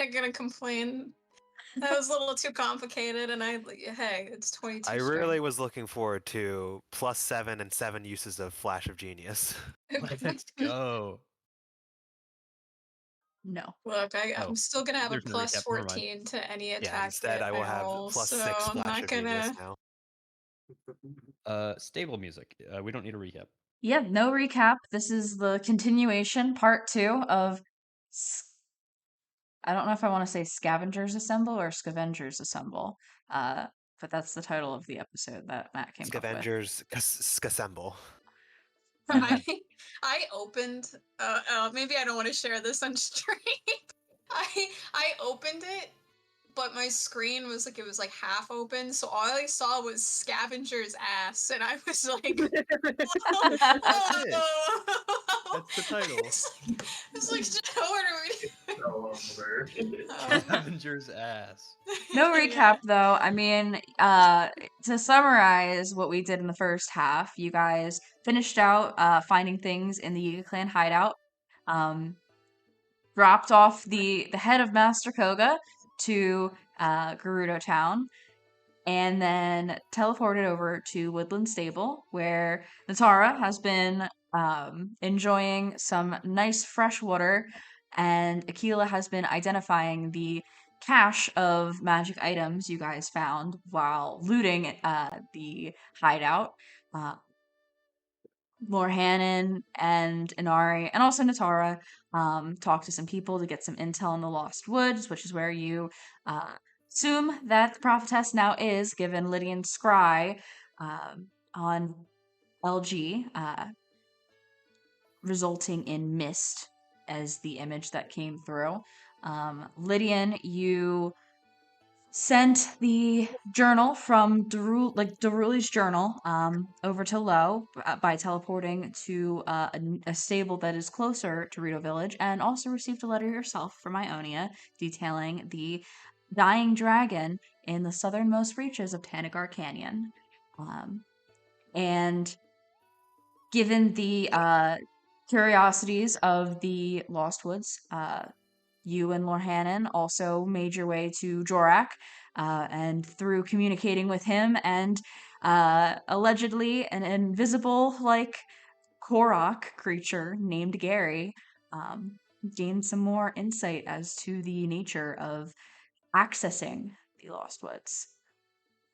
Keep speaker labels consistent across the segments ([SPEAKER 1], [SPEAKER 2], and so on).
[SPEAKER 1] not gonna complain. That was a little too complicated, and hey, it's 22
[SPEAKER 2] I really
[SPEAKER 1] strength.
[SPEAKER 2] was looking forward to +7 and 7 uses of Flash of Genius.
[SPEAKER 3] Let's go.
[SPEAKER 4] No.
[SPEAKER 1] Look, I'm
[SPEAKER 3] Oh,
[SPEAKER 1] still gonna have a
[SPEAKER 3] there's no
[SPEAKER 1] plus
[SPEAKER 3] recap. Never mind.
[SPEAKER 1] 14 to any
[SPEAKER 2] Yeah,
[SPEAKER 1] attack
[SPEAKER 2] instead I will
[SPEAKER 1] I
[SPEAKER 2] have
[SPEAKER 1] roll, so
[SPEAKER 2] +6
[SPEAKER 1] I'm
[SPEAKER 2] Flash
[SPEAKER 1] not
[SPEAKER 2] of Genius
[SPEAKER 1] gonna.
[SPEAKER 2] now.
[SPEAKER 3] Stable music. We don't need a recap.
[SPEAKER 4] Yeah, no recap. This is the continuation, part 2 of I don't know if I want to say Scavengers Assemble or Scavengers Assemble. Uh, but that's the title of the episode that Matt came up with.
[SPEAKER 2] Scavengers Scassemble.
[SPEAKER 1] I I opened. Maybe I don't want to share this on stream. I opened it, but my screen was like, it was like half open, so all I saw was Scavenger's ass, and I was like,
[SPEAKER 3] That's it. That's the title.
[SPEAKER 1] it's like, what are we doing?
[SPEAKER 3] Scavenger's ass.
[SPEAKER 4] No recap
[SPEAKER 1] Yeah.
[SPEAKER 4] though. I mean, to summarize what we did in the first half, you guys finished out finding things in the Yiga clan hideout. Dropped off the head of Master Koga to Gerudo Town, and then teleported over to Woodland Stable, where Natara has been enjoying some nice fresh water, and Akila has been identifying the cache of magic items you guys found while looting the hideout. Uh, Lorhannon and Inari, and also Natara, talk to some people to get some intel in the Lost Woods, which is where you assume that the prophetess now is, given Lydian scry on LG, resulting in mist as the image that came through. Lydian, you sent the journal from Daruli's journal over to Lo by teleporting to a stable that is closer to Rito Village, and also received a letter yourself from Ionia detailing the dying dragon in the southernmost reaches of Tanagar Canyon. And given the curiosities of the Lost Woods, you and Lorhannon also made your way to Jorak, and through communicating with him and allegedly an invisible, like, Korok creature named Gary, um, gained some more insight as to the nature of accessing the Lost Woods.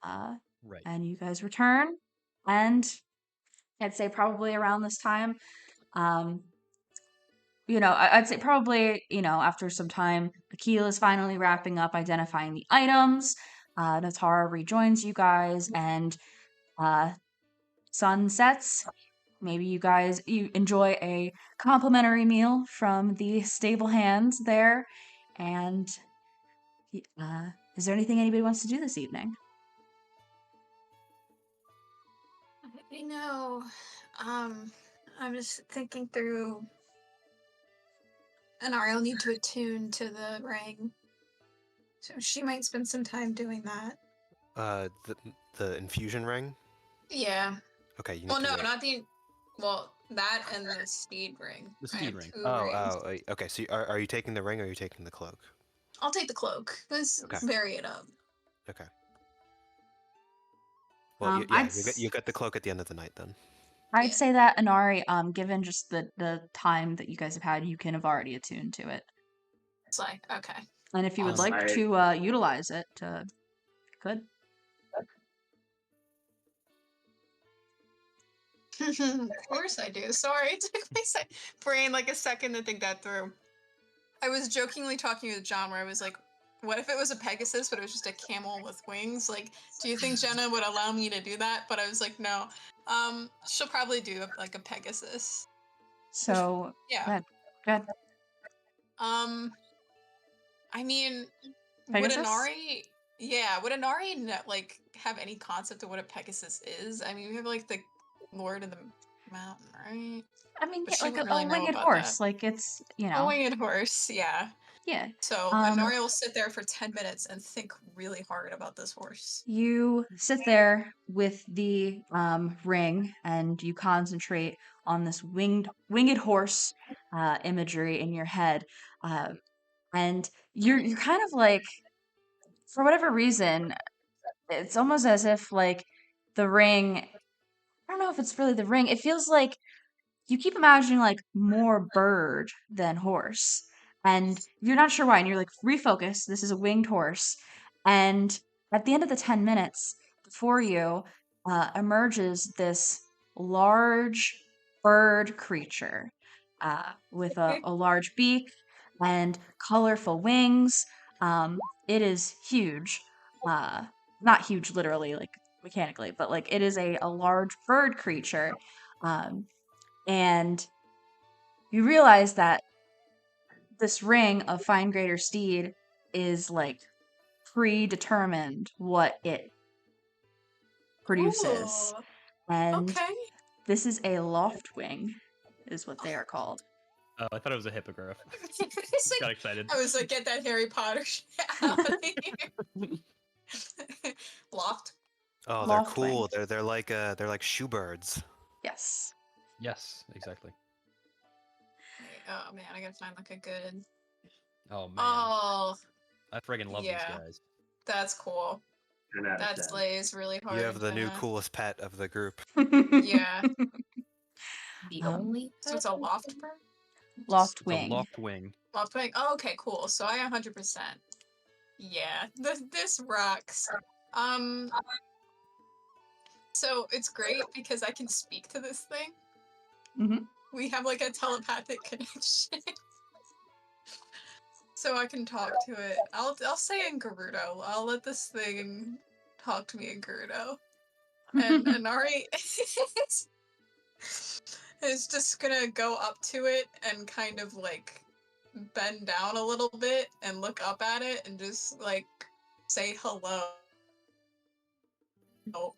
[SPEAKER 3] Right.
[SPEAKER 4] And you guys return, and I'd say probably around this time, um, I'd say probably, after some time, Akila's finally wrapping up identifying the items. Natara rejoins you guys, and sun sets. Maybe you enjoy a complimentary meal from the stable hands there. And is there anything anybody wants to do this evening?
[SPEAKER 1] I know. I'm just thinking through. And Ariel need to attune to the ring, so she might spend some time doing that.
[SPEAKER 2] The infusion ring?
[SPEAKER 1] Yeah.
[SPEAKER 2] Okay, you need
[SPEAKER 1] Well,
[SPEAKER 2] to
[SPEAKER 1] no,
[SPEAKER 2] wait.
[SPEAKER 1] not the. Well, that and the steed ring.
[SPEAKER 3] The
[SPEAKER 1] I
[SPEAKER 3] steed
[SPEAKER 1] have
[SPEAKER 3] ring.
[SPEAKER 1] 2 rings.
[SPEAKER 2] Oh, okay. So are you taking the ring or are you taking the cloak?
[SPEAKER 1] I'll take the cloak. Let's
[SPEAKER 2] Okay.
[SPEAKER 1] vary it up.
[SPEAKER 2] Okay. Well,
[SPEAKER 4] I'd
[SPEAKER 2] yeah,
[SPEAKER 4] s-
[SPEAKER 2] you got the cloak at the end of the night then.
[SPEAKER 4] I'd
[SPEAKER 1] Yeah.
[SPEAKER 4] say that Inari, given just the time that you guys have had, you can have already attuned to it.
[SPEAKER 1] It's like, okay.
[SPEAKER 4] And if you would
[SPEAKER 1] Awesome.
[SPEAKER 4] like to utilize it, could.
[SPEAKER 1] Of course I do. Sorry, it took my brain like a second to think that through. I was jokingly talking with John where I was like, what if it was a Pegasus, but it was just a camel with wings? Like, do you think Jenna would allow me to do that? But I was like, no. She'll probably do like a Pegasus.
[SPEAKER 4] So,
[SPEAKER 1] Yeah.
[SPEAKER 4] good.
[SPEAKER 1] I mean, would
[SPEAKER 4] Pegasus?
[SPEAKER 1] Inari, like have any concept of what a Pegasus is? I mean, we have like the Lord of the Mountain, right?
[SPEAKER 4] I mean,
[SPEAKER 1] But
[SPEAKER 4] yeah,
[SPEAKER 1] she
[SPEAKER 4] like a,
[SPEAKER 1] wouldn't
[SPEAKER 4] a
[SPEAKER 1] really know
[SPEAKER 4] winged
[SPEAKER 1] about that.
[SPEAKER 4] horse. Like it's,
[SPEAKER 1] A winged horse, yeah.
[SPEAKER 4] yeah.
[SPEAKER 1] So Inari will sit there for 10 minutes and think really hard about this horse.
[SPEAKER 4] You sit there with the ring, and you concentrate on this winged horse imagery in your head. Uh, and you're kind of like, for whatever reason, it's almost as if like the ring. I don't know if it's really the ring. It feels like you keep imagining like more bird than horse, and you're not sure why, and you're like, refocus, this is a winged horse. And at the end of the 10 minutes, before you emerges this large bird creature with a large beak and colorful wings. It is huge, uh, not huge literally, like mechanically, but like it is a large bird creature. um, and you realize that this ring of fine greater steed is like predetermined what it produces.
[SPEAKER 1] Ooh,
[SPEAKER 4] And
[SPEAKER 1] okay.
[SPEAKER 4] this is a loft wing, is what they are called.
[SPEAKER 3] Oh, I thought it was a hippogriff.
[SPEAKER 1] It's
[SPEAKER 3] Got
[SPEAKER 1] like,
[SPEAKER 3] excited.
[SPEAKER 1] I was like, get that Harry Potter shit out of here. Loft.
[SPEAKER 2] Oh, they're
[SPEAKER 4] Loft wing.
[SPEAKER 2] cool. They're like shoebirds.
[SPEAKER 4] Yes.
[SPEAKER 3] Yes, exactly.
[SPEAKER 1] Oh man, I gotta find like a good.
[SPEAKER 3] Oh man,
[SPEAKER 1] Oh,
[SPEAKER 3] I friggin' love
[SPEAKER 1] yeah.
[SPEAKER 3] these guys.
[SPEAKER 1] that's cool.
[SPEAKER 5] 10 out of
[SPEAKER 1] That
[SPEAKER 5] 10.
[SPEAKER 1] slays really hard.
[SPEAKER 2] You have the new
[SPEAKER 1] Jenna.
[SPEAKER 2] coolest pet of the group.
[SPEAKER 1] Yeah.
[SPEAKER 6] The
[SPEAKER 4] Um,
[SPEAKER 6] only
[SPEAKER 1] So it's a loft bird?
[SPEAKER 4] Loft
[SPEAKER 3] It's a
[SPEAKER 4] wing.
[SPEAKER 3] loft wing.
[SPEAKER 1] Loft wing. Oh, okay, cool. So I 100%. Yeah, this rocks. So it's great because I can speak to this thing.
[SPEAKER 4] Mhm.
[SPEAKER 1] We have like a telepathic connection. So I can talk to it. I'll say in Gerudo. I'll let this thing talk to me in Gerudo. And Anari is just gonna go up to it and kind of like bend down a little bit and look up at it and just like say hello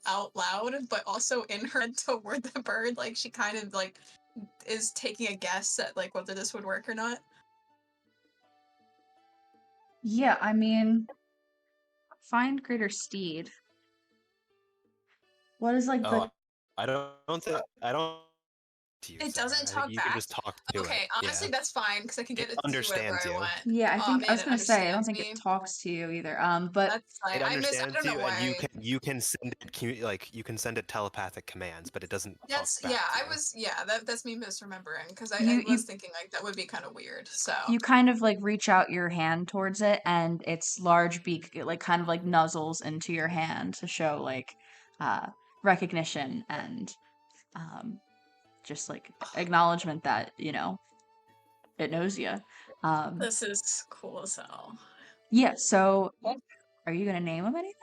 [SPEAKER 1] out loud, but also in her head toward the bird. Like she kind of like is taking a guess at like whether this would work or not.
[SPEAKER 4] Yeah, I mean, find greater steed. What is like the
[SPEAKER 2] Oh, I don't. To you,
[SPEAKER 1] It
[SPEAKER 2] Sarah.
[SPEAKER 1] doesn't
[SPEAKER 2] I think
[SPEAKER 1] talk
[SPEAKER 2] you
[SPEAKER 1] back.
[SPEAKER 2] can just talk to
[SPEAKER 1] Okay,
[SPEAKER 2] it.
[SPEAKER 1] honestly,
[SPEAKER 2] Yeah.
[SPEAKER 1] that's fine because I can get
[SPEAKER 2] It
[SPEAKER 1] it to do whatever
[SPEAKER 2] understands
[SPEAKER 1] I
[SPEAKER 2] you.
[SPEAKER 1] want.
[SPEAKER 4] Yeah, I
[SPEAKER 1] Oh
[SPEAKER 4] think I
[SPEAKER 1] man,
[SPEAKER 4] was
[SPEAKER 1] it
[SPEAKER 4] gonna say I don't
[SPEAKER 1] understands
[SPEAKER 4] think it
[SPEAKER 1] me.
[SPEAKER 4] talks to you either. But
[SPEAKER 1] That's fine.
[SPEAKER 2] It
[SPEAKER 1] I
[SPEAKER 2] understands
[SPEAKER 1] don't know
[SPEAKER 2] you, and
[SPEAKER 1] why.
[SPEAKER 2] you can send it you can send it telepathic commands, but it doesn't talk
[SPEAKER 1] That's
[SPEAKER 2] back to you.
[SPEAKER 1] that's me misremembering because
[SPEAKER 4] you
[SPEAKER 1] I
[SPEAKER 4] you
[SPEAKER 1] was thinking like that would be kind of weird. So
[SPEAKER 4] you kind of like reach out your hand towards it, and its large beak it, like kind of like nuzzles into your hand to show like uh recognition and um just like acknowledgement that it knows you.
[SPEAKER 1] this is cool as hell.
[SPEAKER 4] Yeah. So, are you gonna name him anything?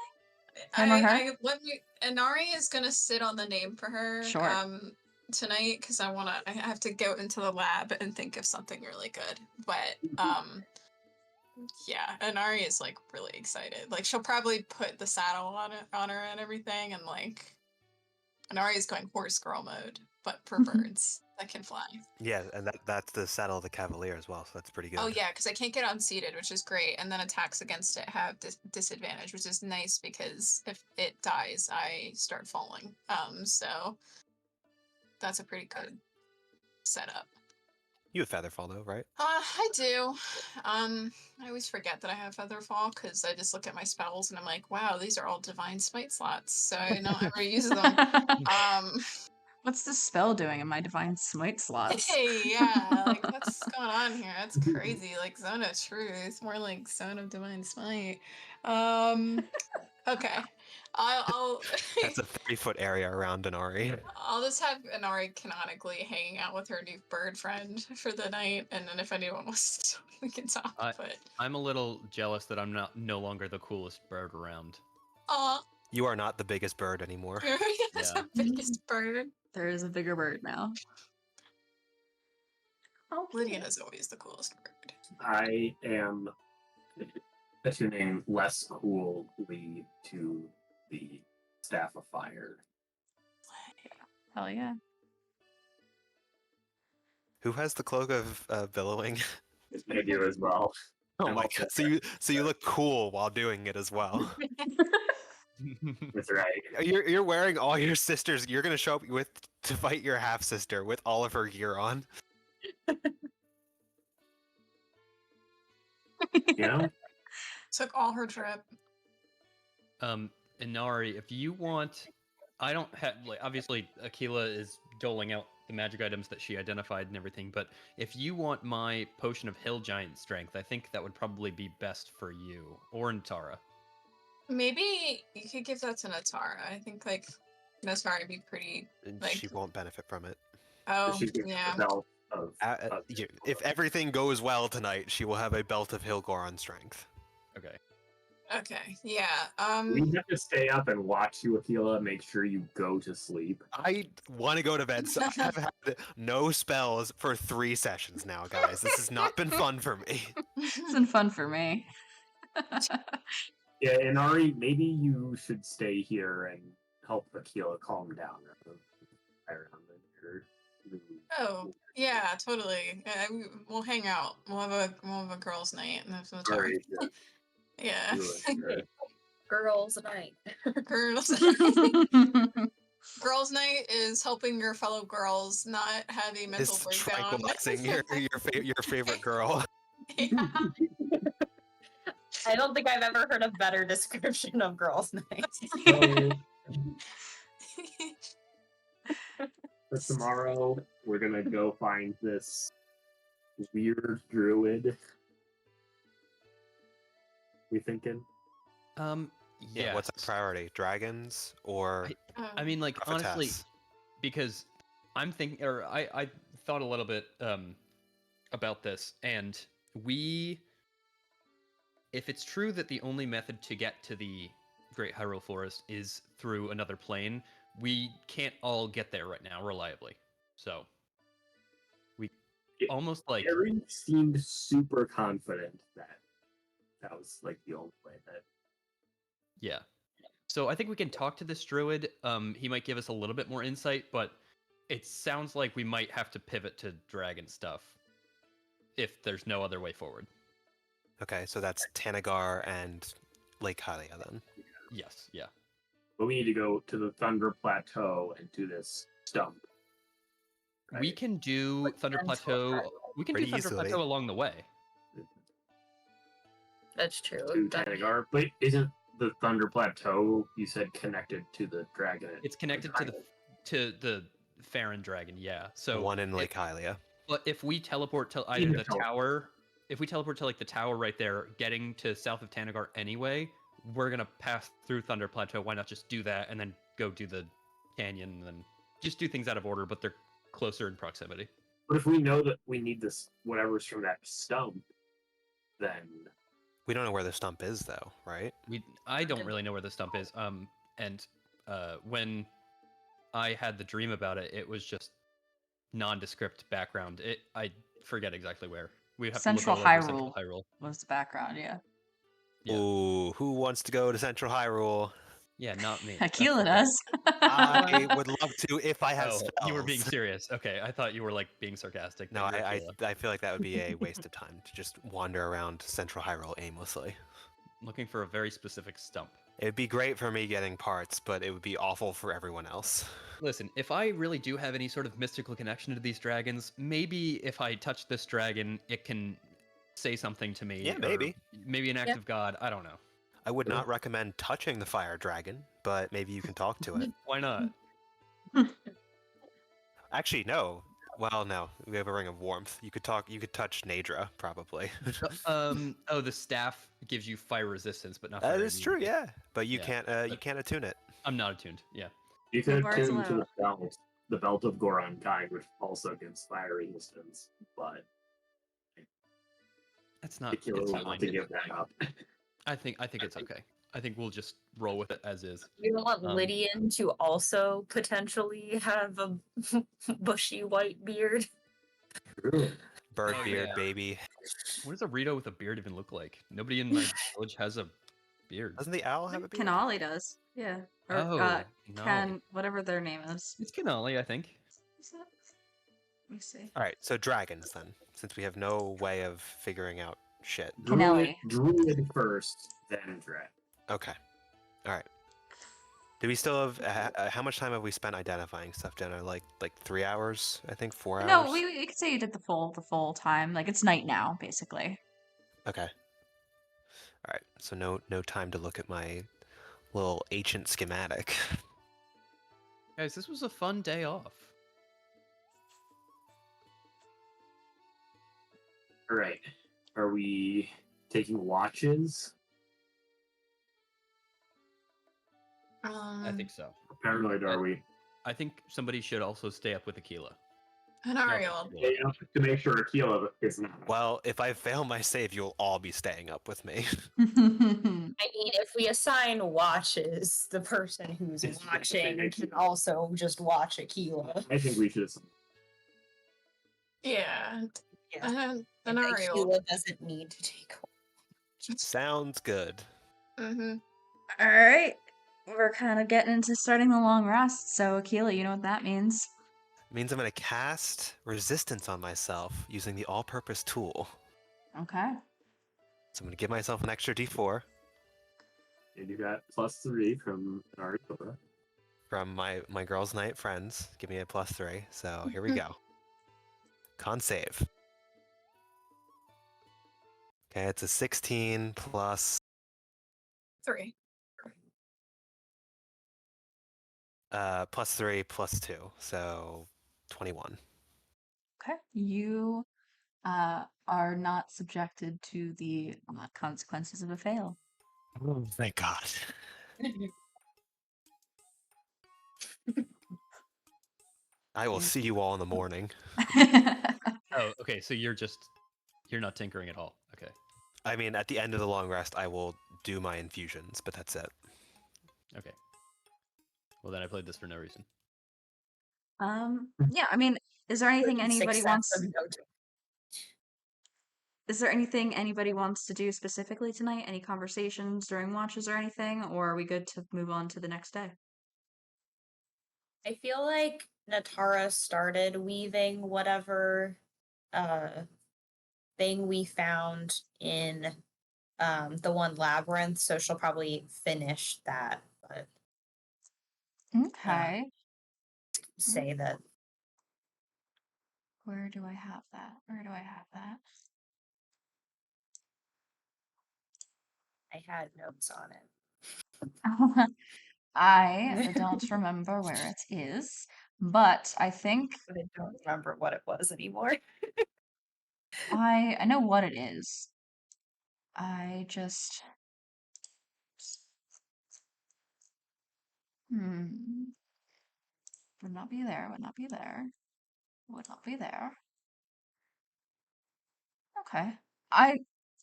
[SPEAKER 4] Him or her?
[SPEAKER 1] I let me. Inari is gonna sit on the name for her
[SPEAKER 4] Sure.
[SPEAKER 1] tonight because I have to go into the lab and think of something really good. But yeah, Inari is like really excited. Like she'll probably put the saddle on her and everything, and like Inari is going horse girl mode, but for birds that can fly.
[SPEAKER 2] Yeah, and that's the saddle of the Cavalier as well, so that's pretty good.
[SPEAKER 1] Oh yeah, because I can't get unseated, which is great, and then attacks against it have disadvantage, which is nice because if it dies, I start falling. So that's a pretty good setup.
[SPEAKER 2] You have Featherfall though, right?
[SPEAKER 1] I do. I always forget that I have Featherfall because I just look at my spells and I'm like, wow, these are all Divine Smite slots, so I don't ever use them.
[SPEAKER 4] What's the spell doing in my divine smite slots?
[SPEAKER 1] Hey, yeah, like what's going on here? That's crazy. Like Zone of Truth, more like Zone of Divine Smite. Okay. I'll
[SPEAKER 2] That's a 30-foot area around Denari.
[SPEAKER 1] I'll just have Inari canonically hanging out with her new bird friend for the night, and then if anyone wants to talk, we can talk. But
[SPEAKER 3] I'm a little jealous that I'm no longer the coolest bird around.
[SPEAKER 2] You are not the biggest bird anymore.
[SPEAKER 1] That's
[SPEAKER 3] Yeah.
[SPEAKER 1] the biggest bird.
[SPEAKER 4] There is a bigger bird now.
[SPEAKER 1] Lydian is always the coolest bird.
[SPEAKER 5] I am attuning less coolly to the Staff of Fire.
[SPEAKER 4] Hell yeah.
[SPEAKER 2] Who has the cloak of billowing?
[SPEAKER 5] I do as well.
[SPEAKER 2] Oh
[SPEAKER 5] I'm
[SPEAKER 2] my
[SPEAKER 5] also-
[SPEAKER 2] god! So you look cool while doing it as well.
[SPEAKER 5] That's right.
[SPEAKER 2] You're wearing all your sisters. You're gonna show up to fight your half sister with all of her gear on.
[SPEAKER 5] You know?
[SPEAKER 1] Took all her drip.
[SPEAKER 3] Inari, if you want, I don't have like obviously Akila is doling out the magic items that she identified and everything, but if you want my potion of hill giant strength, I think that would probably be best for you or Natara.
[SPEAKER 1] Maybe you could give that to Natara. I think like Natara would be pretty.
[SPEAKER 2] And
[SPEAKER 1] Like-
[SPEAKER 2] she won't benefit from it.
[SPEAKER 1] Oh
[SPEAKER 5] She gets
[SPEAKER 1] yeah.
[SPEAKER 5] the belt of,
[SPEAKER 2] If everything goes well tonight, she will have a belt of Hilgoron strength.
[SPEAKER 3] Okay.
[SPEAKER 1] Okay. Yeah.
[SPEAKER 5] we have to stay up and watch you, Akila, make sure you go to sleep.
[SPEAKER 2] I want to go to bed, so I have had no spells for 3 sessions now, guys. This has not been fun for me.
[SPEAKER 4] It's been fun for me.
[SPEAKER 5] Yeah, and Ari, maybe you should stay here and help Akila calm down. Rather than fire on her.
[SPEAKER 1] Oh yeah, totally. We'll hang out. We'll have a girls' night. And that's Natara.
[SPEAKER 5] Sorry,
[SPEAKER 1] Yeah.
[SPEAKER 6] Girls night.
[SPEAKER 1] Girls. Girls' night is helping your fellow girls not have a mental
[SPEAKER 2] It's
[SPEAKER 1] breakdown.
[SPEAKER 2] tranquilizing your favorite girl.
[SPEAKER 1] Yeah.
[SPEAKER 6] I don't think I've ever heard a better description of girls' night.
[SPEAKER 5] For tomorrow, we're gonna go find this weird druid. We thinking?
[SPEAKER 2] Yeah, what's our priority? Dragons or
[SPEAKER 3] I mean, like honestly,
[SPEAKER 2] prophetess?
[SPEAKER 3] because I'm thinking, or I thought a little bit about this, and if it's true that the only method to get to the Great Hyrule Forest is through another plane, we can't all get there right now reliably. So we almost like
[SPEAKER 5] Harry seemed super confident that was like the only way that.
[SPEAKER 3] yeah. So I think we can talk to this druid. He might give us a little bit more insight, but it sounds like we might have to pivot to dragon stuff if there's no other way forward.
[SPEAKER 2] Okay, so that's Tanagar and Lake Hylia then.
[SPEAKER 3] Yes, yeah.
[SPEAKER 5] But we need to go to the Thunder Plateau and do this stump.
[SPEAKER 3] We
[SPEAKER 5] right?
[SPEAKER 3] can do Thunder Plateau. We can do
[SPEAKER 2] Pretty
[SPEAKER 3] Thunder
[SPEAKER 2] easily.
[SPEAKER 3] Plateau along the way.
[SPEAKER 6] That's true.
[SPEAKER 5] To Tanagar. But isn't the Thunder Plateau, you said, connected to the dragon?
[SPEAKER 3] It's connected to the Farron Dragon, yeah.
[SPEAKER 2] The
[SPEAKER 3] So
[SPEAKER 2] one in Lake Hylia.
[SPEAKER 3] but if we teleport to either
[SPEAKER 5] In
[SPEAKER 3] the
[SPEAKER 5] the tower.
[SPEAKER 3] tower, if we teleport to like the tower right there, getting to south of Tanagar anyway, we're gonna pass through Thunder Plateau. Why not just do that and then go do the canyon and then just do things out of order, but they're closer in proximity.
[SPEAKER 5] But if we know that we need this, whatever's from that stump, then
[SPEAKER 2] We don't know where the stump is though, right?
[SPEAKER 3] I don't really know where the stump is. And when I had the dream about it, it was just nondescript background. I forget exactly where. We have
[SPEAKER 4] Central
[SPEAKER 3] to look all over
[SPEAKER 4] Hyrule.
[SPEAKER 3] Central Hyrule.
[SPEAKER 4] Was the background, yeah.
[SPEAKER 3] Yeah.
[SPEAKER 2] Ooh, who wants to go to Central Hyrule?
[SPEAKER 3] Yeah, not me.
[SPEAKER 4] Akila
[SPEAKER 3] That's
[SPEAKER 4] does.
[SPEAKER 2] I would love to if I had
[SPEAKER 3] Oh,
[SPEAKER 2] spells.
[SPEAKER 3] you were being serious. Okay, I thought you were like being sarcastic.
[SPEAKER 2] No,
[SPEAKER 3] but you're
[SPEAKER 2] I
[SPEAKER 3] Akila.
[SPEAKER 2] feel like that would be a waste of time to just wander around Central Hyrule aimlessly.
[SPEAKER 3] Looking for a very specific stump.
[SPEAKER 2] It would be great for me getting parts, but it would be awful for everyone else.
[SPEAKER 3] Listen, if I really do have any sort of mystical connection to these dragons, maybe if I touch this dragon, it can say something to me.
[SPEAKER 2] Yeah,
[SPEAKER 3] or
[SPEAKER 2] maybe.
[SPEAKER 3] Maybe an act of God. I don't know.
[SPEAKER 2] I would not recommend touching the fire dragon, but maybe you can talk to it.
[SPEAKER 3] Why not?
[SPEAKER 2] Actually, no. Well, no. We have a ring of warmth. You could touch Nadra, probably.
[SPEAKER 3] Oh, the staff gives you fire resistance, but not
[SPEAKER 2] That
[SPEAKER 3] fire
[SPEAKER 2] is true,
[SPEAKER 3] immunity.
[SPEAKER 2] yeah. But you
[SPEAKER 3] Yeah,
[SPEAKER 2] you can't attune it.
[SPEAKER 3] I'm not attuned. Yeah.
[SPEAKER 5] you could
[SPEAKER 4] bars
[SPEAKER 5] attune to
[SPEAKER 4] allowed.
[SPEAKER 5] the belt of Goron kind, which also gives fire resistance, but
[SPEAKER 3] That's not.
[SPEAKER 5] Akila
[SPEAKER 3] It's
[SPEAKER 5] will want
[SPEAKER 3] fine.
[SPEAKER 5] to give that up.
[SPEAKER 3] I think it's okay. I think we'll just roll with it as is.
[SPEAKER 6] You don't want
[SPEAKER 3] Um,
[SPEAKER 6] Lydian to also potentially have a bushy white beard.
[SPEAKER 2] Bird
[SPEAKER 3] Oh,
[SPEAKER 2] beard,
[SPEAKER 3] yeah.
[SPEAKER 2] baby.
[SPEAKER 3] What does a Rito with a beard even look like? Nobody in my village has a beard.
[SPEAKER 2] Doesn't the owl have a beard?
[SPEAKER 4] Canali does. Yeah. Or
[SPEAKER 3] Oh, no.
[SPEAKER 4] Can whatever their name is.
[SPEAKER 3] It's Canali, I think.
[SPEAKER 4] Is that? Let me see.
[SPEAKER 2] All right, so dragons then, since we have no way of figuring out shit.
[SPEAKER 4] Canelli.
[SPEAKER 5] Druid first, then Dread.
[SPEAKER 2] Okay. All right. Do we still have how much time have we spent identifying stuff, Jenna? Like 3 hours? I think 4 hours.
[SPEAKER 4] No, we could say you did the full time. Like it's night now, basically.
[SPEAKER 2] Okay. All right, so no time to look at my little ancient schematic.
[SPEAKER 3] Guys, this was a fun day off.
[SPEAKER 5] All right. Are we taking watches?
[SPEAKER 3] I think so.
[SPEAKER 5] How paranoid are we?
[SPEAKER 3] I think somebody should also stay up with Aquila.
[SPEAKER 1] An
[SPEAKER 3] Not
[SPEAKER 1] Ariel.
[SPEAKER 3] Aquila.
[SPEAKER 5] Yeah, to make sure Aquila is not.
[SPEAKER 2] Well, if I fail my save, you'll all be staying up with me.
[SPEAKER 6] I mean, if we assign watches, the person who's
[SPEAKER 5] It's just
[SPEAKER 6] watching
[SPEAKER 5] saying
[SPEAKER 6] can
[SPEAKER 5] Aquila.
[SPEAKER 6] also just watch Aquila.
[SPEAKER 5] I think we should.
[SPEAKER 1] Yeah.
[SPEAKER 6] Yeah.
[SPEAKER 1] An
[SPEAKER 6] And
[SPEAKER 1] Ariel.
[SPEAKER 6] Aquila doesn't need to take.
[SPEAKER 2] Sounds good.
[SPEAKER 1] Mm-hmm.
[SPEAKER 4] All right. We're kind of getting into starting the long rest. So, Akila, you know what that means.
[SPEAKER 2] It means I'm going to cast resistance on myself using the all-purpose tool.
[SPEAKER 4] Okay.
[SPEAKER 2] So I'm going to give myself an extra d4
[SPEAKER 5] And you got +3 from Ariella.
[SPEAKER 2] from my girls' night friends. Give me a +3. So here we go. Con save. Okay, it's a 16 plus
[SPEAKER 1] 3.
[SPEAKER 2] +3 +2, so 21.
[SPEAKER 4] Okay. You are not subjected to the consequences of a fail.
[SPEAKER 2] Oh, thank God. I will see you all in the morning.
[SPEAKER 3] Oh, okay. So you're not tinkering at all. Okay.
[SPEAKER 2] I mean, at the end of the long rest, I will do my infusions, but that's it.
[SPEAKER 3] Okay. Well, then I played this for no reason.
[SPEAKER 4] Yeah, I mean, is there anything anybody
[SPEAKER 6] 6
[SPEAKER 4] wants?
[SPEAKER 6] cents of note.
[SPEAKER 4] Is there anything anybody wants to do specifically tonight? Any conversations during watches or anything? Or are we good to move on to the next day?
[SPEAKER 6] I feel like Natara started weaving whatever thing we found in the one labyrinth, so she'll probably finish that, but
[SPEAKER 4] Okay.
[SPEAKER 6] say that
[SPEAKER 4] Where do I have that? Where do I have that?
[SPEAKER 6] I had notes on it.
[SPEAKER 4] I don't remember where it is, but I think
[SPEAKER 6] But I don't remember what it was anymore.
[SPEAKER 4] I know what it is. I just would not be there, would not be there, would not be there. Okay. I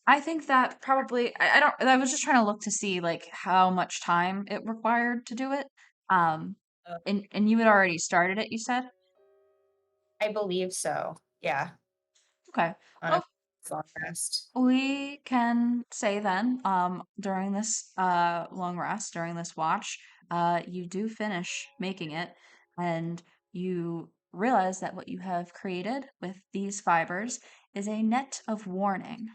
[SPEAKER 4] I think that probably I don't I was just trying to look to see like how much time it required to do it. Um
[SPEAKER 6] Uh,
[SPEAKER 4] and you had already started it, you said?
[SPEAKER 6] I believe so. Yeah,
[SPEAKER 4] Okay.
[SPEAKER 6] on a
[SPEAKER 4] Well,
[SPEAKER 6] long rest.
[SPEAKER 4] we can say then, during this long rest, during this watch, you do finish making it, and you realize that what you have created with these fibers is a net of warning.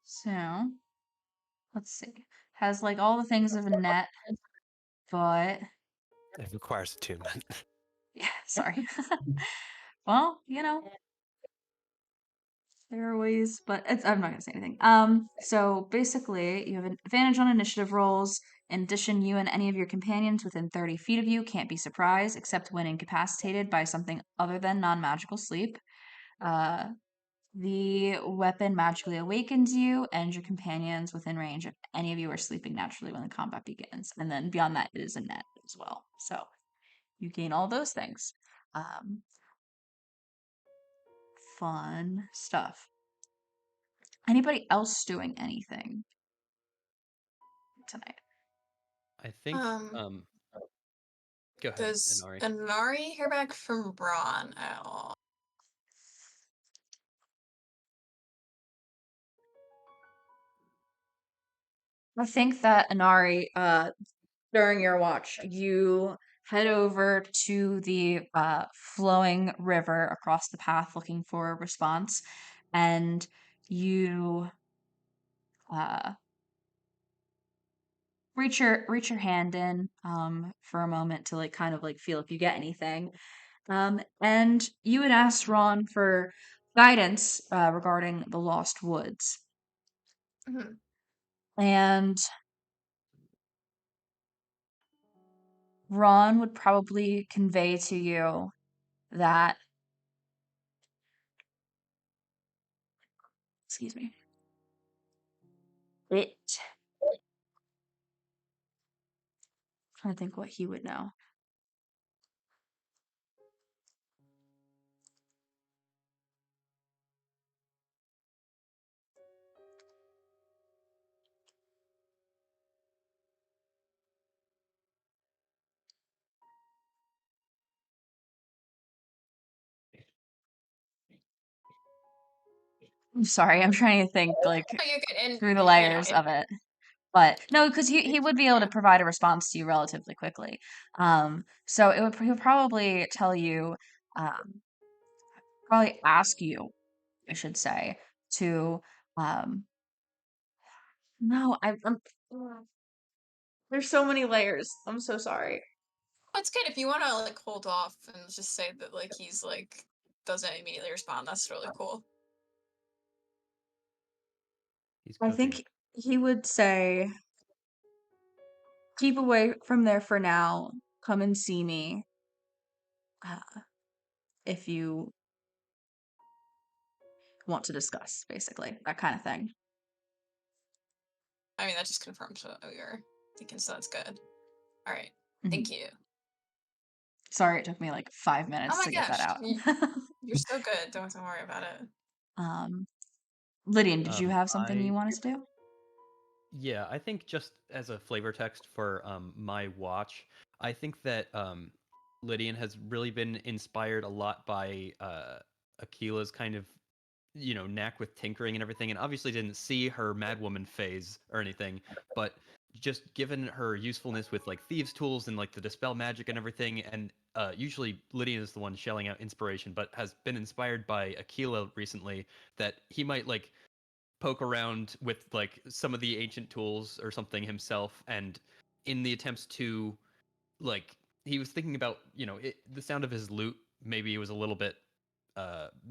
[SPEAKER 4] So, let's see. Has like all the things of a net, but
[SPEAKER 2] It requires attunement.
[SPEAKER 4] yeah, sorry. Well, you know, there are ways, but I'm not gonna say anything. So basically, you have an advantage on initiative rolls. In addition, you and any of your companions within 30 feet of you can't be surprised, except when incapacitated by something other than non-magical sleep. Uh, the weapon magically awakens you and your companions within range if any of you are sleeping naturally when the combat begins. And then beyond that, it is a net as well. So you gain all those things. Um, fun stuff. Anybody else doing anything tonight?
[SPEAKER 3] I think. Go ahead,
[SPEAKER 1] Does
[SPEAKER 3] Inari.
[SPEAKER 1] Inari hear back from Braun at all?
[SPEAKER 4] I think that Inari, during your watch, you head over to the flowing river across the path looking for a response, and you uh, reach your hand in for a moment to like kind of like feel if you get anything. And you had asked Ron for guidance regarding the Lost Woods.
[SPEAKER 1] Mhm.
[SPEAKER 4] And Ron would probably convey to you that, excuse me, it, trying to think what he would know. I'm sorry, I'm trying to think like
[SPEAKER 1] Oh, you're good. And
[SPEAKER 4] through the
[SPEAKER 1] you know,
[SPEAKER 4] layers of it. But no, because he would be able to provide a response to you relatively quickly. So he'll probably tell you, probably ask you, I should say, to no, ugh, there's so many layers. I'm so sorry.
[SPEAKER 1] it's good if you want to like hold off and just say that like he's like doesn't immediately respond. That's really cool.
[SPEAKER 3] He's
[SPEAKER 4] I
[SPEAKER 3] cooking.
[SPEAKER 4] think he would say, keep away from there for now. Come and see me if you want to discuss, basically, that kind of thing.
[SPEAKER 1] I mean, that just confirms what you're thinking, so that's good. All right,
[SPEAKER 4] Mhm.
[SPEAKER 1] thank you.
[SPEAKER 4] Sorry, it took me like 5
[SPEAKER 1] Oh
[SPEAKER 4] minutes
[SPEAKER 1] my
[SPEAKER 4] to get that
[SPEAKER 1] gosh,
[SPEAKER 4] out.
[SPEAKER 1] you're so good. Don't worry about it.
[SPEAKER 4] Lydian, did you have something you
[SPEAKER 3] I
[SPEAKER 4] wanted to do?
[SPEAKER 3] Yeah, I think just as a flavor text for my watch, I think that Lydian has really been inspired a lot by Akila's kind of knack with tinkering and everything, and obviously didn't see her madwoman phase or anything, but just given her usefulness with like thieves tools and like the dispel magic and everything, and usually Lydian is the one shelling out inspiration, but has been inspired by Akila recently, that he might like poke around with like some of the ancient tools or something himself, and in the attempts to like he was thinking about the sound of his lute maybe was a little bit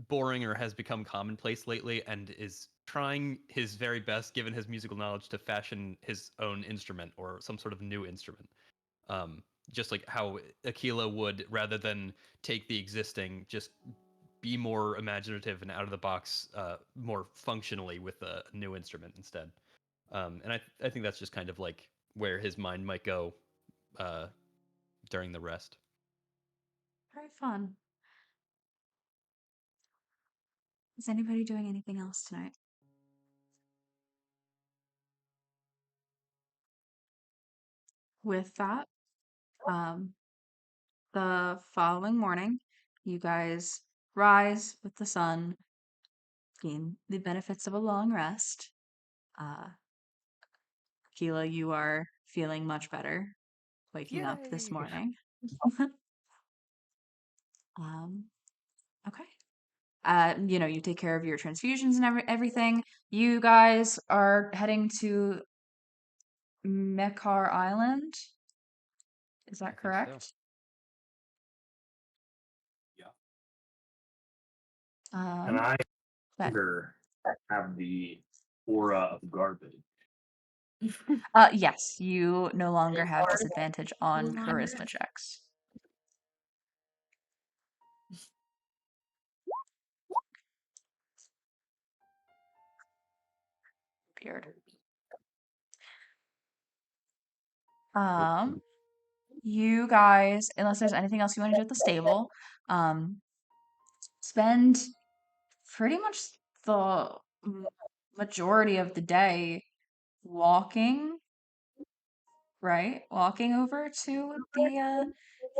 [SPEAKER 3] boring or has become commonplace lately, and is trying his very best given his musical knowledge to fashion his own instrument or some sort of new instrument, just like how Aquila would, rather than take the existing, just be more imaginative and out of the box, more functionally with a new instrument instead. And I think that's just kind of like where his mind might go uh, during the rest.
[SPEAKER 4] Very fun. Is anybody doing anything else tonight? With that, um, the following morning, you guys rise with the sun, gain the benefits of a long rest. Keela, you are feeling much better waking up this
[SPEAKER 2] Yay!
[SPEAKER 4] morning. um, okay. You take care of your transfusions and everything. You guys are heading to Mekar Island. Is
[SPEAKER 3] I
[SPEAKER 4] that
[SPEAKER 3] think so.
[SPEAKER 4] correct?
[SPEAKER 5] And I
[SPEAKER 4] But,
[SPEAKER 5] longer have the aura of garbage.
[SPEAKER 4] yes, you no longer have disadvantage on charisma checks. Weird. Um, you guys, unless there's anything else you want to do at the stable, um, spend pretty much the majority of the day walking, right? Walking over to the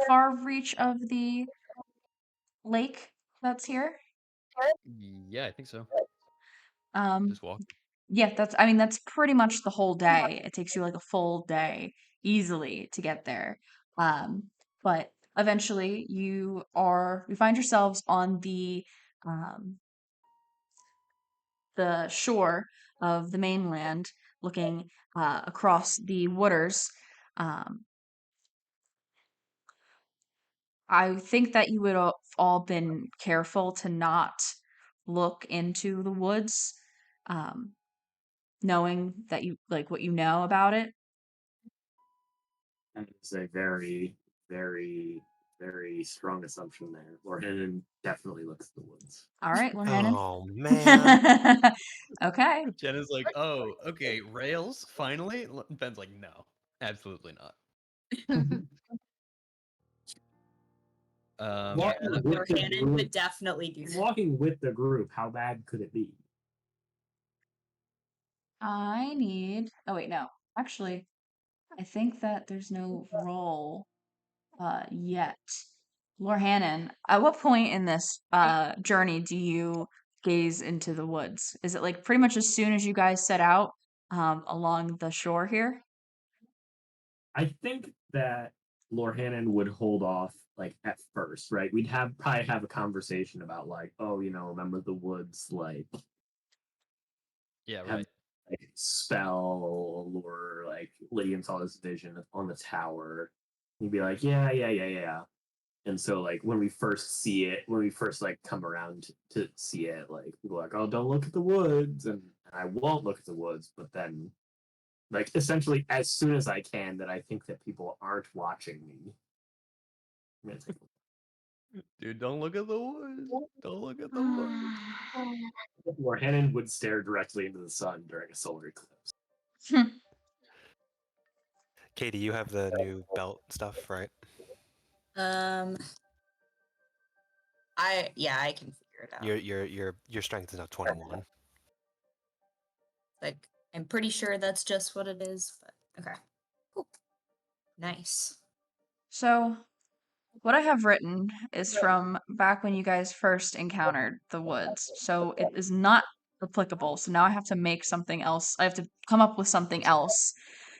[SPEAKER 4] far reach of the lake that's here.
[SPEAKER 3] Yeah, I think so.
[SPEAKER 4] Um,
[SPEAKER 3] Just walk.
[SPEAKER 4] yeah, that's pretty much the whole day. It takes you like a full day easily to get there. Um, but eventually you find yourselves on um the shore of the mainland. looking across the waters. Um, I think that you would have all been careful to not look into the woods, um, knowing that you like what you know about it.
[SPEAKER 5] That is a very, very, very strong assumption there. Lord Hennon definitely looks at the woods.
[SPEAKER 4] All right, Lorhannon.
[SPEAKER 2] Oh man.
[SPEAKER 4] Okay.
[SPEAKER 3] Jenna's like, oh, okay, rails, finally? Ben's like, no, absolutely not.
[SPEAKER 5] Walking
[SPEAKER 6] Yeah,
[SPEAKER 5] with
[SPEAKER 6] Lord
[SPEAKER 5] the
[SPEAKER 6] Hannon
[SPEAKER 5] group-
[SPEAKER 6] would definitely do that.
[SPEAKER 5] Walking with the group, how bad could it be?
[SPEAKER 4] I need. Oh wait, no. Actually, I think that there's no roll yet. Lorhannon, at what point in this journey do you gaze into the woods? Is it like pretty much as soon as you guys set out along the shore here?
[SPEAKER 5] I think that Lord Hannon would hold off like at first, right? We'd probably have a conversation about like, oh, remember the woods, like
[SPEAKER 3] Yeah,
[SPEAKER 5] have
[SPEAKER 3] right.
[SPEAKER 5] like spell or like Lydian saw this vision on the tower. He'd be like, yeah. And so like when we first see it, when we first like come around to see it, like people are like, oh, don't look at the woods, and I won't look at the woods, but then like essentially as soon as I can, that I think that people aren't watching me. I'm gonna take
[SPEAKER 3] Dude, don't look at the woods. Don't look at the woods.
[SPEAKER 5] Where Hannon would stare directly into the sun during a solar eclipse.
[SPEAKER 2] Katie, you have the new belt stuff, right?
[SPEAKER 6] I can figure it out.
[SPEAKER 2] Your strength is now 21.
[SPEAKER 6] Like, I'm pretty sure that's just what it is, but okay. Cool. Nice.
[SPEAKER 4] So, what I have written is from back when you guys first encountered the woods. So, it is not applicable. So, now I have to make something else. I have to come up with something else.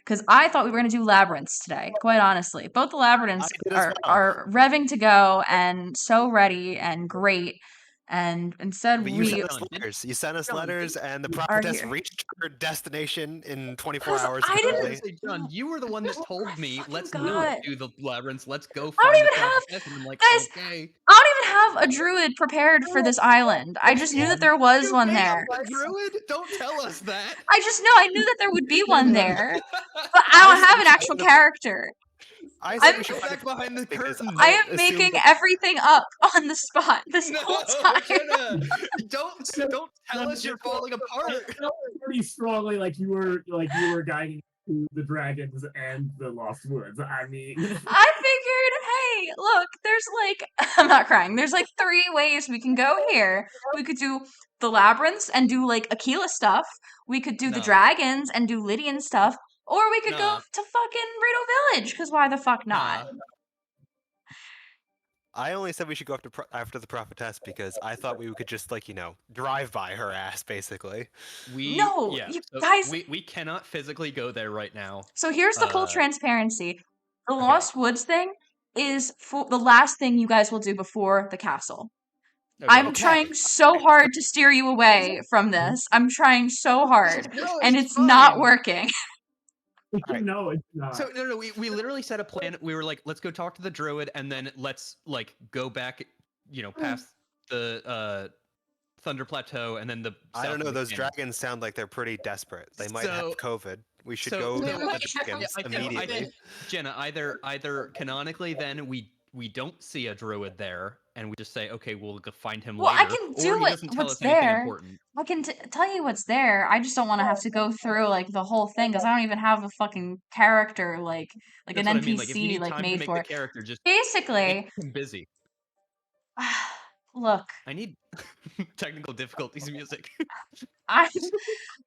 [SPEAKER 4] Because I thought we were going to do labyrinths today, quite honestly. Both the labyrinths
[SPEAKER 2] I did as well.
[SPEAKER 4] are revving to go and so ready and great. And instead,
[SPEAKER 2] But you
[SPEAKER 4] we
[SPEAKER 2] sent us letters. You sent us
[SPEAKER 3] John,
[SPEAKER 2] letters, and the
[SPEAKER 4] are
[SPEAKER 2] prophetess
[SPEAKER 4] here.
[SPEAKER 2] reached her destination in 24
[SPEAKER 4] 'Cause
[SPEAKER 2] hours.
[SPEAKER 4] I
[SPEAKER 3] I was
[SPEAKER 4] didn't-
[SPEAKER 3] gonna
[SPEAKER 2] apparently.
[SPEAKER 3] say, John, you were the one that told me,
[SPEAKER 4] Fucking
[SPEAKER 3] let's
[SPEAKER 4] God.
[SPEAKER 3] not do the labyrinths, let's go
[SPEAKER 4] I don't
[SPEAKER 3] find the
[SPEAKER 4] even have-
[SPEAKER 3] prophetess. And I'm like,
[SPEAKER 4] guys,
[SPEAKER 3] okay.
[SPEAKER 4] I don't even have a druid prepared for this island. I just knew that there was
[SPEAKER 3] You
[SPEAKER 4] one
[SPEAKER 3] made
[SPEAKER 4] there.
[SPEAKER 3] up a druid? Don't tell us that.
[SPEAKER 4] I knew that there would be one there. But I don't have an actual character.
[SPEAKER 2] I
[SPEAKER 4] I'm-
[SPEAKER 2] said we should
[SPEAKER 3] Go
[SPEAKER 2] find
[SPEAKER 3] back behind the
[SPEAKER 2] because
[SPEAKER 3] curtain.
[SPEAKER 4] I am
[SPEAKER 2] assumed
[SPEAKER 4] making
[SPEAKER 2] that-
[SPEAKER 4] everything up on the spot this
[SPEAKER 3] No,
[SPEAKER 4] whole time.
[SPEAKER 3] Jenna, don't tell us you're falling apart.
[SPEAKER 5] It felt pretty strongly like you were guiding to the dragons and the lost woods. I mean,
[SPEAKER 4] I figured, hey, look, there's like, I'm not crying. There's like 3 ways we can go here. We could do the labyrinths and do like Aquila stuff. We could do the
[SPEAKER 3] No.
[SPEAKER 4] dragons and do Lydian stuff. Or we could go
[SPEAKER 3] Nah.
[SPEAKER 4] to fucking Rito Village, because why the fuck not?
[SPEAKER 3] Nah.
[SPEAKER 2] I only said we should go after the prophetess because I thought we could just drive by her ass basically.
[SPEAKER 4] No,
[SPEAKER 3] Yeah,
[SPEAKER 4] you
[SPEAKER 3] so
[SPEAKER 4] guys-
[SPEAKER 3] we cannot physically go there right now.
[SPEAKER 4] So here's the full
[SPEAKER 3] Uh,
[SPEAKER 4] transparency. The
[SPEAKER 3] okay.
[SPEAKER 4] Lost Woods thing is the last thing you guys will do before the castle.
[SPEAKER 3] Okay.
[SPEAKER 4] I'm trying so hard to steer you away from this. I'm trying so hard,
[SPEAKER 3] No,
[SPEAKER 4] and it's not
[SPEAKER 3] fine.
[SPEAKER 4] working.
[SPEAKER 2] Alright.
[SPEAKER 5] no, it's not.
[SPEAKER 3] So no, we literally set a plan. We were like, let's go talk to the druid, and then let's like go back, past the Thunder Plateau, and then the.
[SPEAKER 2] I don't
[SPEAKER 3] south
[SPEAKER 2] know.
[SPEAKER 3] of the
[SPEAKER 2] Those
[SPEAKER 3] canyon.
[SPEAKER 2] dragons sound like they're pretty desperate. They might have
[SPEAKER 3] So-
[SPEAKER 2] COVID. We should
[SPEAKER 3] so-
[SPEAKER 2] go
[SPEAKER 3] so-
[SPEAKER 2] to the
[SPEAKER 1] Yeah,
[SPEAKER 2] dragons
[SPEAKER 3] I think,
[SPEAKER 2] immediately.
[SPEAKER 3] Jenna, either canonically, then we don't see a druid there, and we just say, okay, we'll go find him
[SPEAKER 4] Well, I
[SPEAKER 3] later,
[SPEAKER 4] can
[SPEAKER 3] or
[SPEAKER 4] do
[SPEAKER 3] he
[SPEAKER 4] it-
[SPEAKER 3] doesn't tell
[SPEAKER 4] what's
[SPEAKER 3] us anything
[SPEAKER 4] there.
[SPEAKER 3] important.
[SPEAKER 4] I can tell you what's there. I just don't want to have to go through like the whole thing because I don't even have a fucking character like
[SPEAKER 3] That's
[SPEAKER 4] an
[SPEAKER 3] what I
[SPEAKER 4] NPC
[SPEAKER 3] mean. Like, if you need time to
[SPEAKER 4] made
[SPEAKER 3] make
[SPEAKER 4] for
[SPEAKER 3] the
[SPEAKER 4] it.
[SPEAKER 3] character, just
[SPEAKER 4] Basically,
[SPEAKER 3] make him busy.
[SPEAKER 4] look,
[SPEAKER 3] I need technical difficulties music.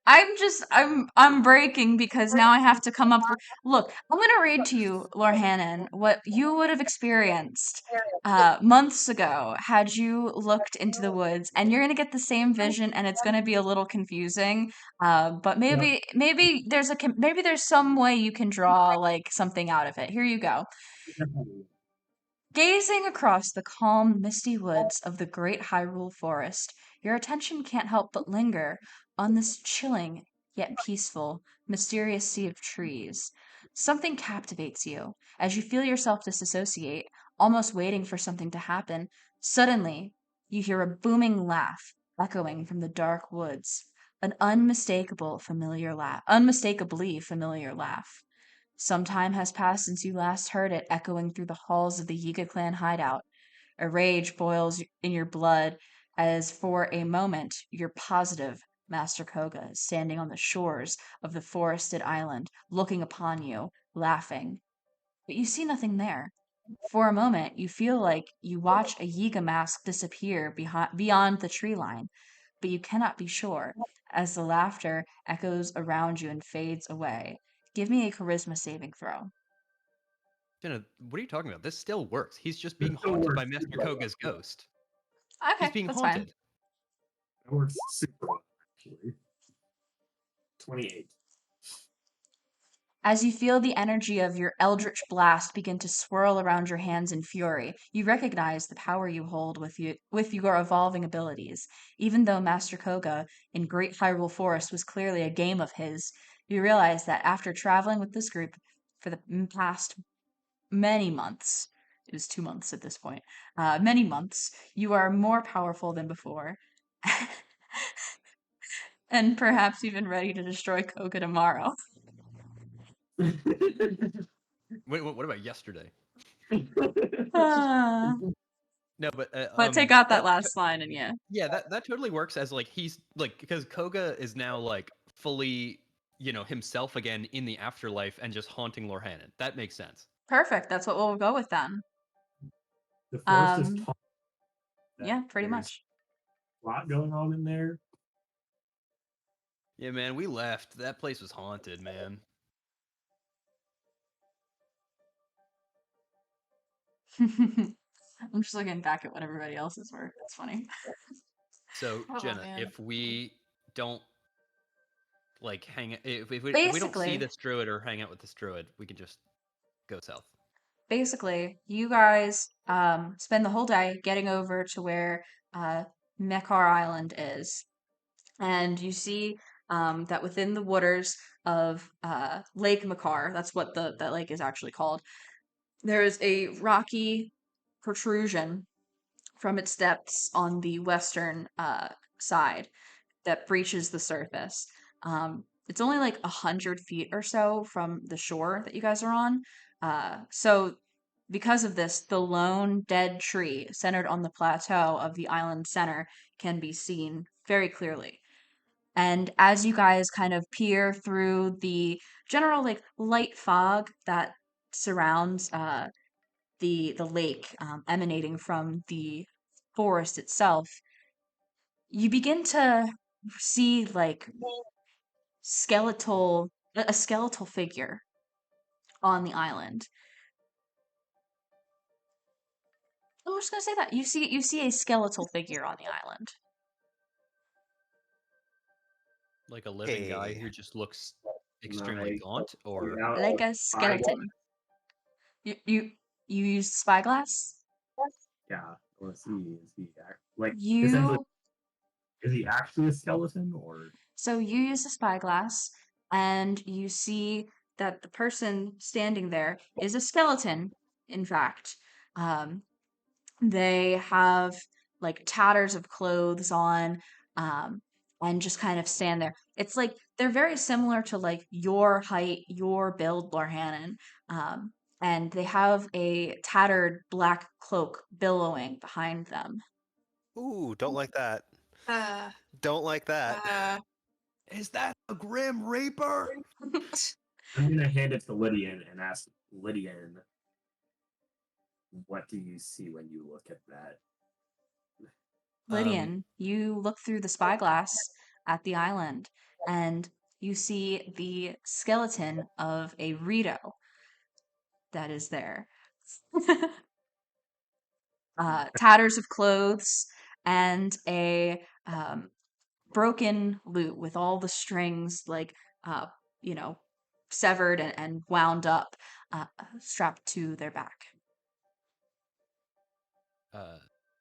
[SPEAKER 4] I'm breaking because now I have to come up with. Look, I'm gonna read to you, Lorhannon, what you would have experienced months ago had you looked into the woods, and you're gonna get the same vision, and it's gonna be a little confusing. But maybe there's some way you can draw like something out of it. Here you go. Gazing across the calm, misty woods of the great Hyrule forest, your attention can't help but linger on this chilling, yet peaceful, mysterious sea of trees. Something captivates you. As you feel yourself disassociate, almost waiting for something to happen, suddenly you hear a booming laugh echoing from the dark woods. An unmistakably familiar laugh. Some time has passed since you last heard it echoing through the halls of the Yiga clan hideout. A rage boils in your blood as for a moment you're positive Master Koga is standing on the shores of the forested island, looking upon you, laughing. But you see nothing there. For a moment, you feel like you watch a Yiga mask disappear beyond the tree line, but you cannot be sure as the laughter echoes around you and fades away. Give me a charisma saving throw.
[SPEAKER 3] Jenna, what are you talking about? This still works. He's just
[SPEAKER 5] This
[SPEAKER 3] being
[SPEAKER 5] still
[SPEAKER 3] haunted by
[SPEAKER 5] works
[SPEAKER 3] Master
[SPEAKER 5] super well.
[SPEAKER 3] Koga's ghost. He's
[SPEAKER 4] Okay,
[SPEAKER 3] being
[SPEAKER 4] that's fine.
[SPEAKER 3] haunted.
[SPEAKER 5] That works super well, actually. 28.
[SPEAKER 4] As you feel the energy of your eldritch blast begin to swirl around your hands in fury, you recognize the power you hold with your evolving abilities. Even though Master Koga in Great Hyrule Forest was clearly a game of his, you realize that after traveling with this group for the past many months, it was 2 months at this point, many months, you are more powerful than before. And perhaps even ready to destroy Koga tomorrow.
[SPEAKER 3] Wait, what about yesterday?
[SPEAKER 4] Ah.
[SPEAKER 3] No, but
[SPEAKER 4] But take out that
[SPEAKER 3] that
[SPEAKER 4] last line and yeah.
[SPEAKER 3] yeah, that totally works as like he's like because Koga is now like fully himself again in the afterlife and just haunting Lorhannon. That makes sense.
[SPEAKER 4] Perfect. That's what we'll go with then.
[SPEAKER 5] The forest is
[SPEAKER 4] Um
[SPEAKER 5] tall.
[SPEAKER 4] yeah, pretty
[SPEAKER 5] There's
[SPEAKER 4] much.
[SPEAKER 5] a lot going on in there.
[SPEAKER 3] Yeah, man, we left. That place was haunted, man.
[SPEAKER 4] I'm just looking back at what everybody else's were. That's funny.
[SPEAKER 3] So
[SPEAKER 1] Oh
[SPEAKER 3] Jenna,
[SPEAKER 1] man.
[SPEAKER 3] if we don't like if we don't see
[SPEAKER 4] Basically,
[SPEAKER 3] this druid or hang out with this druid, we can just go south.
[SPEAKER 4] you guys spend the whole day getting over to where Mekar Island is. And you see that within the waters of Lake Mekar, that's what that lake is actually called, there is a rocky protrusion from its depths on the western side that breaches the surface. It's only like 100 feet or so from the shore that you guys are on. So, because of this, the lone dead tree centered on the plateau of the island center can be seen very clearly. And as you guys kind of peer through the general like light fog that surrounds the lake emanating from the forest itself, you begin to see like a skeletal figure on the island. I'm just gonna say that you see a skeletal figure on the island.
[SPEAKER 3] Like a living guy
[SPEAKER 2] Hey,
[SPEAKER 3] who just looks extremely
[SPEAKER 5] Like,
[SPEAKER 3] gaunt, or
[SPEAKER 5] out
[SPEAKER 4] Like
[SPEAKER 5] of
[SPEAKER 4] a
[SPEAKER 5] five.
[SPEAKER 4] skeleton. You use spyglass?
[SPEAKER 5] Yeah. Let's see. Is he like essentially?
[SPEAKER 4] You
[SPEAKER 5] Is he actually a skeleton or?
[SPEAKER 4] So you use the spyglass and you see that the person standing there is a skeleton, in fact. Um, they have like tatters of clothes on, um, and just kind of stand there. It's like they're very similar to like your height, your build, Lorhannon. Um, and they have a tattered black cloak billowing behind them.
[SPEAKER 2] ooh, don't like that.
[SPEAKER 1] Uh,
[SPEAKER 2] Don't like that.
[SPEAKER 3] is that a Grim Reaper?
[SPEAKER 5] I'm gonna hand it to Lydian and ask Lydian, what do you see when you look at that?
[SPEAKER 3] Um,
[SPEAKER 4] Lydian, you look through the spyglass at the island and you see the skeleton of a Rito that is there. Tatters of clothes and a broken lute with all the strings like uh, you know severed and wound up, strapped to their back.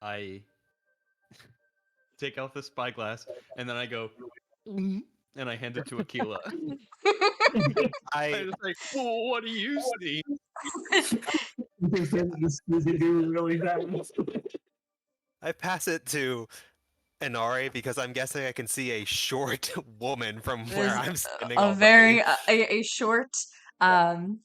[SPEAKER 3] I take out the spyglass and then I go, "Mhm." and I hand it to Aquila.
[SPEAKER 2] I
[SPEAKER 3] I was like, well, what do you see?
[SPEAKER 5] really fast.
[SPEAKER 2] I pass it to Inari because I'm guessing I can see a short woman from where
[SPEAKER 4] There's
[SPEAKER 2] I'm standing
[SPEAKER 4] a
[SPEAKER 2] already.
[SPEAKER 4] very a short um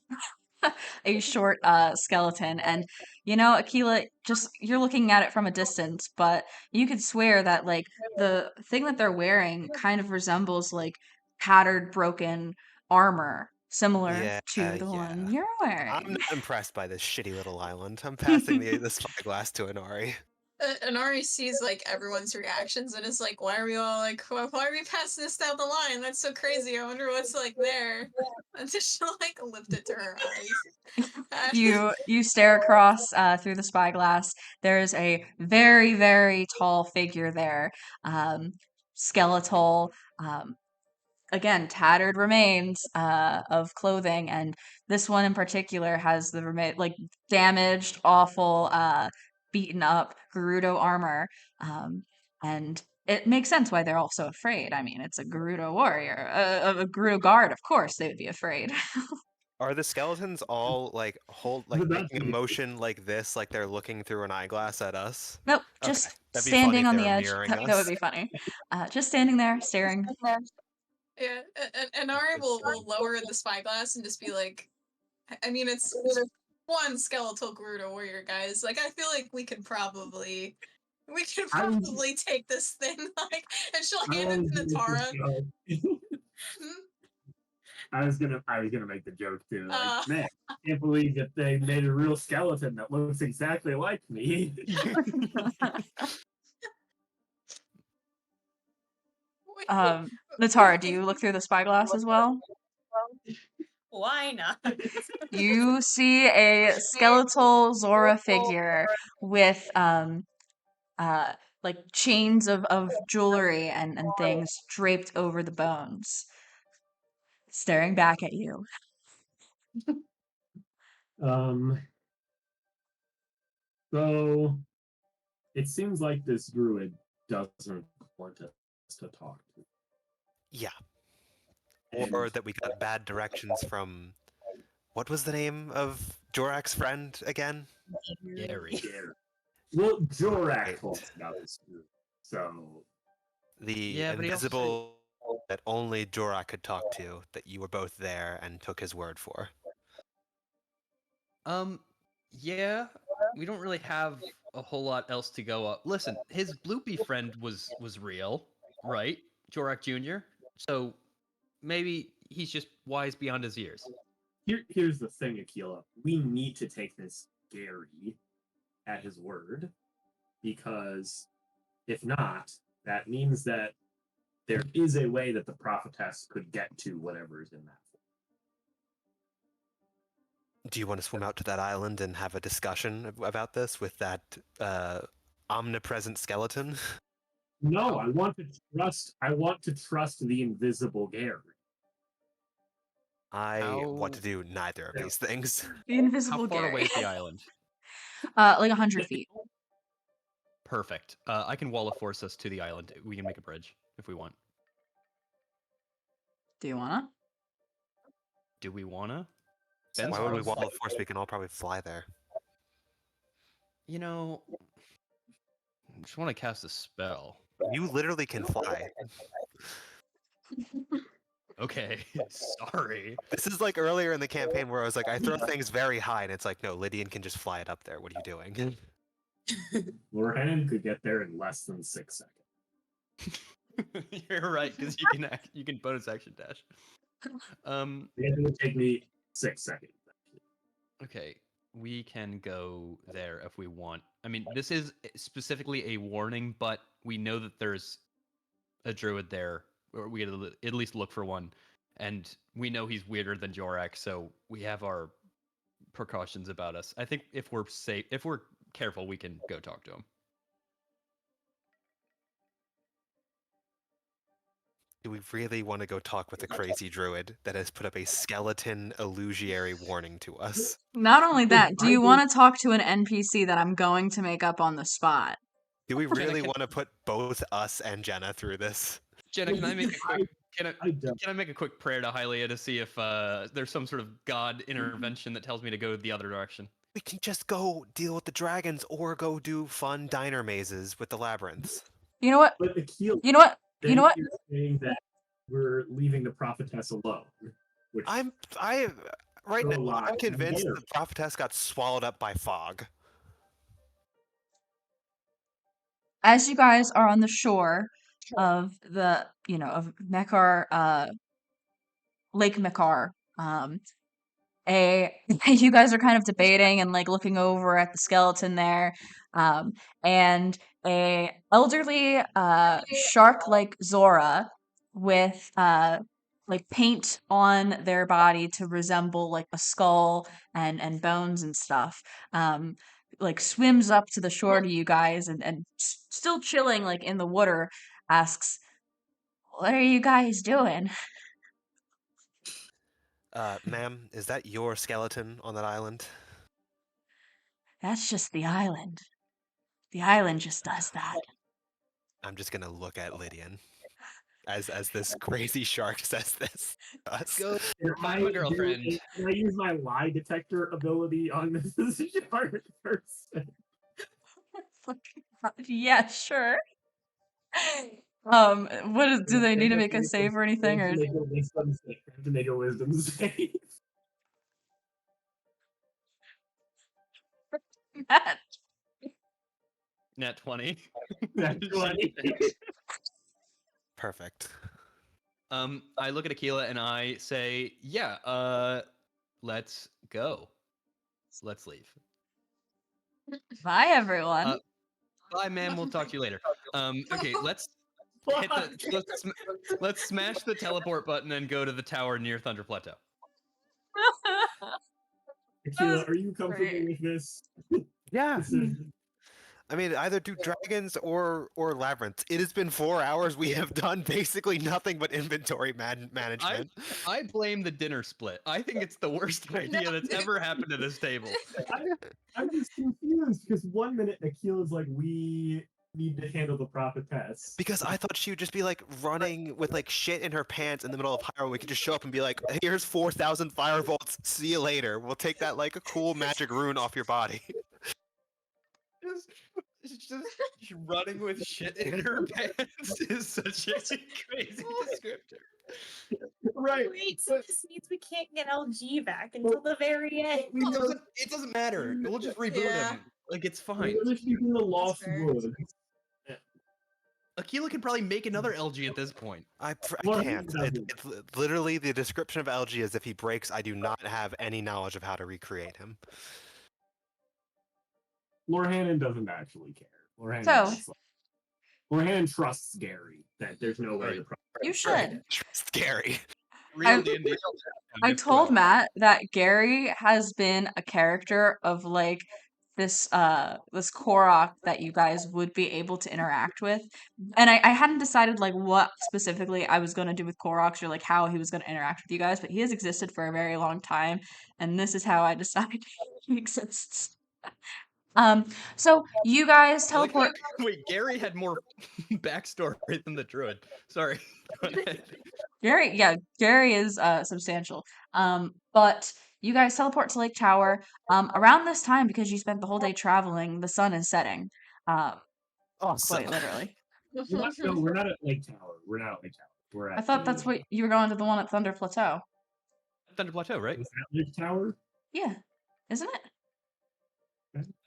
[SPEAKER 4] a short skeleton, and Aquila, just you're looking at it from a distance, but you could swear that like the thing that they're wearing kind of resembles like tattered broken armor similar
[SPEAKER 2] Yeah,
[SPEAKER 4] to the one you're
[SPEAKER 2] I'm
[SPEAKER 4] wearing.
[SPEAKER 2] not impressed by this shitty little island. I'm passing the spyglass to Inari.
[SPEAKER 1] Anari sees like everyone's reactions and is like, "Why are we all like, why are we passing this down the line? That's so crazy. I wonder what's like there." And so she'll like lift it to her eyes.
[SPEAKER 4] You stare across through the spyglass. There's a very, very tall figure there, skeletal, um, again, tattered remains of clothing, and this one in particular has the like damaged, awful, beaten up Gerudo armor, and it makes sense why they're all so afraid. I mean, it's a Gerudo warrior, a Gerudo guard. Of course, they would be afraid.
[SPEAKER 2] Are the skeletons all like making a motion like this, like they're looking through an eyeglass at us?
[SPEAKER 4] Nope,
[SPEAKER 2] Okay,
[SPEAKER 4] just
[SPEAKER 2] that'd be funny
[SPEAKER 4] standing
[SPEAKER 2] if
[SPEAKER 4] on
[SPEAKER 2] they
[SPEAKER 4] the
[SPEAKER 2] were
[SPEAKER 4] edge.
[SPEAKER 2] mirroring
[SPEAKER 4] That would
[SPEAKER 2] us.
[SPEAKER 4] be funny. Just standing there, staring.
[SPEAKER 1] Yeah, and Ari will lower the spyglass and just be like, I mean, it's one skeletal Gerudo warrior, guys. Like, I feel like we could probably take this thing, like, and she'll hand it to Natara. Hmm?
[SPEAKER 5] I was gonna make the joke too. Like,
[SPEAKER 1] Uh,
[SPEAKER 5] man, I can't believe that they made a real skeleton that looks exactly like me.
[SPEAKER 4] Natara, do you look through the spyglass as well?
[SPEAKER 6] Why not?
[SPEAKER 4] You see a skeletal Zora figure with like chains of jewelry and things draped over the bones, staring back at you.
[SPEAKER 5] So it seems like this druid doesn't want us to talk to.
[SPEAKER 2] Yeah.
[SPEAKER 5] And
[SPEAKER 2] Or that we got bad directions from what was the name of Jorak's friend again?
[SPEAKER 3] Gary.
[SPEAKER 5] well, Jorak
[SPEAKER 2] Right.
[SPEAKER 5] told us about this druid. So
[SPEAKER 2] The
[SPEAKER 3] Yeah, but he also said-
[SPEAKER 2] invisible that only Jorak could talk to, that you were both there and took his word for.
[SPEAKER 3] Yeah, we don't really have a whole lot else to go up. Listen, his bloopy friend was real, right? Jorak Jr. So maybe he's just wise beyond his years.
[SPEAKER 5] here's the thing, Aquila. We need to take this Gary at his word, because if not, that means that there is a way that the prophetess could get to whatever is in that.
[SPEAKER 2] Do you want to swim out to that island and have a discussion about this with that omnipresent skeleton?
[SPEAKER 5] No, I want to trust the invisible Gary.
[SPEAKER 2] I want to do neither of these things.
[SPEAKER 4] The invisible
[SPEAKER 3] How far
[SPEAKER 4] Gary.
[SPEAKER 3] away is the island?
[SPEAKER 4] Like 100 feet.
[SPEAKER 3] Perfect. I can wall of force us to the island. We can make a bridge if we want.
[SPEAKER 4] Do you wanna?
[SPEAKER 3] Do we wanna?
[SPEAKER 2] Why would we wall of force? We can all probably fly there.
[SPEAKER 3] You know, I just want to cast a spell.
[SPEAKER 2] You literally can fly.
[SPEAKER 3] Okay, sorry.
[SPEAKER 2] This is like earlier in the campaign where I was like, I throw things very high, and it's like, no, Lydian can just fly it up there. What are you doing?
[SPEAKER 5] Lorhan could get there in less than 6 seconds.
[SPEAKER 3] You're right, because you can bonus action dash.
[SPEAKER 5] It would take me 6 seconds.
[SPEAKER 3] Okay, we can go there if we want. I mean, this is specifically a warning, but we know that there's a druid there, or we gotta at least look for one, and we know he's weirder than Jorak, so we have our precautions about us. I think if we're safe, if we're careful, we can go talk to him.
[SPEAKER 2] Do we really want to go talk with a crazy druid that has put up a skeleton illusionary warning to us?
[SPEAKER 4] Not only that, do you want to talk to an NPC that I'm going to make up on the spot?
[SPEAKER 2] Do we
[SPEAKER 3] Jenna,
[SPEAKER 2] really
[SPEAKER 3] can-
[SPEAKER 2] want to put both us and Jenna through this?
[SPEAKER 3] Jenna, can I make a quick Can
[SPEAKER 5] I don't.
[SPEAKER 3] I make a quick prayer to Hylia to see if there's some sort of god intervention that tells me to go the other direction?
[SPEAKER 2] We can just go deal with the dragons or go do fun diner mazes with the labyrinths.
[SPEAKER 4] You know what?
[SPEAKER 5] But Akil,
[SPEAKER 4] You know what? You
[SPEAKER 5] then
[SPEAKER 4] know what?
[SPEAKER 5] you're saying that we're leaving the prophetess alone. Which
[SPEAKER 2] Right
[SPEAKER 5] So
[SPEAKER 2] now,
[SPEAKER 5] alive.
[SPEAKER 2] I'm convinced
[SPEAKER 5] There.
[SPEAKER 2] the prophetess got swallowed up by fog.
[SPEAKER 4] As you guys are on the shore of of Mekar, Lake Mekar, a you guys are kind of debating and like looking over at the skeleton there, and a elderly shark like Zora with like paint on their body to resemble like a skull and bones and stuff, like swims up to the shore to you guys and still chilling like in the water, asks, "What are you guys doing?"
[SPEAKER 2] Ma'am, is that your skeleton on that island?
[SPEAKER 4] That's just the island. The island just does that.
[SPEAKER 2] I'm just gonna look at Lydian as this crazy shark says this to us.
[SPEAKER 3] Go
[SPEAKER 5] Can
[SPEAKER 3] find my girlfriend.
[SPEAKER 5] Can I use my lie detector ability on this shark person?
[SPEAKER 4] Yeah, sure. Do they need to make a save or anything, or
[SPEAKER 5] Make a wisdom save. I have to make a wisdom save.
[SPEAKER 4] Matt?
[SPEAKER 3] Nat 20.
[SPEAKER 5] That's funny.
[SPEAKER 2] Perfect.
[SPEAKER 3] I look at Aquila and I say, yeah, let's go. Let's leave.
[SPEAKER 4] Bye, everyone.
[SPEAKER 3] Bye, ma'am. We'll talk to you later. Okay, let's hit the let's smash the teleport button and go to the tower near Thunder Plateau.
[SPEAKER 5] Akila, are you comfortable
[SPEAKER 4] great.
[SPEAKER 5] with this?
[SPEAKER 2] Yeah.
[SPEAKER 5] decision?
[SPEAKER 2] I mean, either do dragons or labyrinths. It has been 4 hours. We have done basically nothing but inventory management.
[SPEAKER 3] I blame the dinner split. I think it's the worst idea that's ever happened to this table.
[SPEAKER 5] I'm just confused because 1 minute Akila's like, we need to handle the prophetess.
[SPEAKER 2] Because I thought she would just be like running with like shit in her pants in the middle of Hyrule. We could just show up and be like, "Here's 4,000 fire bolts. See you later. We'll take that like a cool magic rune off your body."
[SPEAKER 3] Just running with shit in her pants is such a crazy descriptor.
[SPEAKER 5] Right.
[SPEAKER 6] Wait, so this means we can't get LG back until the very end.
[SPEAKER 3] It doesn't matter. We'll just reboot
[SPEAKER 1] Yeah.
[SPEAKER 3] him. Like it's fine.
[SPEAKER 5] We're gonna shoot in the Lost
[SPEAKER 1] fair.
[SPEAKER 5] Woods.
[SPEAKER 3] Aquila can probably make another LG at this point.
[SPEAKER 2] I
[SPEAKER 5] Well,
[SPEAKER 2] can't. It's literally the description of LG is if he breaks, I do not have any knowledge of how to recreate him.
[SPEAKER 5] Lorhannon doesn't actually care.
[SPEAKER 4] So-
[SPEAKER 5] Lorhannon trusts Gary that there's no way
[SPEAKER 3] Right.
[SPEAKER 5] to.
[SPEAKER 4] You should.
[SPEAKER 2] Scary.
[SPEAKER 3] Real D&D.
[SPEAKER 4] I told Matt that Gary has been a character of like this Korok that you guys would be able to interact with. And I hadn't decided like what specifically I was gonna do with Koroks or like how he was gonna interact with you guys, but he has existed for a very long time, and this is how I decided he exists. So you guys
[SPEAKER 3] I like
[SPEAKER 4] teleport.
[SPEAKER 3] that- Wait, Gary had more backstory than the druid. Sorry. Go ahead.
[SPEAKER 4] Gary is substantial. But you guys teleport to Lake Tower. Around this time, because you spent the whole day traveling, the sun is setting.
[SPEAKER 2] Awesome.
[SPEAKER 4] Quite literally.
[SPEAKER 5] No, we're not at Lake Tower. We're not at Lake Tower. We're at.
[SPEAKER 4] I thought that's what you were going to, the one at Thunder Plateau.
[SPEAKER 3] Thunder Plateau, right?
[SPEAKER 5] Is that Lake Tower?
[SPEAKER 4] Yeah, isn't it?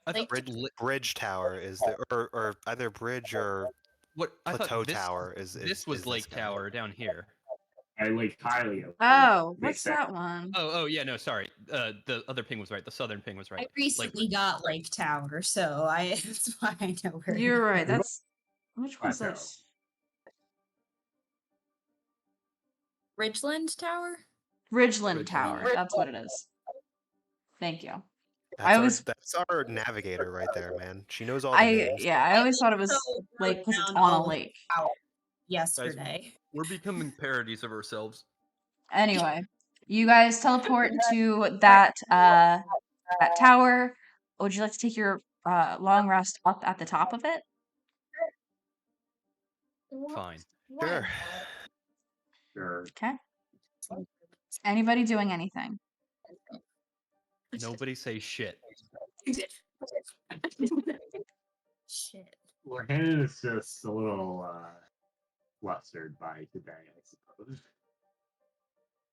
[SPEAKER 3] I
[SPEAKER 6] Lake
[SPEAKER 3] thought
[SPEAKER 2] Bridge Tower is the or either bridge or
[SPEAKER 3] what I
[SPEAKER 2] plateau
[SPEAKER 3] thought this,
[SPEAKER 2] tower is.
[SPEAKER 3] This was Lake
[SPEAKER 2] guy.
[SPEAKER 3] Tower down here.
[SPEAKER 5] At Lake Hylia.
[SPEAKER 4] Oh,
[SPEAKER 5] Makes
[SPEAKER 4] what's that one?
[SPEAKER 3] Oh yeah, no, sorry. The other ping was right. The southern ping was right.
[SPEAKER 6] I recently got Lake Tower, so that's why I know where.
[SPEAKER 4] You're right.
[SPEAKER 6] is.
[SPEAKER 4] That's which one's
[SPEAKER 5] Plateau.
[SPEAKER 4] this?
[SPEAKER 6] Ridgeland Tower.
[SPEAKER 4] Ridgeland
[SPEAKER 3] Ridgeland.
[SPEAKER 4] Tower. That's what it is. Thank you.
[SPEAKER 2] That's our navigator right there, man. She knows all the names.
[SPEAKER 4] I always thought it was
[SPEAKER 6] So
[SPEAKER 4] like because it's
[SPEAKER 6] down
[SPEAKER 4] on a
[SPEAKER 6] all
[SPEAKER 4] lake.
[SPEAKER 6] Yesterday.
[SPEAKER 3] We're becoming parodies of ourselves.
[SPEAKER 4] Anyway, you guys teleport to that tower. Would you like to take your long rest up at the top of it?
[SPEAKER 3] Fine.
[SPEAKER 2] Sure.
[SPEAKER 5] Sure.
[SPEAKER 4] Okay. Anybody doing anything?
[SPEAKER 3] Nobody say shit.
[SPEAKER 6] Shit.
[SPEAKER 5] Well, Hannah is just a little flustered by today, I suppose,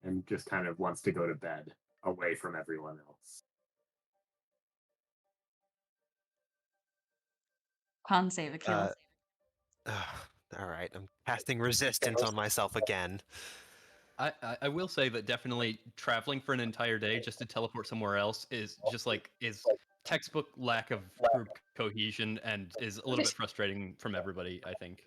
[SPEAKER 5] and just kind of wants to go to bed away from everyone else.
[SPEAKER 4] Con save, Akila.
[SPEAKER 2] All right, I'm casting resistance on myself again.
[SPEAKER 3] I will say that definitely traveling for an entire day just to teleport somewhere else is just like is textbook lack of group cohesion and is a little bit frustrating from everybody, I think.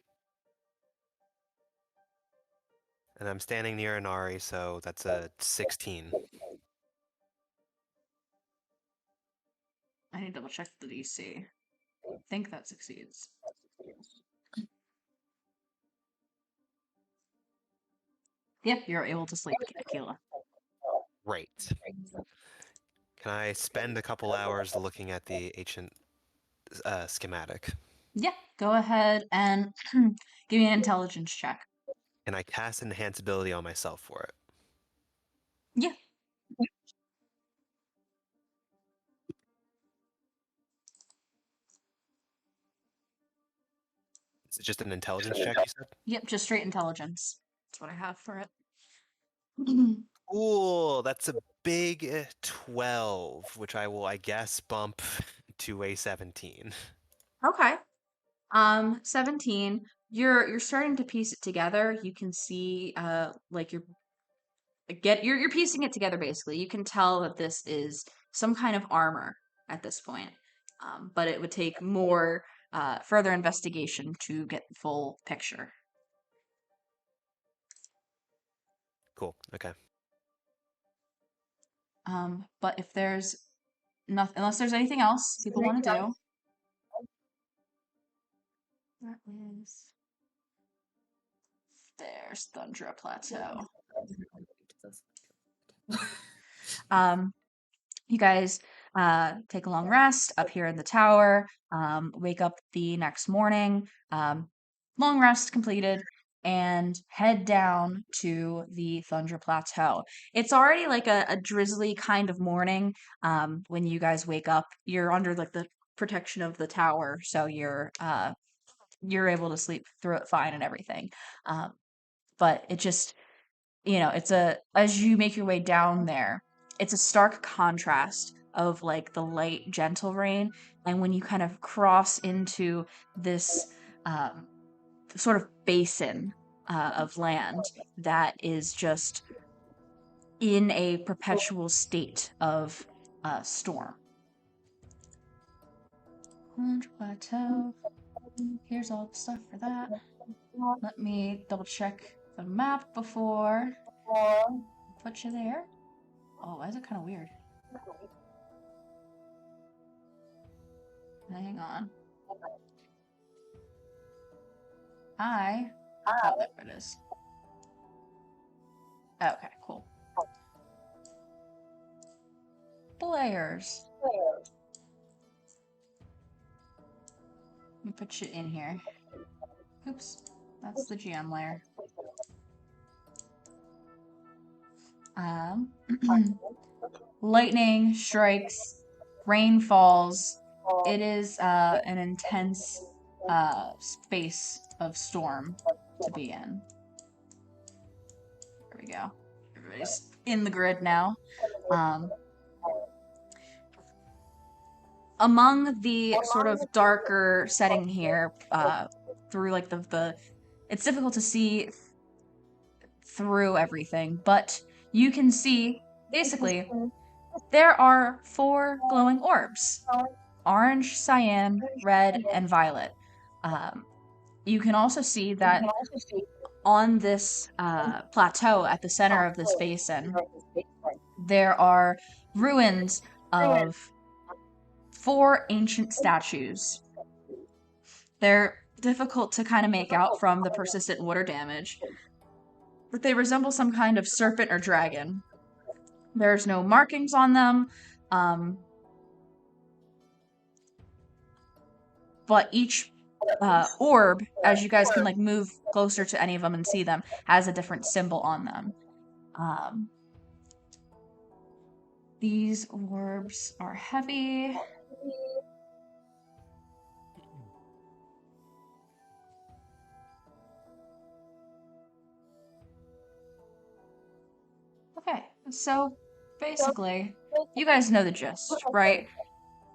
[SPEAKER 2] And I'm standing near Inari, so that's a 16.
[SPEAKER 4] I need to double check the DC. I think that succeeds. Yep, you're able to sleep, Akila.
[SPEAKER 2] Right. Can I spend a couple hours looking at the ancient schematic?
[SPEAKER 4] Yeah, go ahead and give me an intelligence check.
[SPEAKER 2] Can I cast enhance ability on myself for it?
[SPEAKER 4] Yeah.
[SPEAKER 2] Is it just an intelligence check, you said?
[SPEAKER 4] Yep, just straight intelligence. That's what I have for it.
[SPEAKER 2] Cool, that's a big 12, which I will, I guess, bump to a 17.
[SPEAKER 4] Okay. 17. You're starting to piece it together. You can see like you're piecing it together basically. You can tell that this is some kind of armor at this point. But it would take more further investigation to get the full picture.
[SPEAKER 2] Cool, okay.
[SPEAKER 4] But if there's nothing, unless there's anything else people want to do, that is there's Thundra Plateau. You guys take a long rest up here in the tower, wake up the next morning, long rest completed, and head down to the Thundra Plateau. It's already like a drizzly kind of morning when you guys wake up. You're under like the protection of the tower, so you're able to sleep through it fine and everything. But it just, it's as you make your way down there, it's a stark contrast of like the light, gentle rain, and when you kind of cross into this sort of basin of land that is just in a perpetual state of storm. Plateau. Here's all the stuff for that. Let me double check the map before I put you there. Oh, why is it kind of weird? Hang on. Oh, there it is. Okay, cool. Players. Let me put you in here. Oops, that's the GM layer. Lightning strikes, rain falls. It is an intense space of storm to be in. There we go. Everybody's in the grid now. Among the sort of darker setting here, through like the it's difficult to see through everything, but you can see basically there are 4 glowing orbs: orange, cyan, red, and violet. You can also see that on this plateau at the center of this basin, there are ruins of 4 ancient statues. They're difficult to kind of make out from the persistent water damage, but they resemble some kind of serpent or dragon. There's no markings on them, but each orb, as you guys can like move closer to any of them and see them, has a different symbol on them. These orbs are heavy. Okay, so basically, you guys know the gist, right?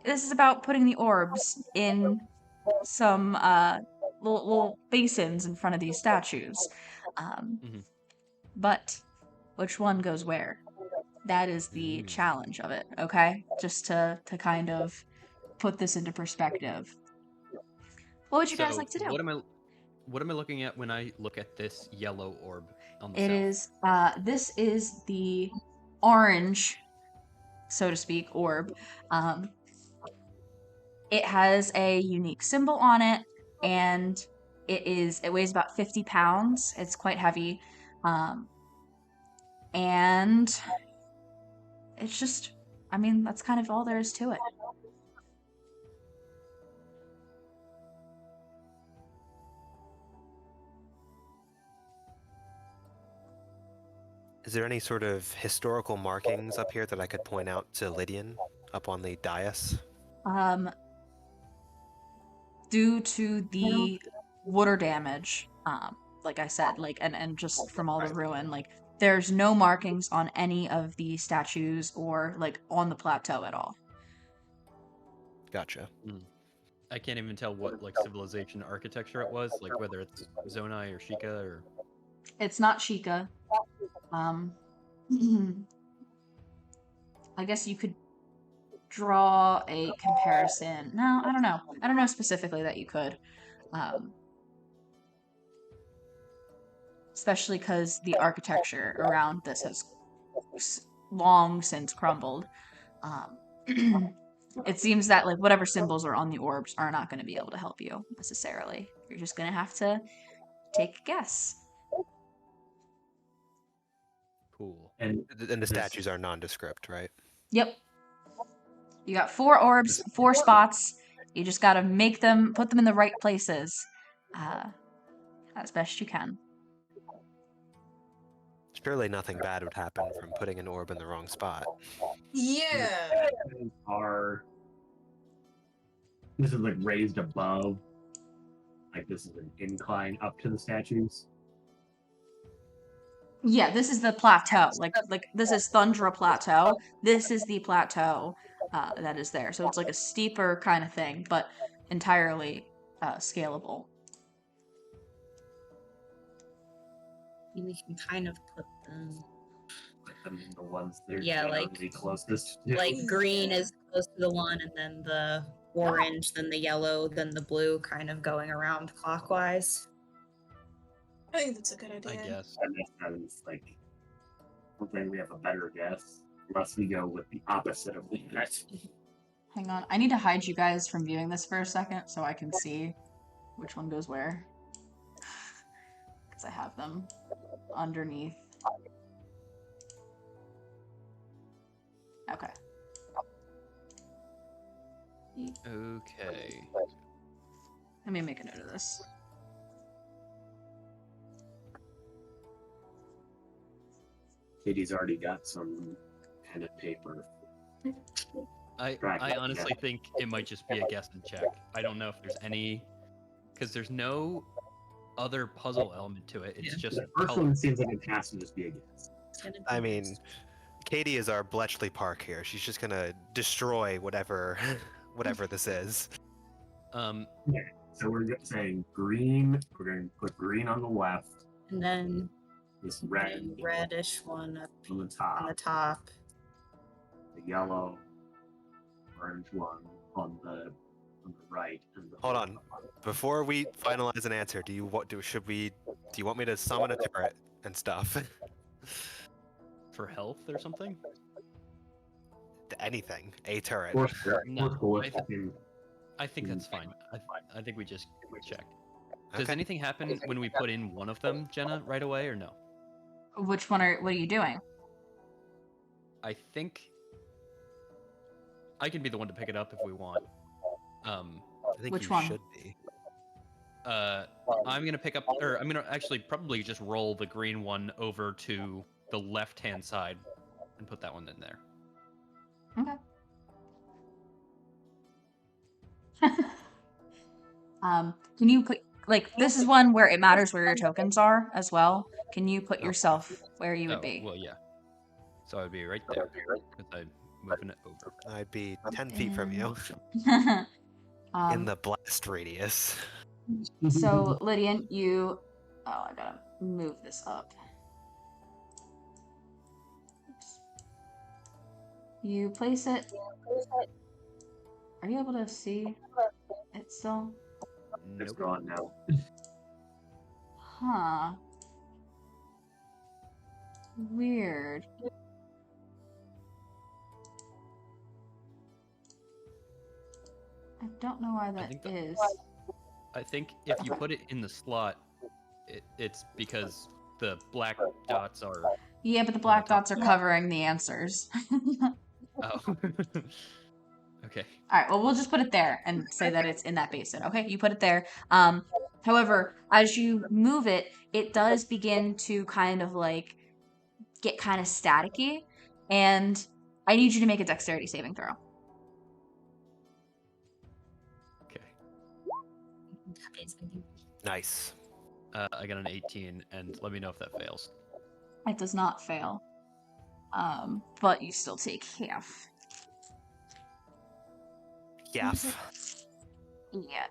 [SPEAKER 4] This is about putting the orbs in some little basins in front of these statues.
[SPEAKER 3] Mhm.
[SPEAKER 4] But which one goes where? That is the challenge of it, okay? Just to kind of put this into perspective. What would you guys
[SPEAKER 3] So
[SPEAKER 4] like to do?
[SPEAKER 3] what am I looking at when I look at this yellow orb on the
[SPEAKER 4] It
[SPEAKER 3] south?
[SPEAKER 4] is this is the orange, so to speak, orb. It has a unique symbol on it, and it weighs about 50 pounds. It's quite heavy. And it's just, I mean, that's kind of all there is to it.
[SPEAKER 2] Is there any sort of historical markings up here that I could point out to Lydian up on the dais?
[SPEAKER 4] Due to the water damage, like I said, like and just from all the ruin, like there's no markings on any of the statues or like on the plateau at all.
[SPEAKER 2] Gotcha.
[SPEAKER 3] I can't even tell what like civilization architecture it was, like whether it's Zonai or Sheikah or.
[SPEAKER 4] It's not Sheikah. I guess you could draw a comparison. No, I don't know. I don't know specifically that you could. Especially because the architecture around this has long since crumbled. It seems that like whatever symbols are on the orbs are not going to be able to help you necessarily. You're just going to have to take a guess.
[SPEAKER 3] Cool.
[SPEAKER 2] And the statues are nondescript, right?
[SPEAKER 4] Yep. You got 4 orbs, 4 spots. You just got to put them in the right places as best you can.
[SPEAKER 2] Surely nothing bad would happen from putting an orb in the wrong spot.
[SPEAKER 1] Yeah.
[SPEAKER 5] This is like raised above. Like this is an incline up to the statues.
[SPEAKER 4] Yeah, this is the plateau. Like this is Thundra Plateau. This is the plateau that is there. So it's like a steeper kind of thing, but entirely scalable.
[SPEAKER 6] We can kind of put them.
[SPEAKER 5] Put them in the ones they're
[SPEAKER 6] like
[SPEAKER 5] closest to.
[SPEAKER 6] Like green is close to the one, and then the orange, then the yellow, then the blue, kind of going around clockwise.
[SPEAKER 1] I think that's a good idea.
[SPEAKER 3] I guess.
[SPEAKER 5] And that sounds like hopefully we have a better guess, unless we go with the opposite of that.
[SPEAKER 4] Hang on. I need to hide you guys from viewing this for a second so I can see which one goes where. Because I have them underneath. Okay.
[SPEAKER 3] Okay.
[SPEAKER 4] Let me make a note of this.
[SPEAKER 5] Katie's already got some pen and paper.
[SPEAKER 3] I honestly think it might just be a guess and check. I don't know if there's any, because there's no other puzzle element to it. It's just
[SPEAKER 5] The first
[SPEAKER 3] color.
[SPEAKER 5] one seems like it has to just be a guess.
[SPEAKER 2] I mean, Katie is our Bletchley Park here. She's just gonna destroy whatever this is.
[SPEAKER 5] So we're saying green. We're going to put green on the left.
[SPEAKER 6] And then
[SPEAKER 5] This red
[SPEAKER 6] reddish one up
[SPEAKER 5] on the
[SPEAKER 6] on the
[SPEAKER 5] top.
[SPEAKER 6] top.
[SPEAKER 5] The yellow, orange one on the right. And the
[SPEAKER 2] Hold on. Before we finalize an answer, do you want me to summon a turret and stuff?
[SPEAKER 3] For health or something?
[SPEAKER 2] Anything. A turret.
[SPEAKER 3] No, I think that's fine. I think we just check. Does
[SPEAKER 2] Okay.
[SPEAKER 3] anything happen when we put in one of them, Jenna, right away, or no?
[SPEAKER 4] What are you doing?
[SPEAKER 3] I think I can be the one to pick it up if we want.
[SPEAKER 2] I think
[SPEAKER 4] Which
[SPEAKER 2] you
[SPEAKER 4] one?
[SPEAKER 2] should be.
[SPEAKER 3] I'm gonna pick up, or I'm gonna actually probably just roll the green one over to the left-hand side and put that one in there.
[SPEAKER 4] Okay. Can you put this is one where it matters where your tokens are as well. Can you put
[SPEAKER 2] Oh.
[SPEAKER 4] yourself where you would
[SPEAKER 3] Oh,
[SPEAKER 4] be?
[SPEAKER 3] well, yeah. So I'd be right there because I'm moving it over.
[SPEAKER 2] I'd be 10 feet from you in the blast radius.
[SPEAKER 4] So Lydian, you I gotta move this up. Oops. You place it. Are you able to see it still?
[SPEAKER 5] It's
[SPEAKER 3] Nope.
[SPEAKER 5] gone now.
[SPEAKER 4] Huh. Weird. I don't know why that
[SPEAKER 3] think
[SPEAKER 4] is.
[SPEAKER 3] I think if you put it in the slot, it's because the black dots are.
[SPEAKER 4] Yeah, but the
[SPEAKER 3] the
[SPEAKER 4] black
[SPEAKER 3] top.
[SPEAKER 4] dots are covering the answers.
[SPEAKER 3] Oh. Okay.
[SPEAKER 4] All right, well, we'll just put it there and say that it's in that basin. Okay, you put it there. However, as you move it, it does begin to kind of like get kind of staticky, and I need you to make a dexterity saving throw.
[SPEAKER 3] Okay.
[SPEAKER 2] Nice.
[SPEAKER 3] I got an 18, and let me know if that fails.
[SPEAKER 4] It does not fail, but you still take half.
[SPEAKER 2] Yaff.
[SPEAKER 4] Yeah.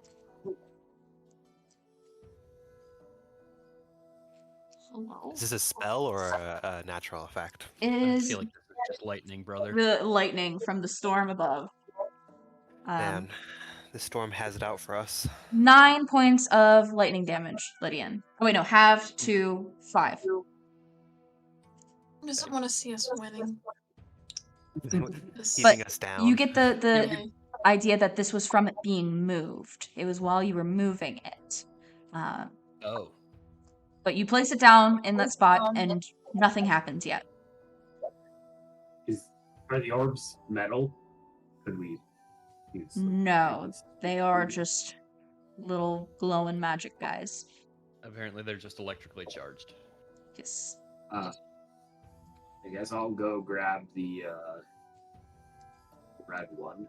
[SPEAKER 4] Hello.
[SPEAKER 2] Is this a spell or a natural effect?
[SPEAKER 4] It
[SPEAKER 3] I
[SPEAKER 4] is
[SPEAKER 3] feel like this is just lightning, brother.
[SPEAKER 4] the lightning from the storm above.
[SPEAKER 2] Man, the storm has it out for us.
[SPEAKER 4] 9 points of lightning damage, Lydian. Oh wait, no, halved to 5.
[SPEAKER 1] I just want to see us winning.
[SPEAKER 2] Keeping us down.
[SPEAKER 4] You get the
[SPEAKER 1] Okay.
[SPEAKER 4] idea that this was from it being moved. It was while you were moving it.
[SPEAKER 3] Oh.
[SPEAKER 4] But you place it down in that spot, and nothing happens yet.
[SPEAKER 5] Are the orbs metal? Could we use
[SPEAKER 4] No, they are just little glowing magic guys.
[SPEAKER 3] Apparently, they're just electrically charged.
[SPEAKER 4] Yes.
[SPEAKER 5] I guess I'll go grab the red one.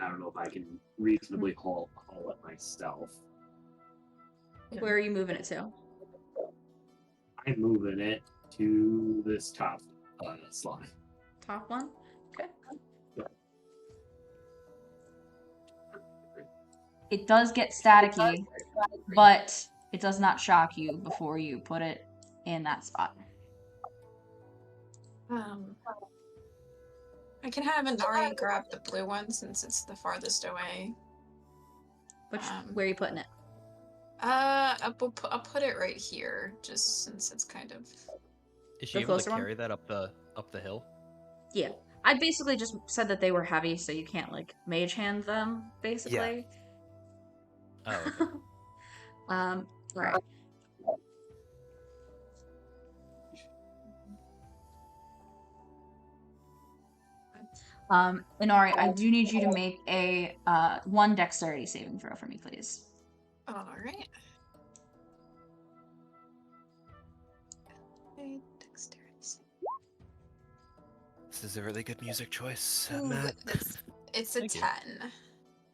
[SPEAKER 5] I don't know if I can reasonably haul it myself.
[SPEAKER 4] Where are you moving it to?
[SPEAKER 5] I'm moving it to this top slot.
[SPEAKER 4] Top one? Okay. It does get staticky, but it does not shock you before you put it in that spot.
[SPEAKER 1] I can have Inari grab the blue one since it's the farthest away.
[SPEAKER 4] Where are you putting it?
[SPEAKER 1] I'll put it right here, just since it's kind of.
[SPEAKER 3] Is she
[SPEAKER 4] The
[SPEAKER 3] able to
[SPEAKER 4] closer one?
[SPEAKER 3] carry that up the hill?
[SPEAKER 4] Yeah. I basically just said that they were heavy, so you can't like mage hand them, basically.
[SPEAKER 3] Oh. Okay.
[SPEAKER 4] Right. Inari, I do need you to make a 1 dexterity saving throw for me, please.
[SPEAKER 1] All right. Okay, dexterity.
[SPEAKER 2] This is a really good music choice,
[SPEAKER 1] Ooh,
[SPEAKER 2] Matt.
[SPEAKER 1] It's a
[SPEAKER 3] Thank you.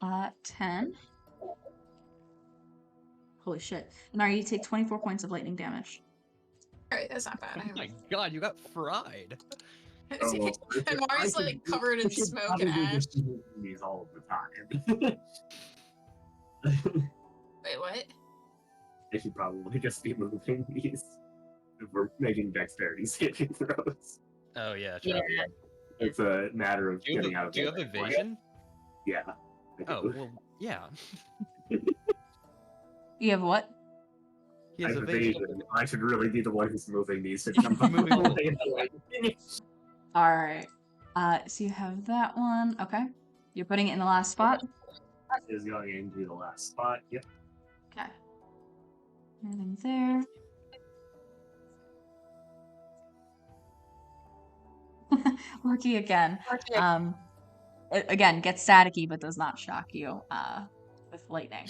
[SPEAKER 1] 10.
[SPEAKER 4] 10. Holy shit. Inari, you take 24 points of lightning damage.
[SPEAKER 1] All right, that's not bad.
[SPEAKER 3] Oh my god, you got fried.
[SPEAKER 1] And Mari's like covered in smoke and ash.
[SPEAKER 5] These all the time.
[SPEAKER 1] Wait, what?
[SPEAKER 5] I should probably just be moving these if we're making dexterity saving throws.
[SPEAKER 3] Oh yeah, true.
[SPEAKER 6] Yeah.
[SPEAKER 5] It's a matter of
[SPEAKER 3] Do you
[SPEAKER 5] getting out
[SPEAKER 3] have,
[SPEAKER 5] of
[SPEAKER 3] do you
[SPEAKER 5] the
[SPEAKER 3] have
[SPEAKER 5] way.
[SPEAKER 3] evasion?
[SPEAKER 5] Yeah. I
[SPEAKER 3] Oh
[SPEAKER 5] do.
[SPEAKER 3] well, yeah.
[SPEAKER 4] You have what?
[SPEAKER 3] He
[SPEAKER 5] I
[SPEAKER 3] has
[SPEAKER 5] have
[SPEAKER 3] evasion.
[SPEAKER 5] evasion. I should really be the one who's moving these to jump up
[SPEAKER 3] Moving
[SPEAKER 5] all
[SPEAKER 3] them.
[SPEAKER 5] the way.
[SPEAKER 4] Alright. So you have that one. Okay. You're putting it in the last spot?
[SPEAKER 5] Is going into the last spot. Yep.
[SPEAKER 4] Okay. And in there. Rookie again. Again, gets staticky but does not shock you. with lightning.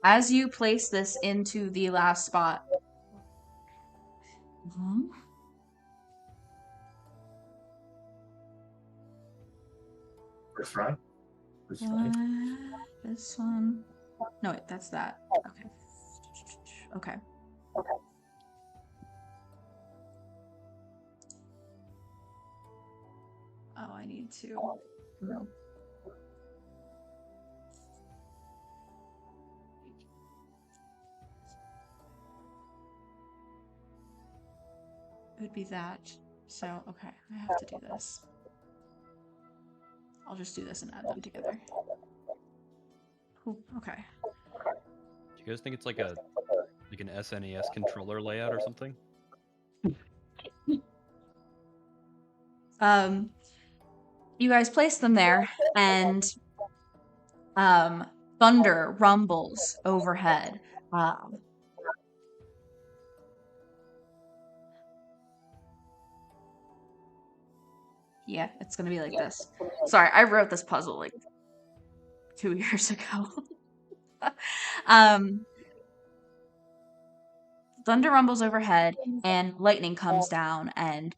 [SPEAKER 4] As you place this into the last spot,
[SPEAKER 5] First try. First try.
[SPEAKER 4] this one. No, wait, that's that. Okay. Okay. Oh, I need to. No. It would be that. So, okay, I have to do this. I'll just do this and add them together. Ooh, okay.
[SPEAKER 3] Do you guys think it's like an SNES controller layout or something?
[SPEAKER 4] You guys place them there, and thunder rumbles overhead. Yeah, it's gonna be like this. Sorry, I wrote this puzzle like 2 years ago. Thunder rumbles overhead, and lightning comes down and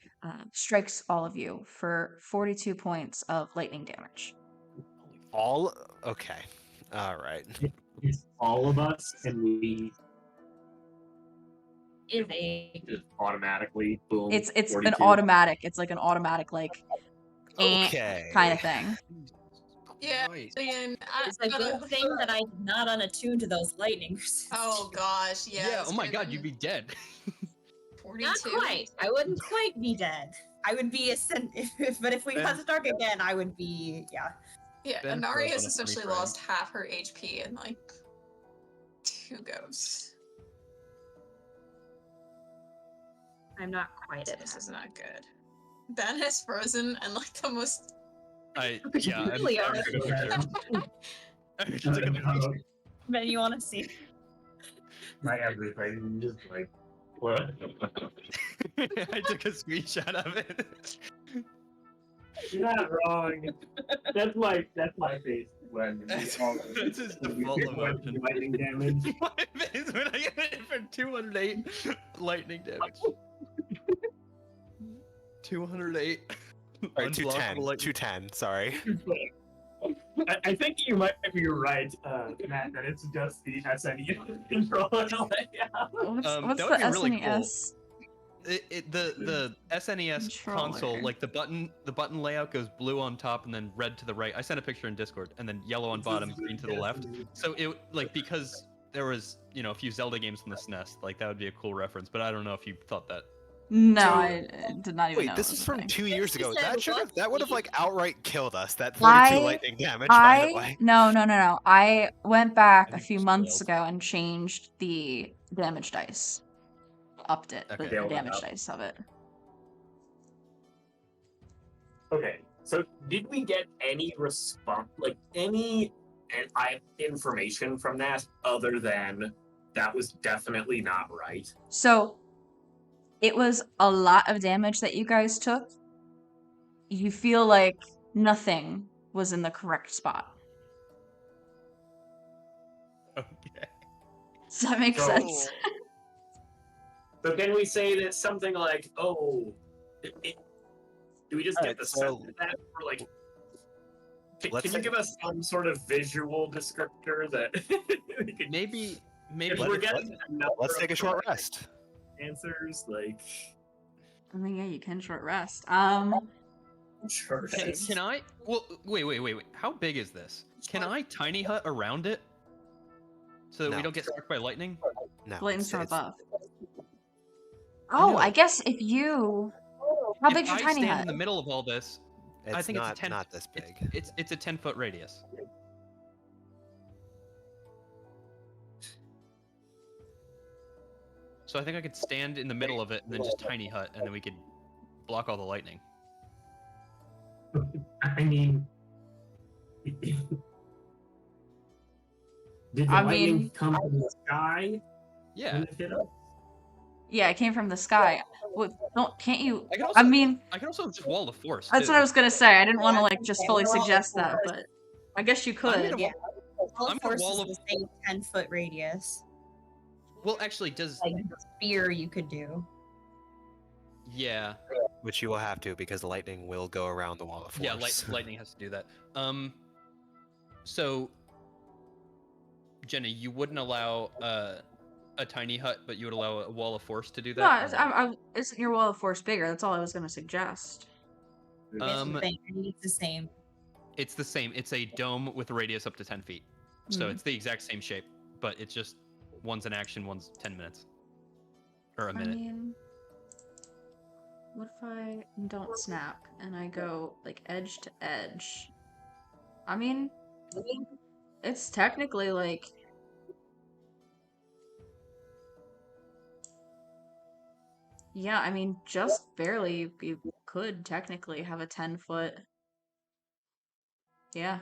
[SPEAKER 4] strikes all of you for 42 points of lightning damage.
[SPEAKER 2] All okay. All right.
[SPEAKER 5] It's all of us, and we
[SPEAKER 6] Is a
[SPEAKER 5] just automatically boom.
[SPEAKER 4] It's an
[SPEAKER 5] 42.
[SPEAKER 4] automatic. It's like an automatic
[SPEAKER 2] Okay.
[SPEAKER 4] kind of thing.
[SPEAKER 1] Yeah,
[SPEAKER 3] Christ.
[SPEAKER 1] Ian,
[SPEAKER 6] It's a good thing that I'm not unattuned to those lightning resistance.
[SPEAKER 1] Oh gosh, yeah.
[SPEAKER 3] Yeah,
[SPEAKER 1] it's
[SPEAKER 3] oh my
[SPEAKER 1] good
[SPEAKER 3] god,
[SPEAKER 1] that
[SPEAKER 3] you'd be dead.
[SPEAKER 1] 42.
[SPEAKER 6] Not quite. I wouldn't quite be dead. I would be but if we
[SPEAKER 3] Ben-
[SPEAKER 6] press dark again, I would be
[SPEAKER 1] Yeah,
[SPEAKER 3] Ben
[SPEAKER 1] Inari
[SPEAKER 3] froze
[SPEAKER 1] has
[SPEAKER 3] on a
[SPEAKER 1] essentially
[SPEAKER 3] funny
[SPEAKER 1] lost half her HP in like 2 goes.
[SPEAKER 6] I'm not quite at
[SPEAKER 1] This is not good. Ben has frozen and like the most.
[SPEAKER 3] Yeah,
[SPEAKER 6] really
[SPEAKER 3] I'm
[SPEAKER 6] are.
[SPEAKER 3] just like a
[SPEAKER 6] Ben, you want to see?
[SPEAKER 5] My everything just like what?
[SPEAKER 3] I took a screenshot of it.
[SPEAKER 5] You're not wrong. That's my face when
[SPEAKER 3] That's his
[SPEAKER 5] when we
[SPEAKER 3] default
[SPEAKER 5] get
[SPEAKER 3] emotion.
[SPEAKER 5] lightning damage.
[SPEAKER 3] My face when I get hit for 208 lightning damage. 208.
[SPEAKER 2] All right, 210.
[SPEAKER 3] Unblockable lightning.
[SPEAKER 2] 210. Sorry.
[SPEAKER 5] I think you might be right, Matt, that it's just the SNES controller layout.
[SPEAKER 4] What's
[SPEAKER 3] that
[SPEAKER 4] the
[SPEAKER 3] would be really cool.
[SPEAKER 4] SNES?
[SPEAKER 3] The SNES console,
[SPEAKER 4] Controller.
[SPEAKER 3] like the button layout goes blue on top and then red to the right. I sent a picture in Discord, and then yellow on bottom, green to the left. So it like because there was a few Zelda games in the SNES, like that would be a cool reference. But I don't know if you thought that.
[SPEAKER 4] No,
[SPEAKER 5] So-
[SPEAKER 4] I did not even know.
[SPEAKER 2] Wait, this
[SPEAKER 4] it
[SPEAKER 2] is
[SPEAKER 4] was a
[SPEAKER 2] from
[SPEAKER 4] thing.
[SPEAKER 2] 2 years ago.
[SPEAKER 6] said
[SPEAKER 2] That would have like
[SPEAKER 6] lucky.
[SPEAKER 2] outright killed us. That 42 lightning damage. By the way.
[SPEAKER 4] No. I went back
[SPEAKER 3] I
[SPEAKER 4] a
[SPEAKER 3] think
[SPEAKER 4] few
[SPEAKER 3] it's
[SPEAKER 4] months
[SPEAKER 3] failed.
[SPEAKER 4] ago and changed the damage dice. Upped it,
[SPEAKER 3] Okay.
[SPEAKER 4] the
[SPEAKER 5] Failed it
[SPEAKER 4] damage
[SPEAKER 5] up.
[SPEAKER 4] dice of it.
[SPEAKER 5] Okay, so did we get any response, like any information from that other than that was definitely not right?
[SPEAKER 4] So, it was a lot of damage that you guys took. You feel like nothing was in the correct spot.
[SPEAKER 3] Okay.
[SPEAKER 4] Does that make
[SPEAKER 5] So-
[SPEAKER 4] sense?
[SPEAKER 5] So can we say that something like, oh, do we just
[SPEAKER 2] Alright,
[SPEAKER 5] get the
[SPEAKER 2] so-
[SPEAKER 5] sense of that, or like,
[SPEAKER 2] Let's
[SPEAKER 5] can you
[SPEAKER 2] say-
[SPEAKER 5] give us some sort of visual descriptor that we could,
[SPEAKER 3] Maybe
[SPEAKER 5] if
[SPEAKER 2] Let's-
[SPEAKER 5] we're getting a number
[SPEAKER 2] Let's
[SPEAKER 5] of
[SPEAKER 2] take a short
[SPEAKER 5] correct
[SPEAKER 2] rest.
[SPEAKER 5] answers, like
[SPEAKER 4] I mean, yeah, you can short rest.
[SPEAKER 5] sure.
[SPEAKER 3] Can I? Well, wait. How big is this? Can I tiny hut around it so that
[SPEAKER 2] No.
[SPEAKER 3] we don't get struck by lightning?
[SPEAKER 2] No.
[SPEAKER 4] Blatant's from
[SPEAKER 2] it's-
[SPEAKER 4] above. Oh,
[SPEAKER 2] know.
[SPEAKER 4] I guess if you. How
[SPEAKER 3] If
[SPEAKER 4] big's your
[SPEAKER 3] I
[SPEAKER 4] tiny
[SPEAKER 3] stand
[SPEAKER 4] hut?
[SPEAKER 3] in the middle of all this, I
[SPEAKER 2] It's
[SPEAKER 3] think
[SPEAKER 2] not
[SPEAKER 3] it's a 10.
[SPEAKER 2] not this big.
[SPEAKER 3] It's a 10-foot radius. So I think I could stand in the middle of it and then just tiny hut, and then we could block all the lightning.
[SPEAKER 5] I mean, did the
[SPEAKER 4] I
[SPEAKER 5] lightning
[SPEAKER 4] mean-
[SPEAKER 5] come from the sky
[SPEAKER 3] Yeah.
[SPEAKER 5] when it hit us?
[SPEAKER 4] Yeah, it came from the sky. Can't you?
[SPEAKER 3] I can also.
[SPEAKER 4] I mean,
[SPEAKER 3] I can also just wall the force.
[SPEAKER 4] that's
[SPEAKER 3] too.
[SPEAKER 4] what I was gonna say. I didn't want to just fully suggest that, but I guess you
[SPEAKER 3] I'm
[SPEAKER 4] could.
[SPEAKER 3] gonna,
[SPEAKER 6] Wall
[SPEAKER 3] I'm
[SPEAKER 6] of
[SPEAKER 3] gonna
[SPEAKER 6] Force
[SPEAKER 3] wall
[SPEAKER 6] is
[SPEAKER 3] of.
[SPEAKER 6] the same 10-foot radius.
[SPEAKER 3] Well, actually, does
[SPEAKER 6] Like the spear you could do.
[SPEAKER 3] yeah,
[SPEAKER 2] Which you will have to because the lightning will go around the wall of
[SPEAKER 3] yeah,
[SPEAKER 2] force.
[SPEAKER 3] lightning has to do that. So Jenna, you wouldn't allow a tiny hut, but you would allow a wall of force to do
[SPEAKER 4] No,
[SPEAKER 3] that. or no?
[SPEAKER 4] isn't your wall of force bigger? That's all I was gonna suggest.
[SPEAKER 6] It's the same. It's the same.
[SPEAKER 3] It's the same. It's a dome with a radius up to 10 feet. So
[SPEAKER 4] Hmm.
[SPEAKER 3] it's the exact same shape, but it's just one's an action, one's 10 minutes. Or a
[SPEAKER 4] I
[SPEAKER 3] minute.
[SPEAKER 4] mean, what if I don't snap and I go like edge to edge? I mean, it's technically like yeah, I mean, just barely you could technically have a 10-foot yeah,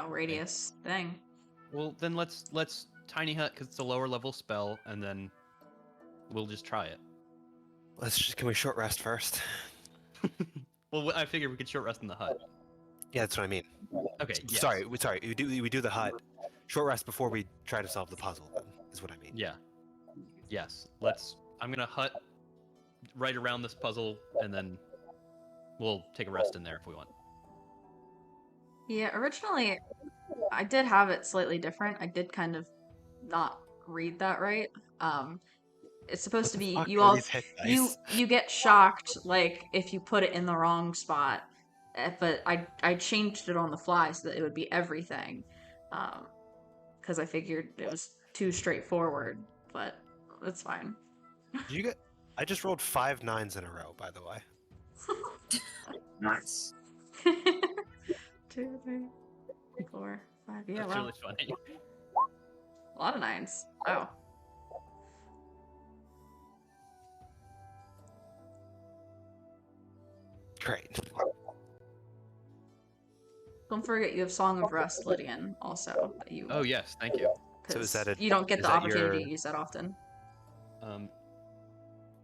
[SPEAKER 4] radius thing.
[SPEAKER 3] Well, then let's tiny hut because it's a lower level spell, and then we'll just try it.
[SPEAKER 2] Can we short rest first?
[SPEAKER 3] Well, I figured we could short rest in the hut.
[SPEAKER 2] Yeah, that's what I mean.
[SPEAKER 3] Okay. Yes.
[SPEAKER 2] Sorry. We do the hut. Short rest before we try to solve the puzzle. Then is what I mean.
[SPEAKER 3] Yeah. Yes. I'm gonna hut right around this puzzle, and then we'll take a rest in there if we want.
[SPEAKER 4] Yeah, originally I did have it slightly different. I did kind of not read that right. It's supposed to be
[SPEAKER 2] Fuck
[SPEAKER 4] you
[SPEAKER 2] are
[SPEAKER 4] all
[SPEAKER 2] these hit
[SPEAKER 4] you
[SPEAKER 2] dice?
[SPEAKER 4] you get shocked like if you put it in the wrong spot. But I changed it on the fly so that it would be everything. Because I figured it was too straightforward, but it's fine.
[SPEAKER 2] Did you get? I just rolled 5 9s in a row. By the way.
[SPEAKER 5] Nice.
[SPEAKER 4] 2, 3, 4, 5. Yeah,
[SPEAKER 3] That's
[SPEAKER 4] wow.
[SPEAKER 3] really funny.
[SPEAKER 4] A lot of 9s. Wow.
[SPEAKER 2] Great.
[SPEAKER 4] Don't forget you have Song of Rest, Lydian, also. That you,
[SPEAKER 3] Oh yes, thank you.
[SPEAKER 2] So is
[SPEAKER 4] 'cause
[SPEAKER 2] that
[SPEAKER 4] you don't get
[SPEAKER 2] is
[SPEAKER 4] the
[SPEAKER 2] that
[SPEAKER 4] opportunity
[SPEAKER 2] your-
[SPEAKER 4] to use that often.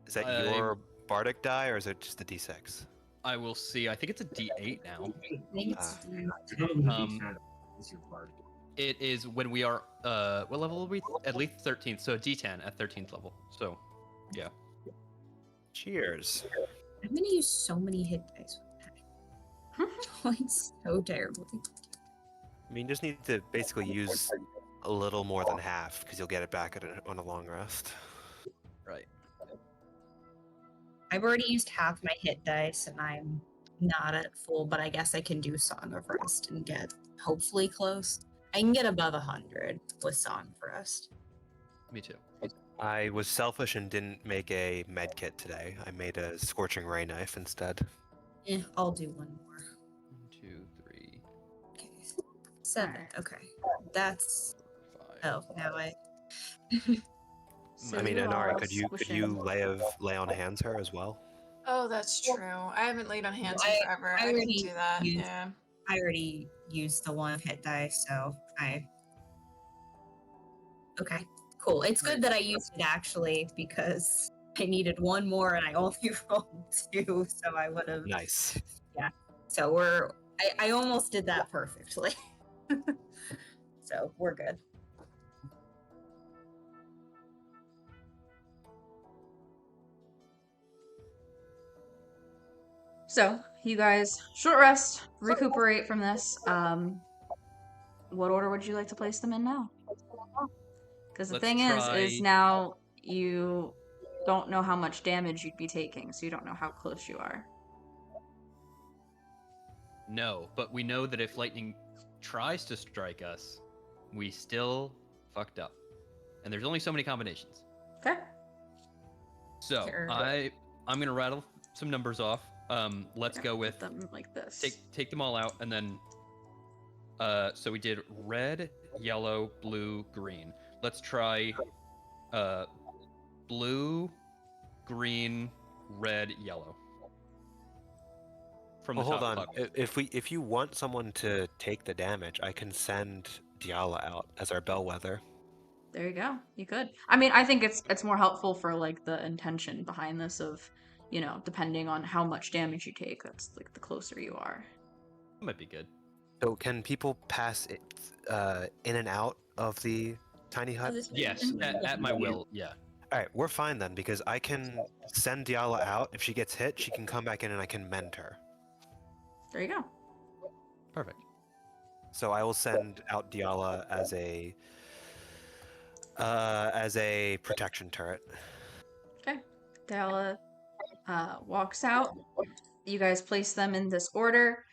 [SPEAKER 2] Is that
[SPEAKER 3] I-
[SPEAKER 2] your bardic die or is it just the d6?
[SPEAKER 3] I will see. I think it's a D8 now.
[SPEAKER 6] Thanks.
[SPEAKER 5] Is your bard.
[SPEAKER 3] It is when we are what level are we? At least 13th, so a D10 at 13th level. So, yeah.
[SPEAKER 2] Cheers.
[SPEAKER 6] I'm gonna use so many hit dice with that. Going so terribly.
[SPEAKER 2] I mean, you just need to basically use a little more than half because you'll get it back on a long rest.
[SPEAKER 3] Right.
[SPEAKER 6] I've already used half my hit dice and I'm not at full, but I guess I can do Song of Rest and get hopefully close. I can get above 100 with Song of Rest.
[SPEAKER 3] Me too.
[SPEAKER 2] I was selfish and didn't make a med kit today. I made a scorching ray knife instead.
[SPEAKER 6] I'll do one more.
[SPEAKER 3] 1, 2, 3,
[SPEAKER 6] Okay. 7. Okay. That's
[SPEAKER 3] 5.
[SPEAKER 6] now I
[SPEAKER 2] I mean,
[SPEAKER 4] you
[SPEAKER 2] Inari,
[SPEAKER 4] all
[SPEAKER 2] could you
[SPEAKER 4] squishing-
[SPEAKER 2] lay on hands her as well?
[SPEAKER 1] Oh, that's true. I haven't laid on hands
[SPEAKER 6] I-
[SPEAKER 1] in forever.
[SPEAKER 6] I
[SPEAKER 1] I can
[SPEAKER 6] already
[SPEAKER 1] do that.
[SPEAKER 6] used-
[SPEAKER 1] Yeah.
[SPEAKER 6] I already used the one hit dice, so okay. Cool. It's good that I used it actually because I needed one more and I only rolled 2, so I would have.
[SPEAKER 2] Nice.
[SPEAKER 6] So I almost did that perfectly. So we're good.
[SPEAKER 4] So, you guys short rest, recuperate from this. What order would you like to place them in now? Because the
[SPEAKER 3] Let's
[SPEAKER 4] thing is
[SPEAKER 3] try-
[SPEAKER 4] now you don't know how much damage you'd be taking, so you don't know how close you are.
[SPEAKER 3] No, but we know that if lightning tries to strike us, we still fucked up. And there's only so many combinations.
[SPEAKER 4] Okay.
[SPEAKER 3] So
[SPEAKER 6] Sure.
[SPEAKER 3] I'm gonna rattle some numbers off. Let's go with
[SPEAKER 4] them like this.
[SPEAKER 3] take them all out, and then so we did red, yellow, blue, green. Let's try blue, green, red, yellow. From the
[SPEAKER 2] Well, hold
[SPEAKER 3] top
[SPEAKER 2] on.
[SPEAKER 3] clock.
[SPEAKER 2] If you want someone to take the damage, I can send Diala out as our bellwether.
[SPEAKER 4] There you go. You could. I mean, I think it's more helpful for like the intention behind this of, depending on how much damage you take, that's like the closer you are.
[SPEAKER 3] Might be good.
[SPEAKER 2] So can people pass it in and out of the tiny hut?
[SPEAKER 3] Yes, at my will. Yeah.
[SPEAKER 2] All right, we're fine then because I can send Diala out. If she gets hit, she can come back in and I can mend her.
[SPEAKER 4] There you go.
[SPEAKER 3] Perfect.
[SPEAKER 2] So I will send out Diala as a protection turret.
[SPEAKER 4] Okay. Dala walks out. You guys place them in this order.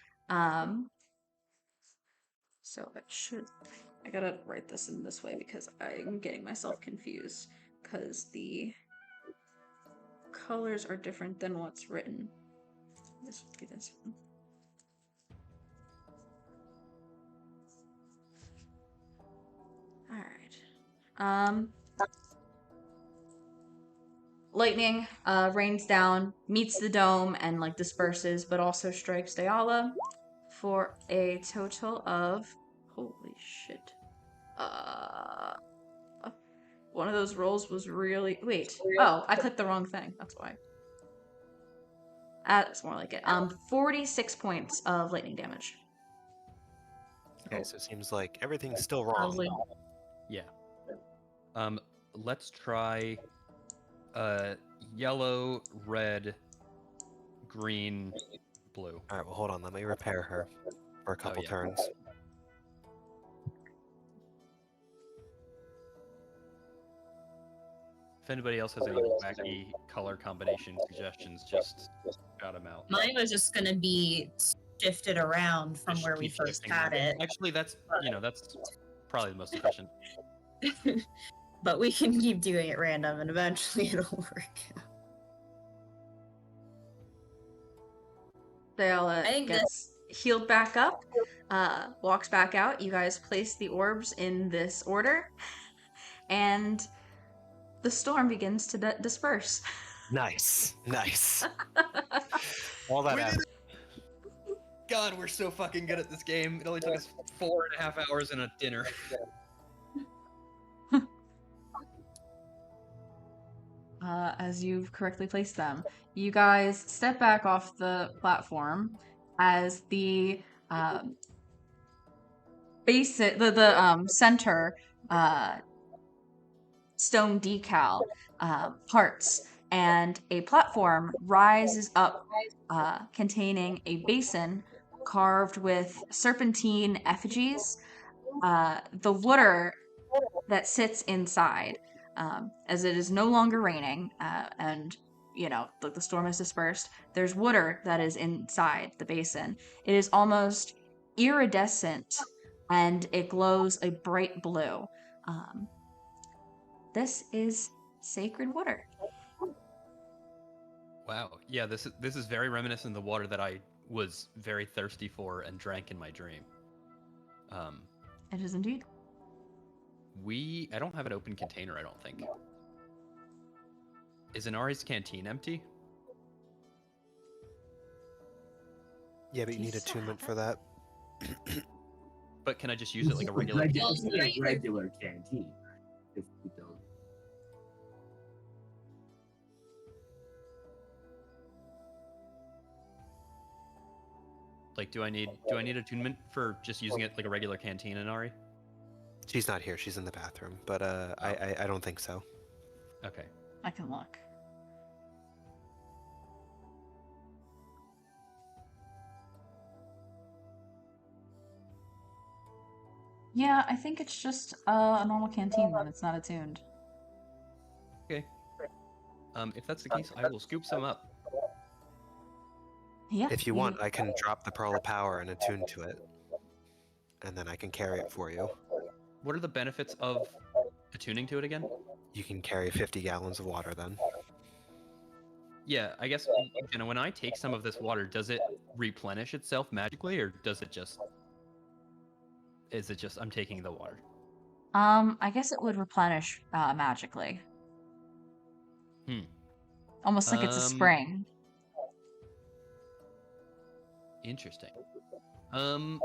[SPEAKER 4] So it should. I gotta write this in this way because I'm getting myself confused because the colors are different than what's written. This would be this one. All right. Lightning rains down, meets the dome, and like disperses, but also strikes Diala for a total of holy shit. One of those rolls was really wait. Oh, I clicked the wrong thing. That's why. That's more like it. 46 points of lightning damage.
[SPEAKER 2] Okay, so it seems like everything's still wrong.
[SPEAKER 6] Probably.
[SPEAKER 3] Yeah. Let's try yellow, red, green, blue.
[SPEAKER 2] All right, well, hold on. Let me repair her for a couple
[SPEAKER 3] yeah.
[SPEAKER 2] turns.
[SPEAKER 3] If anybody else has any wacky color combination suggestions, just shout them out.
[SPEAKER 6] Mine was just gonna be shifted around from
[SPEAKER 3] Just
[SPEAKER 6] where we
[SPEAKER 3] keep
[SPEAKER 6] first
[SPEAKER 3] shifting
[SPEAKER 6] had
[SPEAKER 3] them.
[SPEAKER 6] it.
[SPEAKER 3] Actually, that's probably the most efficient.
[SPEAKER 6] But we can keep doing it random and eventually it'll work out.
[SPEAKER 4] Diala
[SPEAKER 6] I think
[SPEAKER 4] gets healed back up, walks back out. You guys place the orbs in this order, and the storm begins to disperse.
[SPEAKER 2] Nice, nice. All that
[SPEAKER 3] We did
[SPEAKER 2] effort.
[SPEAKER 3] God, we're so fucking good at this game. It only took us 4.5 hours and a dinner.
[SPEAKER 4] As you've correctly placed them. You guys step back off the platform as the center stone decal parts, and a platform rises up containing a basin carved with serpentine effigies. The water that sits inside, as it is no longer raining, and the storm is dispersed. There's water that is inside the basin. It is almost iridescent, and it glows a bright blue. This is sacred water.
[SPEAKER 3] Wow. Yeah, this is very reminiscent of the water that I was very thirsty for and drank in my dream.
[SPEAKER 4] It is indeed.
[SPEAKER 3] I don't have an open container, I don't think. Is Inari's canteen empty?
[SPEAKER 2] Yeah, but you need attunement for that.
[SPEAKER 3] But can I just use it like a regular
[SPEAKER 5] It's
[SPEAKER 3] canteen?
[SPEAKER 5] a regular canteen. If we don't.
[SPEAKER 3] Like, do I need attunement for just using it like a regular canteen, Inari?
[SPEAKER 2] She's not here. She's in the bathroom. But I don't think so.
[SPEAKER 3] Okay.
[SPEAKER 4] I can look. Yeah, I think it's just a normal canteen then. It's not attuned.
[SPEAKER 3] Okay. If that's the case, I will scoop some up.
[SPEAKER 4] Yeah.
[SPEAKER 2] If you want, I can drop the Pearl of Power and attune to it. And then I can carry it for you.
[SPEAKER 3] What are the benefits of attuning to it again?
[SPEAKER 2] You can carry 50 gallons of water then.
[SPEAKER 3] Yeah, I guess when I take some of this water, does it replenish itself magically, or is it just I'm taking the water?
[SPEAKER 4] I guess it would replenish magically. Almost like it's a spring.
[SPEAKER 3] Interesting. No,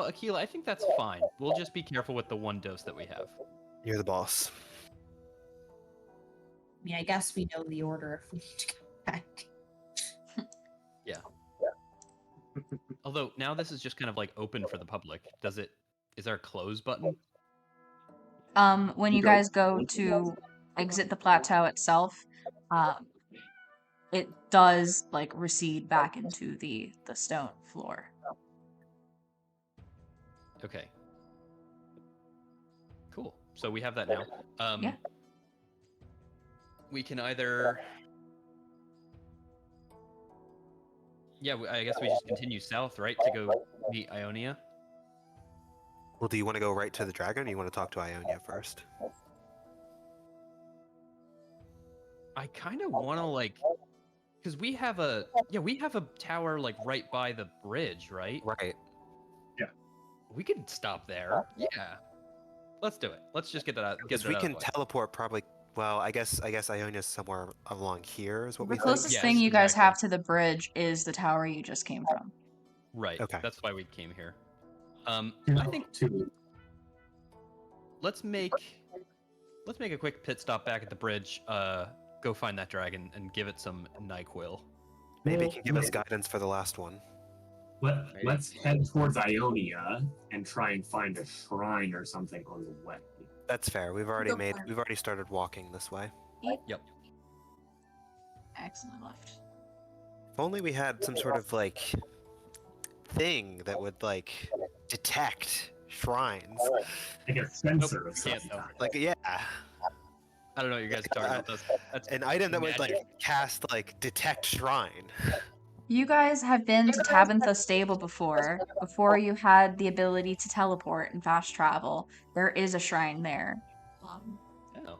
[SPEAKER 3] Akila, I think that's fine. We'll just be careful with the one dose that we have.
[SPEAKER 2] You're the boss.
[SPEAKER 6] I mean, I guess we know the order if we need to go back.
[SPEAKER 3] Yeah. Although now this is just kind of like open for the public. Is there a close button?
[SPEAKER 4] When you guys go to exit the plateau itself, it does like recede back into the stone floor.
[SPEAKER 3] Okay. Cool. So we have that now.
[SPEAKER 4] Yeah.
[SPEAKER 3] We can either. Yeah, I guess we just continue south, right, to go meet Ionia.
[SPEAKER 2] Well, do you want to go right to the dragon, or do you want to talk to Ionia first?
[SPEAKER 3] I kind of want to like, because we have a tower like right by the bridge, right?
[SPEAKER 2] Right.
[SPEAKER 3] We could stop there. Yeah. Let's do it. Let's just get that out.
[SPEAKER 2] Because we can teleport probably. Well, I guess Ionia's somewhere along here is what
[SPEAKER 4] The
[SPEAKER 2] we think.
[SPEAKER 4] closest
[SPEAKER 3] Yes,
[SPEAKER 4] thing you guys
[SPEAKER 3] exactly.
[SPEAKER 4] have to the bridge is the tower you just came from.
[SPEAKER 3] Right.
[SPEAKER 2] Okay.
[SPEAKER 3] That's why we came here.
[SPEAKER 5] Yeah,
[SPEAKER 3] I think
[SPEAKER 5] too.
[SPEAKER 3] let's make a quick pit stop back at the bridge. Go find that dragon and give it some NyQuil.
[SPEAKER 2] Maybe it can give us guidance for the last one.
[SPEAKER 5] Let's head towards Ionia and try and find a shrine or something on the way.
[SPEAKER 2] That's fair. We've already
[SPEAKER 1] Good plan.
[SPEAKER 2] we've already started walking this way.
[SPEAKER 3] Yep.
[SPEAKER 4] Excellent left.
[SPEAKER 2] If only we had some sort of like thing that would like detect shrines.
[SPEAKER 5] Like a sensor
[SPEAKER 3] Nope,
[SPEAKER 5] of
[SPEAKER 3] can't,
[SPEAKER 5] some
[SPEAKER 3] no.
[SPEAKER 5] kind.
[SPEAKER 2] Like yeah,
[SPEAKER 3] I don't know what you guys are talking about. That's
[SPEAKER 2] an item that would like
[SPEAKER 3] magic.
[SPEAKER 2] cast like detect shrine.
[SPEAKER 4] You guys have been to Tabantha Stable before you had the ability to teleport and fast travel. There is a shrine there
[SPEAKER 3] Oh.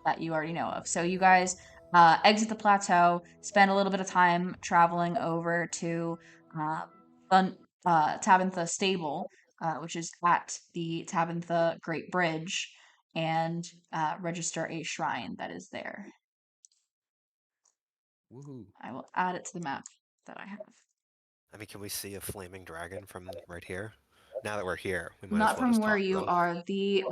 [SPEAKER 4] that you already know of. So you guys exit the plateau, spend a little bit of time traveling over to Tabantha Stable, which is at the Tabantha Great Bridge, and register a shrine that is there.
[SPEAKER 3] Woohoo.
[SPEAKER 4] I will add it to the map that I have.
[SPEAKER 2] I mean, can we see a flaming dragon from right here? Now that we're here, we might
[SPEAKER 4] Not
[SPEAKER 2] as well
[SPEAKER 4] from
[SPEAKER 2] just
[SPEAKER 4] where
[SPEAKER 2] talk to
[SPEAKER 4] you
[SPEAKER 2] them.
[SPEAKER 4] are. The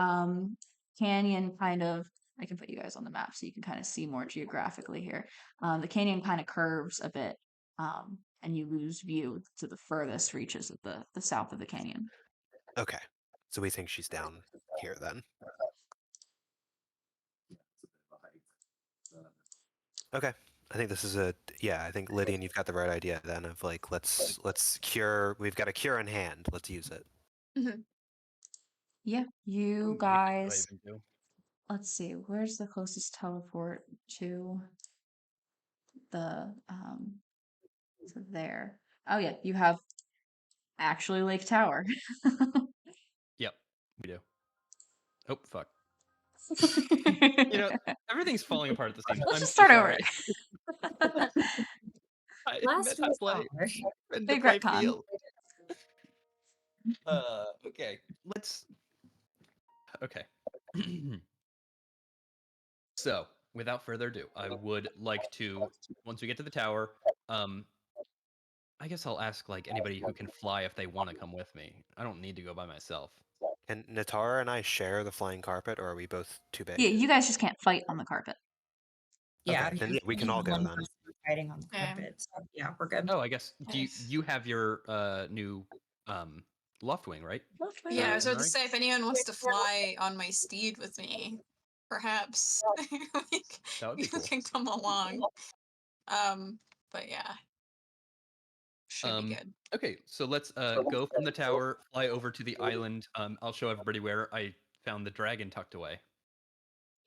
[SPEAKER 4] canyon kind of, I can put you guys on the map so you can kind of see more geographically here. The canyon kind of curves a bit, and you lose view to the furthest reaches of the south of the canyon.
[SPEAKER 2] Okay, so we think she's down here then. Okay, I think this is I think Lydian, you've got the right idea then of like let's cure. We've got a cure in hand. Let's use it.
[SPEAKER 4] Yeah, you
[SPEAKER 3] What do I
[SPEAKER 4] guys.
[SPEAKER 3] even do?
[SPEAKER 4] Let's see, where's the closest teleport to the to there? Oh yeah, you have actually Lake Tower.
[SPEAKER 3] Yep, we do. Oh fuck. You know, everything's falling apart at the same time.
[SPEAKER 4] Let's just
[SPEAKER 3] I'm so
[SPEAKER 4] start over.
[SPEAKER 3] sorry. I
[SPEAKER 6] Last
[SPEAKER 3] meant to
[SPEAKER 6] was
[SPEAKER 3] play
[SPEAKER 6] summer.
[SPEAKER 3] and to
[SPEAKER 4] Big
[SPEAKER 3] play
[SPEAKER 4] retcon.
[SPEAKER 3] field. Okay. Okay. So, without further ado, I would like to, once we get to the tower, I guess I'll ask like anybody who can fly if they want to come with me. I don't need to go by myself.
[SPEAKER 2] Can Natara and I share the flying carpet, or are we both too big?
[SPEAKER 4] Yeah, you guys just can't fight on the carpet.
[SPEAKER 6] Yeah,
[SPEAKER 2] Okay, then yeah, we can
[SPEAKER 6] just
[SPEAKER 2] all go
[SPEAKER 6] one
[SPEAKER 2] then.
[SPEAKER 6] person fighting on the
[SPEAKER 1] Yeah.
[SPEAKER 6] carpet. So yeah, we're good.
[SPEAKER 3] Oh, I guess
[SPEAKER 1] Nice.
[SPEAKER 3] you have your new loft wing, right?
[SPEAKER 1] Yeah, I was about to
[SPEAKER 3] Inari?
[SPEAKER 1] say if anyone wants to fly on my steed with me, perhaps
[SPEAKER 3] That would be
[SPEAKER 1] you
[SPEAKER 3] cool.
[SPEAKER 1] can come along. But yeah, should be good.
[SPEAKER 3] Okay, so let's go from the tower, fly over to the island. I'll show everybody where I found the dragon tucked away.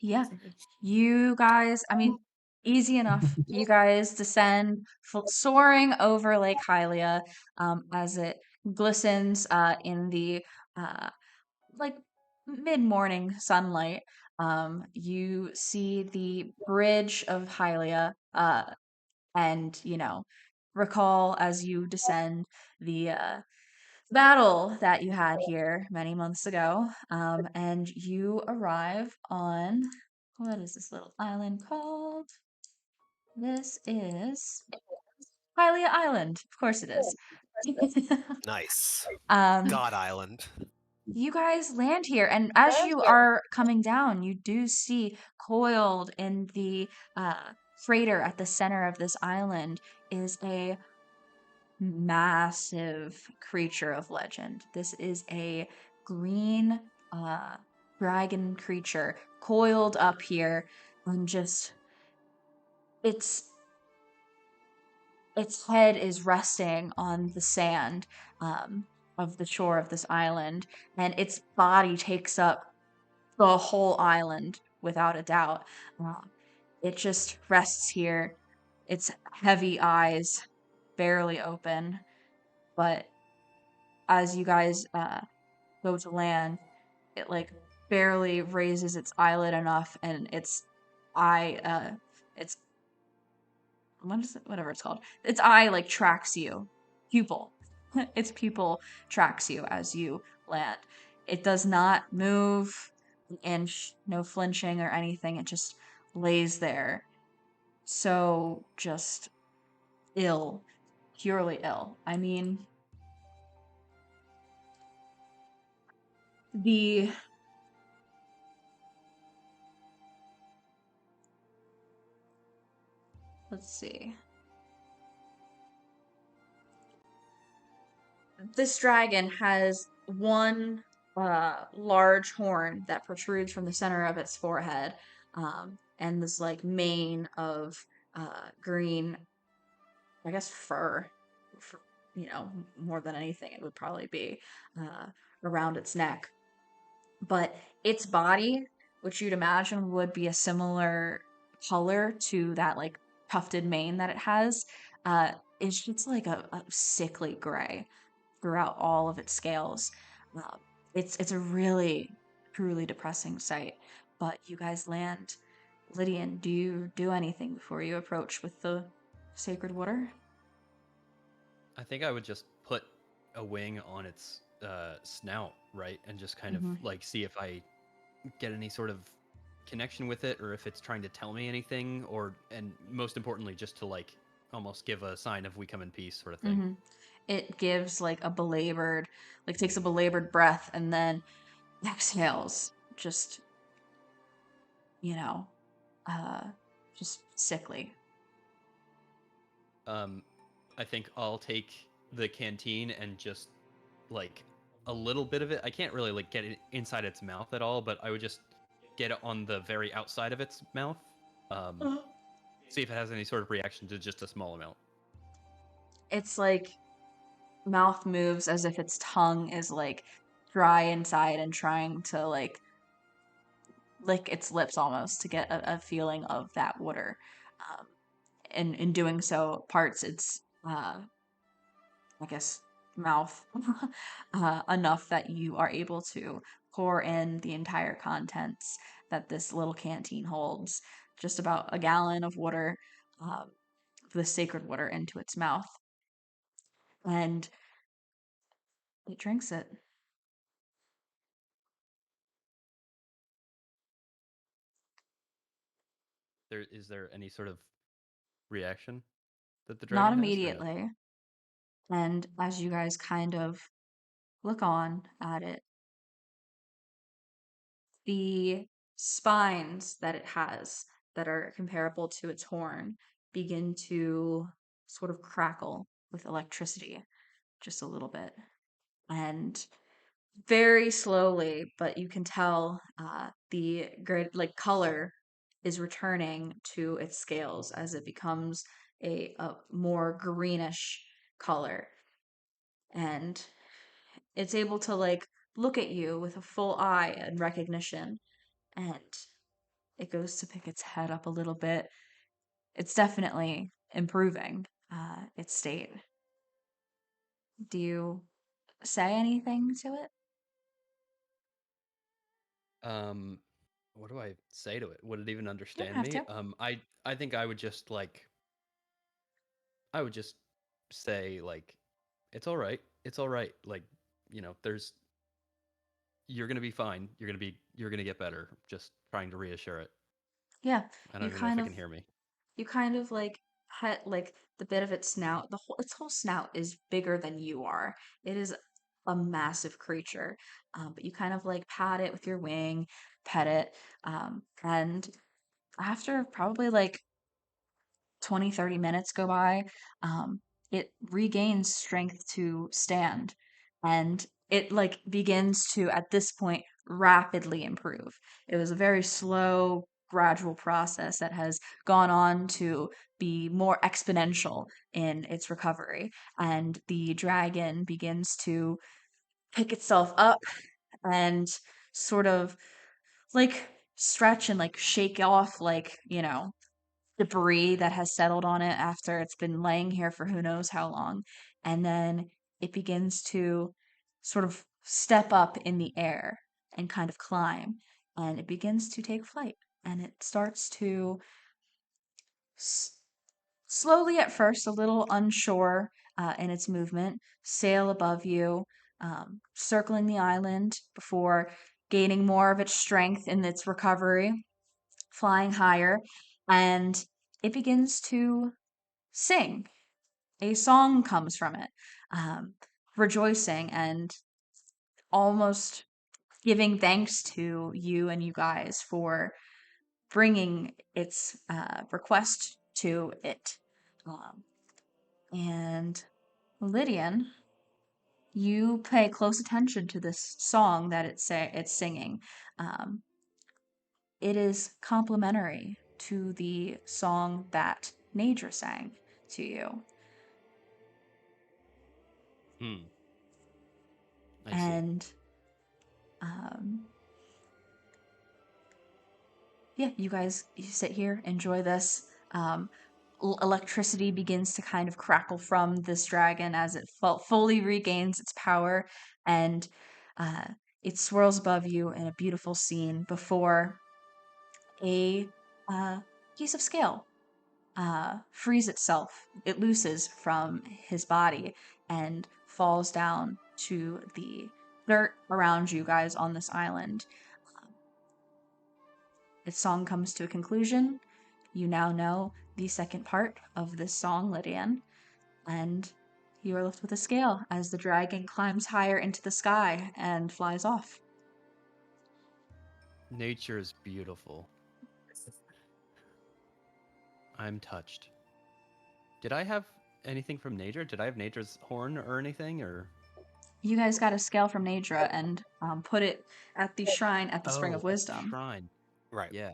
[SPEAKER 4] Yeah, you guys, I mean, easy enough. You guys descend, soaring over Lake Hylia, as it glistens in the like mid-morning sunlight. You see the bridge of Hylia, and recall as you descend the battle that you had here many months ago. And you arrive on, what is this little island called? This is Hylia Island. Of course it is.
[SPEAKER 2] Nice.
[SPEAKER 4] um,
[SPEAKER 2] God Island.
[SPEAKER 4] you guys land here, and as you are coming down, you do see coiled in the freighter at the center of this island is a massive creature of legend. This is a green dragon creature coiled up here and just its its head is resting on the sand of the shore of this island, and its body takes up the whole island without a doubt. Uh, it just rests here, its heavy eyes barely open, but as you guys go to land, it like barely raises its eyelid enough, and its eye, its what is it? Whatever it's called, its eye like tracks you, pupil. Its pupil tracks you as you land. It does not move an inch, no flinching or anything. It just lays there, so just ill, purely ill. I mean, the let's see. This dragon has one large horn that protrudes from the center of its forehead, and this like mane of green, I guess for, more than anything, it would probably be uh, around its neck. But its body, which you'd imagine would be a similar color to that like tufted mane that it has, is just like a sickly gray throughout all of its scales. Um, it's a really truly depressing sight. But you guys land. Lydian, do you do anything before you approach with the sacred water?
[SPEAKER 3] I think I would just put a wing on its snout, right, and just kind of
[SPEAKER 4] Mhm.
[SPEAKER 3] like see if I get any sort of connection with it, or if it's trying to tell me anything, or and most importantly, just to like almost give a sign of we come in peace, sort of thing.
[SPEAKER 4] Mhm. It gives like a belabored, like takes a belabored breath and then exhales, just, you know, uh, just sickly.
[SPEAKER 3] I think I'll take the canteen and just like a little bit of it. I can't really like get it inside its mouth at all, but I would just get it on the very outside of its mouth. Um, see if it has any sort of reaction to just a small amount.
[SPEAKER 4] It's like mouth moves as if its tongue is like dry inside and trying to like lick its lips almost to get a feeling of that water. Um, and in doing so, parts its, I guess, mouth enough that you are able to pour in the entire contents that this little canteen holds, just about a gallon of water, um, the sacred water, into its mouth. And it drinks it.
[SPEAKER 3] Is there any sort of reaction that the
[SPEAKER 4] Not
[SPEAKER 3] dragon has, or no?
[SPEAKER 4] immediately. And as you guys kind of look on at it, the spines that it has that are comparable to its horn begin to sort of crackle with electricity just a little bit. And very slowly, but you can tell the great like color is returning to its scales as it becomes a more greenish color. And it's able to like look at you with a full eye and recognition, and it goes to pick its head up a little bit. It's definitely improving its state. Do you say anything to it?
[SPEAKER 3] Um, what do I say to it? Would it even
[SPEAKER 4] You don't
[SPEAKER 3] understand
[SPEAKER 4] have
[SPEAKER 3] me?
[SPEAKER 4] to.
[SPEAKER 3] I think I would just like I would just say like it's all right. It's all right. Like, there's you're going to be fine. You're going to get better. Just trying to reassure it.
[SPEAKER 4] Yeah,
[SPEAKER 3] I don't
[SPEAKER 4] you
[SPEAKER 3] even know if
[SPEAKER 4] kind
[SPEAKER 3] it
[SPEAKER 4] of
[SPEAKER 3] can hear me.
[SPEAKER 4] you kind of like pet like the bit of its snout. Its whole snout is bigger than you are. It is a massive creature. But you kind of like pat it with your wing, pet it, and after probably like 20, 30 minutes go by, um, it regains strength to stand, and it like begins to at this point rapidly improve. It was a very slow, gradual process that has gone on to be more exponential in its recovery, and the dragon begins to pick itself up and sort of like stretch and like shake off like, debris that has settled on it after it's been laying here for who knows how long. And then it begins to sort of step up in the air and kind of climb. And it begins to take flight. And it starts to s- slowly at first, a little unsure in its movement, sail above you, circling the island before gaining more of its strength in its recovery, flying higher, and it begins to sing. A song comes from it, um, rejoicing and almost giving thanks to you and you guys for bringing its request to it. Um, and Lydian, you pay close attention to this song that it's singing. Um, it is complementary to the song that Nadra sang to you.
[SPEAKER 3] Hmm. I see.
[SPEAKER 4] And um, yeah, you sit here, enjoy this. Um, Electricity begins to kind of crackle from this dragon as it fully regains its power, and uh, it swirls above you in a beautiful scene before a piece of scale frees itself. It looses from his body and falls down to the dirt around you guys on this island. Its song comes to a conclusion. You now know the second part of this song, Lydian, and you are left with a scale as the dragon climbs higher into the sky and flies off.
[SPEAKER 3] Nature is beautiful. I'm touched. Did I have anything from Nature? Did I have Nature's horn or anything? Or
[SPEAKER 4] You guys got a scale from Nadra and put it at the shrine at the Spring of
[SPEAKER 3] at the
[SPEAKER 4] Wisdom.
[SPEAKER 3] shrine?
[SPEAKER 2] Right.
[SPEAKER 3] Yeah.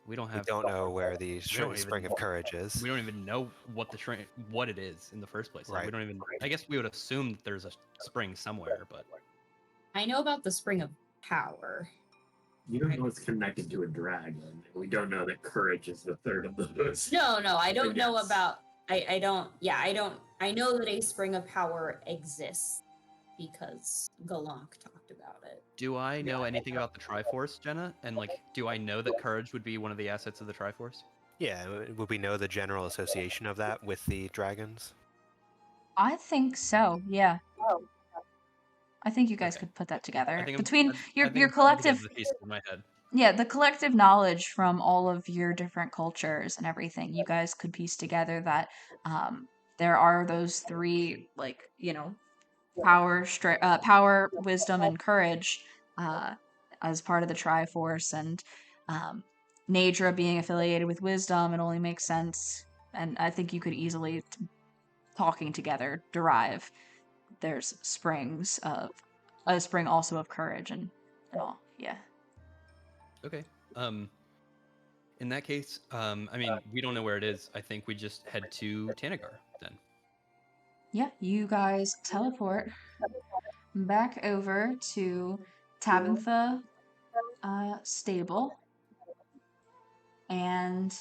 [SPEAKER 3] We don't
[SPEAKER 2] We
[SPEAKER 3] have.
[SPEAKER 2] don't know where the
[SPEAKER 3] We don't even.
[SPEAKER 2] Spring of Courage is.
[SPEAKER 3] We don't even know what the shrine, what it is in the first place. Like, we
[SPEAKER 2] Right.
[SPEAKER 3] don't even. I guess we would assume that there's a spring somewhere, but
[SPEAKER 6] I know about the Spring of Power.
[SPEAKER 5] You don't know it's connected to a dragon. We don't know that courage is the third of those.
[SPEAKER 6] No, I don't know
[SPEAKER 5] Yes.
[SPEAKER 6] about. I don't. Yeah, I don't. I know that a Spring of Power exists because Galank talked about it.
[SPEAKER 3] do I know anything about the Triforce, Jenna? And like, do I know that courage would be one of the assets of the Triforce?
[SPEAKER 2] Yeah, would we know the general association of that with the dragons?
[SPEAKER 4] I think so, yeah. I think you guys
[SPEAKER 3] Okay.
[SPEAKER 4] could put that
[SPEAKER 3] I
[SPEAKER 4] together.
[SPEAKER 3] think
[SPEAKER 4] Between
[SPEAKER 3] I
[SPEAKER 4] your
[SPEAKER 3] think I'm putting
[SPEAKER 4] collective
[SPEAKER 3] together the pieces in my head.
[SPEAKER 4] Yeah, the collective knowledge from all of your different cultures and everything, you guys could piece together that there are those three, like, power, wisdom, and courage as part of the Triforce, and um, Nadra being affiliated with wisdom, it only makes sense. And I think you could easily, talking together, derive there's springs of a spring also of courage and all. Yeah.
[SPEAKER 3] Okay. In that case, I mean, we don't know where it is. I think we just head to Tanagar then.
[SPEAKER 4] Yeah, you guys teleport back over to Tabitha stable. And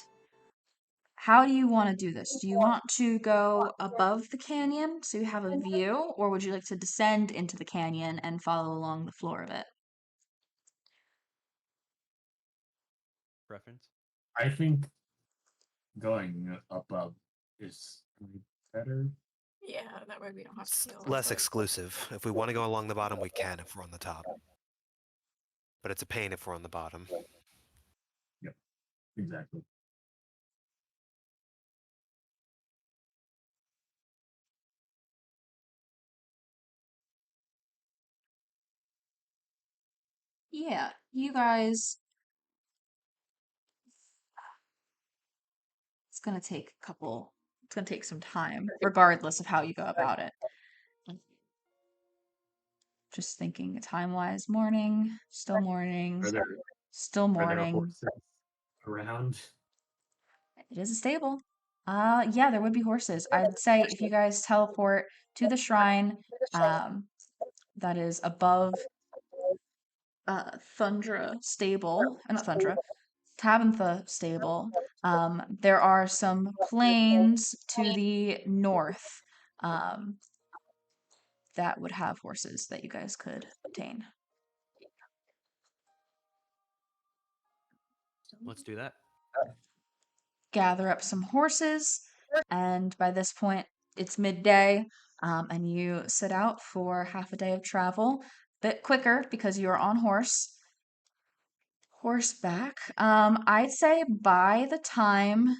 [SPEAKER 4] how do you want to do this? Do you want to go above the canyon so you have a view, or would you like to descend into the canyon and follow along the floor of it?
[SPEAKER 3] Preference?
[SPEAKER 5] I think going above is better.
[SPEAKER 1] Yeah, that way we don't have
[SPEAKER 2] It's
[SPEAKER 1] to deal with
[SPEAKER 2] less
[SPEAKER 1] it.
[SPEAKER 2] exclusive. If we want to go along the bottom, we can if we're on the top. But it's a pain if we're on the bottom.
[SPEAKER 5] Yep, exactly.
[SPEAKER 4] Yeah, you guys. It's gonna take a couple It's gonna take some time, regardless of how you go about it. Just thinking time-wise, morning, still morning,
[SPEAKER 5] Are there
[SPEAKER 4] still morning.
[SPEAKER 5] horses around?
[SPEAKER 4] It is a stable. Yeah, there would be horses. I'd say if you guys teleport to the shrine, that is above Thundra stable, not Thundra, Tabantha stable. There are some plains to the north that would have horses that you guys could obtain.
[SPEAKER 3] Let's do that.
[SPEAKER 4] Gather up some horses, and by this point, it's midday, and you set out for half a day of travel. Bit quicker because you are on horseback. I'd say by the time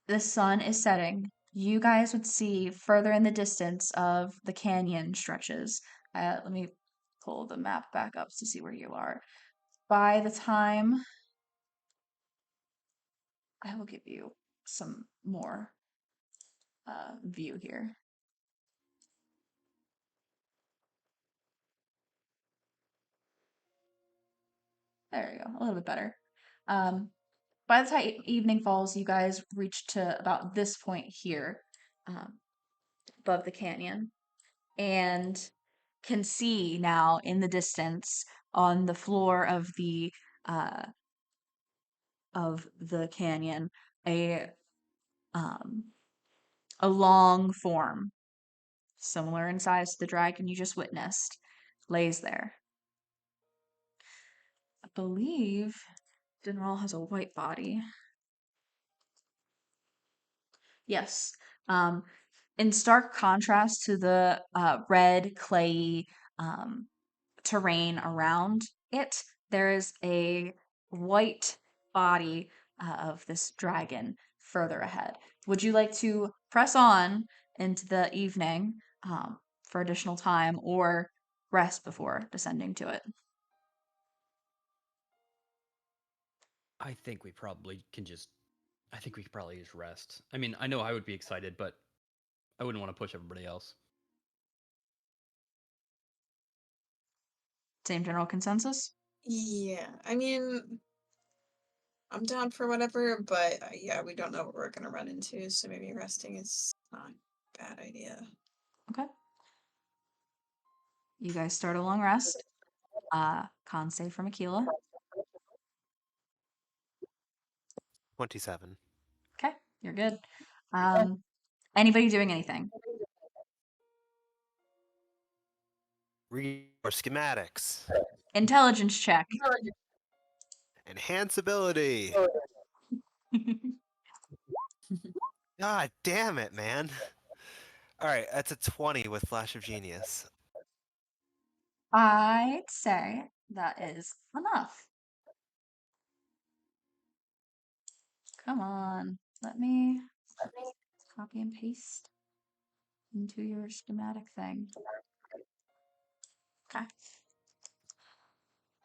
[SPEAKER 4] the sun is setting, you guys would see further in the distance of the canyon stretches. Let me pull the map back up to see where you are. By the time I will give you some more view here. There you go, a little bit better. By the time evening falls, you guys reach to about this point here, above the canyon, and can see now in the distance on the floor uh, of the canyon um, a long form, similar in size to the dragon you just witnessed, lays there. I believe Dinral has a white body. Yes. In stark contrast to the red, clayey terrain around it, there is a white body of this dragon further ahead. Would you like to press on into the evening for additional time or rest before descending to it?
[SPEAKER 3] I think we probably can just. I think we could probably just rest. I mean, I know I would be excited, but I wouldn't want to push everybody else.
[SPEAKER 4] Same general consensus?
[SPEAKER 1] Yeah, I mean, I'm down for whatever, but yeah, we don't know what we're gonna run into, so maybe resting is not a bad idea.
[SPEAKER 4] Okay. You guys start a long rest. Con save from Aquila.
[SPEAKER 2] 27.
[SPEAKER 4] Okay, you're good. Anybody doing anything?
[SPEAKER 2] Read or schematics.
[SPEAKER 4] Intelligence check.
[SPEAKER 2] Enhance ability. God damn it, man. Alright, that's a 20 with Flash of Genius.
[SPEAKER 4] I'd say that is enough. Come on. Let me copy and paste into your schematic thing. Okay.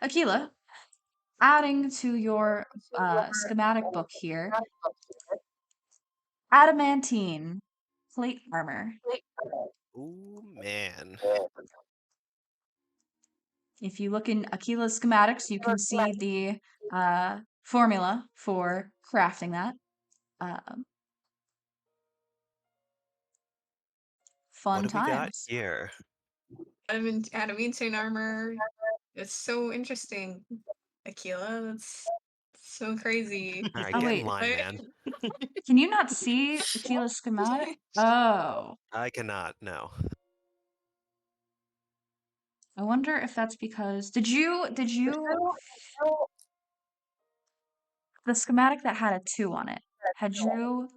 [SPEAKER 4] Aquila, adding to your schematic book here, adamantine plate armor.
[SPEAKER 2] Ooh, man.
[SPEAKER 4] If you look in Aquila's schematics, you can see the formula for crafting that. Fun
[SPEAKER 2] What do we got
[SPEAKER 4] times.
[SPEAKER 2] here?
[SPEAKER 1] Adamantine armor. It's so interesting, Aquila. That's so crazy.
[SPEAKER 2] Alright,
[SPEAKER 4] Oh,
[SPEAKER 2] get
[SPEAKER 4] wait.
[SPEAKER 2] in line, man.
[SPEAKER 4] Can you not see Aquila's schematic? Oh.
[SPEAKER 2] I cannot, no.
[SPEAKER 4] I wonder if that's because did you the schematic that had a 2 on it, had you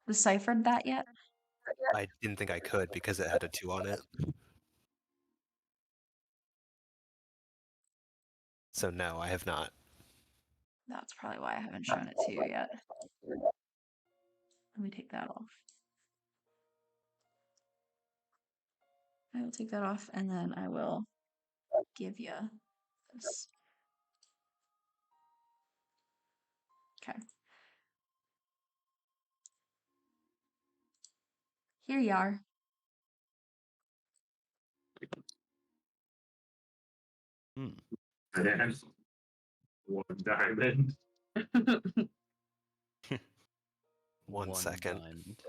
[SPEAKER 4] deciphered that yet?
[SPEAKER 2] I didn't think I could because it had a 2 on it. So no, I have not.
[SPEAKER 4] That's probably why I haven't shown it to you yet. Let me take that off. I will take that off and then I will give you this. Okay. Here you are.
[SPEAKER 3] Hmm.
[SPEAKER 5] And 1 diamond.
[SPEAKER 2] One second.
[SPEAKER 3] diamond.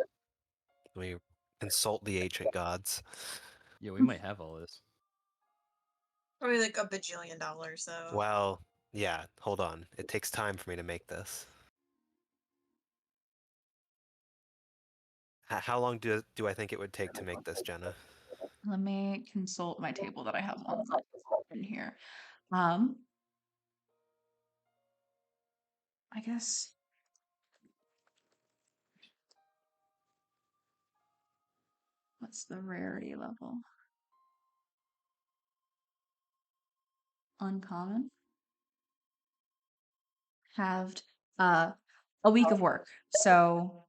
[SPEAKER 2] Let me consult the ancient gods.
[SPEAKER 3] Yeah, we might have all this.
[SPEAKER 1] Probably like $1 bajillion though.
[SPEAKER 2] Well, yeah, hold on. It takes time for me to make this. How long do I think it would take to make this, Jenna?
[SPEAKER 4] Let me consult my table that I have on in here. I guess what's the rarity level? Uncommon. Halved. A week of work. So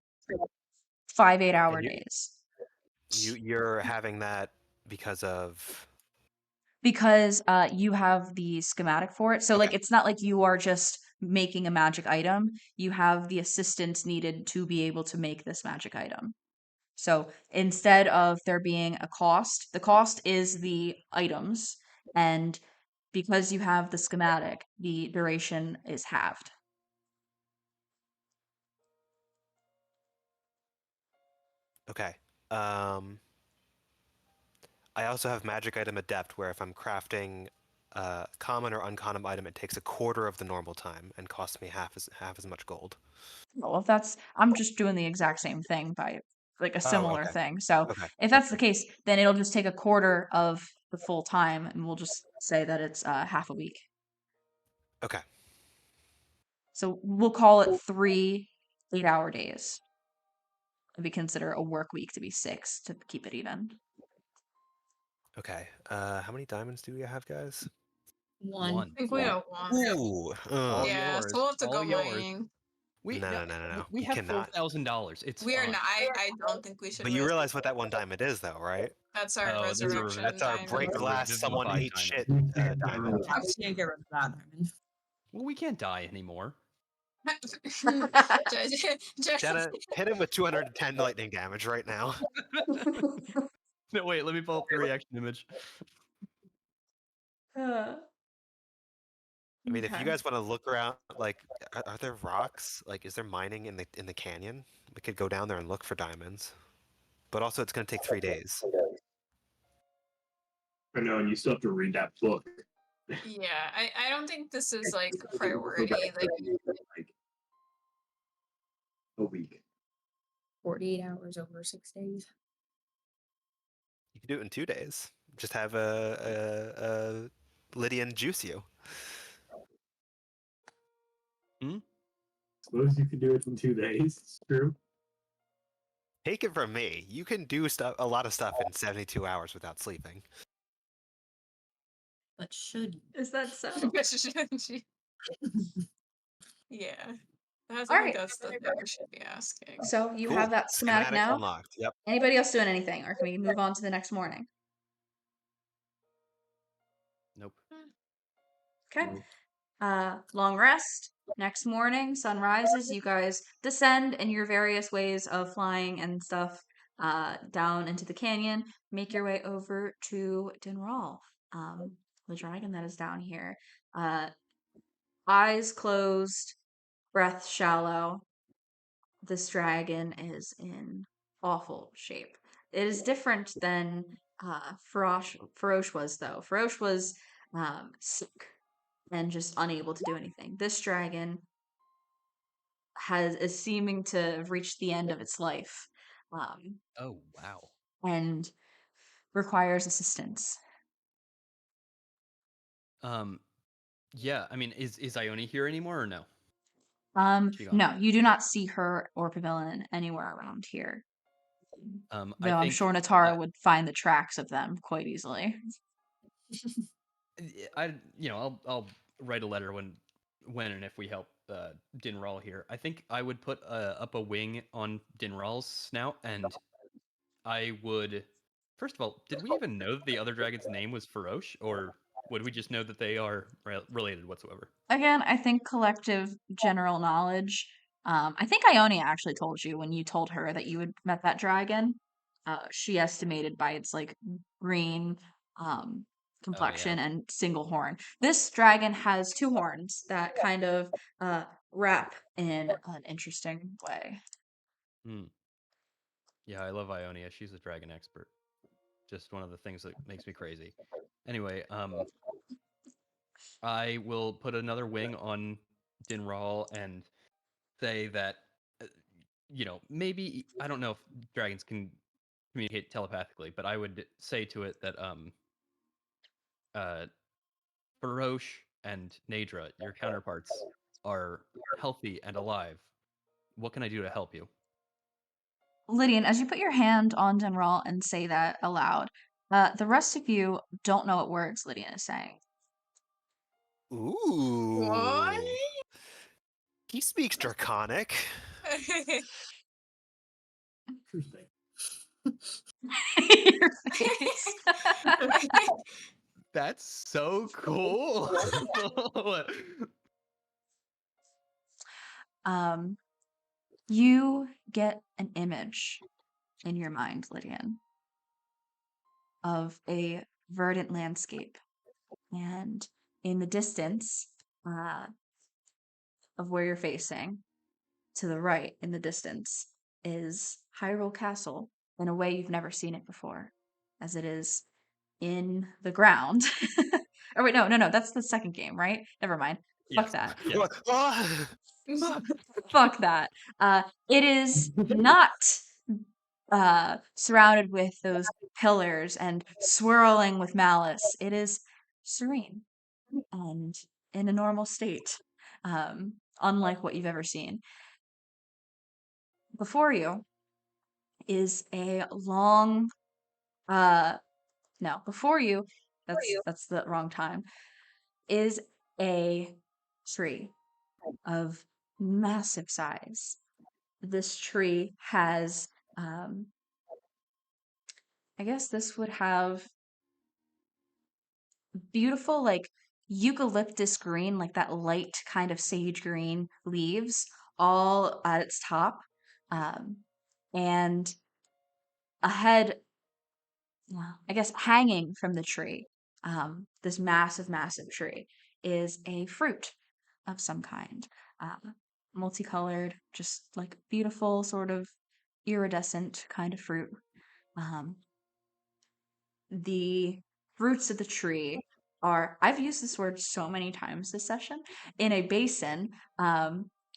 [SPEAKER 4] 5 8-hour
[SPEAKER 2] And
[SPEAKER 4] days.
[SPEAKER 2] you're having that because of
[SPEAKER 4] Because you have the schematic for it. So like
[SPEAKER 2] okay.
[SPEAKER 4] it's not like you are just making a magic item. You have the assistance needed to be able to make this magic item. So instead of there being a cost, the cost is the items, and because you have the schematic, the duration is halved.
[SPEAKER 2] Okay. I also have magic item adept where if I'm crafting a common or uncommon item, it takes a quarter of the normal time and costs me half as much gold.
[SPEAKER 4] Well, if that's, I'm just doing the exact same thing by like a
[SPEAKER 2] Oh,
[SPEAKER 4] similar
[SPEAKER 2] okay.
[SPEAKER 4] thing. So
[SPEAKER 2] Okay.
[SPEAKER 4] if that's the
[SPEAKER 2] Okay.
[SPEAKER 4] case, then it'll just take a quarter of the full time, and we'll just say that it's half a week.
[SPEAKER 2] Okay.
[SPEAKER 4] So we'll call it 3 8-hour days. We consider a work week to be 6 to keep it even.
[SPEAKER 2] Okay. How many diamonds do we have, guys?
[SPEAKER 6] 1.
[SPEAKER 1] I think we
[SPEAKER 3] One.
[SPEAKER 1] have one.
[SPEAKER 2] Ooh.
[SPEAKER 3] All
[SPEAKER 1] Yeah,
[SPEAKER 3] yours.
[SPEAKER 1] so we'll have to
[SPEAKER 3] All
[SPEAKER 1] go
[SPEAKER 3] yours.
[SPEAKER 1] mining.
[SPEAKER 3] We
[SPEAKER 2] No,
[SPEAKER 3] no,
[SPEAKER 2] no, no, no, no.
[SPEAKER 3] we
[SPEAKER 2] You
[SPEAKER 3] have
[SPEAKER 2] cannot.
[SPEAKER 3] $4,000. It's
[SPEAKER 1] We are
[SPEAKER 3] fine.
[SPEAKER 1] not. I don't think we should
[SPEAKER 2] But you
[SPEAKER 1] risk.
[SPEAKER 2] realize what that one diamond is, though, right?
[SPEAKER 1] That's our
[SPEAKER 3] Oh, that's
[SPEAKER 1] resurrection
[SPEAKER 2] That's our
[SPEAKER 1] diamond.
[SPEAKER 2] break
[SPEAKER 3] a
[SPEAKER 2] glass, someone
[SPEAKER 3] revivified
[SPEAKER 2] eat
[SPEAKER 3] diamond.
[SPEAKER 2] shit
[SPEAKER 5] You can't get
[SPEAKER 2] diamond.
[SPEAKER 5] rid of
[SPEAKER 6] I can't get rid of that diamond.
[SPEAKER 3] Well, we can't die anymore.
[SPEAKER 2] Jenna, hit him with 210 lightning damage right now.
[SPEAKER 3] No, wait. Let me pull up the reaction image.
[SPEAKER 2] I mean, if you
[SPEAKER 4] Okay.
[SPEAKER 2] guys want to look around, like, are there rocks? Like, is there mining in the canyon? We could go down there and look for diamonds. But also, it's going to take 3 days.
[SPEAKER 5] I know, and you still have to read that book.
[SPEAKER 1] Yeah, I don't think this is like priority. Like,
[SPEAKER 5] Like a week.
[SPEAKER 6] 48 hours over 6 days.
[SPEAKER 2] You can do it in 2 days. Just have a Lydian juice you.
[SPEAKER 5] Suppose you could do it in 2 days. It's true.
[SPEAKER 2] Take it from me. You can do a lot of stuff in 72 hours without sleeping.
[SPEAKER 6] But should you?
[SPEAKER 4] Is that so?
[SPEAKER 1] yeah, I
[SPEAKER 4] All
[SPEAKER 1] think
[SPEAKER 4] right.
[SPEAKER 1] that's the thing we should be asking.
[SPEAKER 4] So you
[SPEAKER 2] Cool.
[SPEAKER 4] have that schematic now.
[SPEAKER 2] unlocked. Yep.
[SPEAKER 4] Anybody else doing anything, or can we move on to the next morning?
[SPEAKER 3] Nope.
[SPEAKER 4] Okay. Long rest. Next morning, sun rises. You guys descend in your various ways of flying and stuff down into the canyon. Make your way over to Dinral, the dragon that is down here. Eyes closed, breath shallow. This dragon is in awful shape. It is different than Ferosh was, though. Ferosh was sick and just unable to do anything. This dragon is seeming to have reached the end of its life,
[SPEAKER 3] Oh, wow.
[SPEAKER 4] and requires assistance.
[SPEAKER 3] Yeah. I mean, is Ione here anymore or no? She gone.
[SPEAKER 4] No, you do not see her or Pavilion anywhere around here.
[SPEAKER 3] I
[SPEAKER 4] Though I'm
[SPEAKER 3] think
[SPEAKER 4] sure Natara would find the tracks of them quite easily.
[SPEAKER 3] I'll write a letter when and if we help Dinral here. I think I would put up a wing on Dinral's snout, and I would. First of all, did we even know that the other dragon's name was Ferosh, or would we just know that they are related whatsoever?
[SPEAKER 4] Again, I think collective general knowledge. I think Ione actually told you when you told her that you had met that dragon. she estimated by its like green um,
[SPEAKER 3] Oh yeah.
[SPEAKER 4] complexion and single horn. This dragon has two horns that kind of wrap in an interesting way.
[SPEAKER 3] Hmm. Yeah, I love Ionia. She's a dragon expert. Just one of the things that makes me crazy. Anyway, I will put another wing on Dinral and say that, uh, maybe I don't know if dragons can communicate telepathically, but I would say to it that uh, Baroche and Nadra, your counterparts, are healthy and alive. What can I do to help you?
[SPEAKER 4] Lydian, as you put your hand on Denral and say that aloud, the rest of you don't know what words Lydian is saying.
[SPEAKER 1] What?
[SPEAKER 2] Ooh. He speaks Draconic.
[SPEAKER 5] Interesting.
[SPEAKER 4] Your face.
[SPEAKER 3] That's so cool.
[SPEAKER 4] um, you get an image in your mind, Lydian, of a verdant landscape. And in the distance uh, of where you're facing, to the right in the distance, is Hyrule Castle in a way you've never seen it before, as it is in the ground. Oh, wait, no, that's the second game, right? Never mind. Fuck
[SPEAKER 3] Yes.
[SPEAKER 4] that.
[SPEAKER 3] Yes.
[SPEAKER 2] What? Ah!
[SPEAKER 4] Fuck that. It is not surrounded with those pillars and swirling with malice. It is serene and in a normal state, unlike what you've ever seen. Before you is a long, uh, no, before you, that's the wrong time, is a tree of massive size. This tree has, um, I guess this would have beautiful, like eucalyptus green, like that light kind of sage green leaves all at its top. Um, and ahead, I guess, hanging from the tree, this massive tree, is a fruit of some kind, multicolored, just like beautiful, sort of iridescent kind of fruit. Um, the roots of the tree are, I've used this word so many times this session, in a basin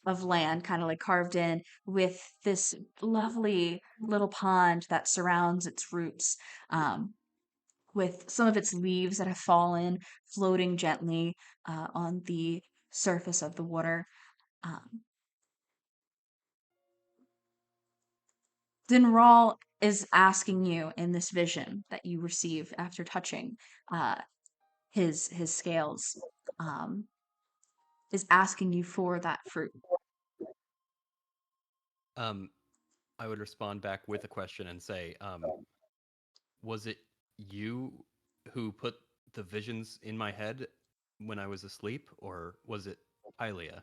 [SPEAKER 4] of land, kind of like carved in, with this lovely little pond that surrounds its roots. With some of its leaves that have fallen floating gently on the surface of the water. Um, Dinral is asking you in this vision that you receive after touching uh, his scales, um, is asking you for that fruit.
[SPEAKER 3] Um, I would respond back with a question and say, was it you who put the visions in my head when I was asleep, or was it Hylia?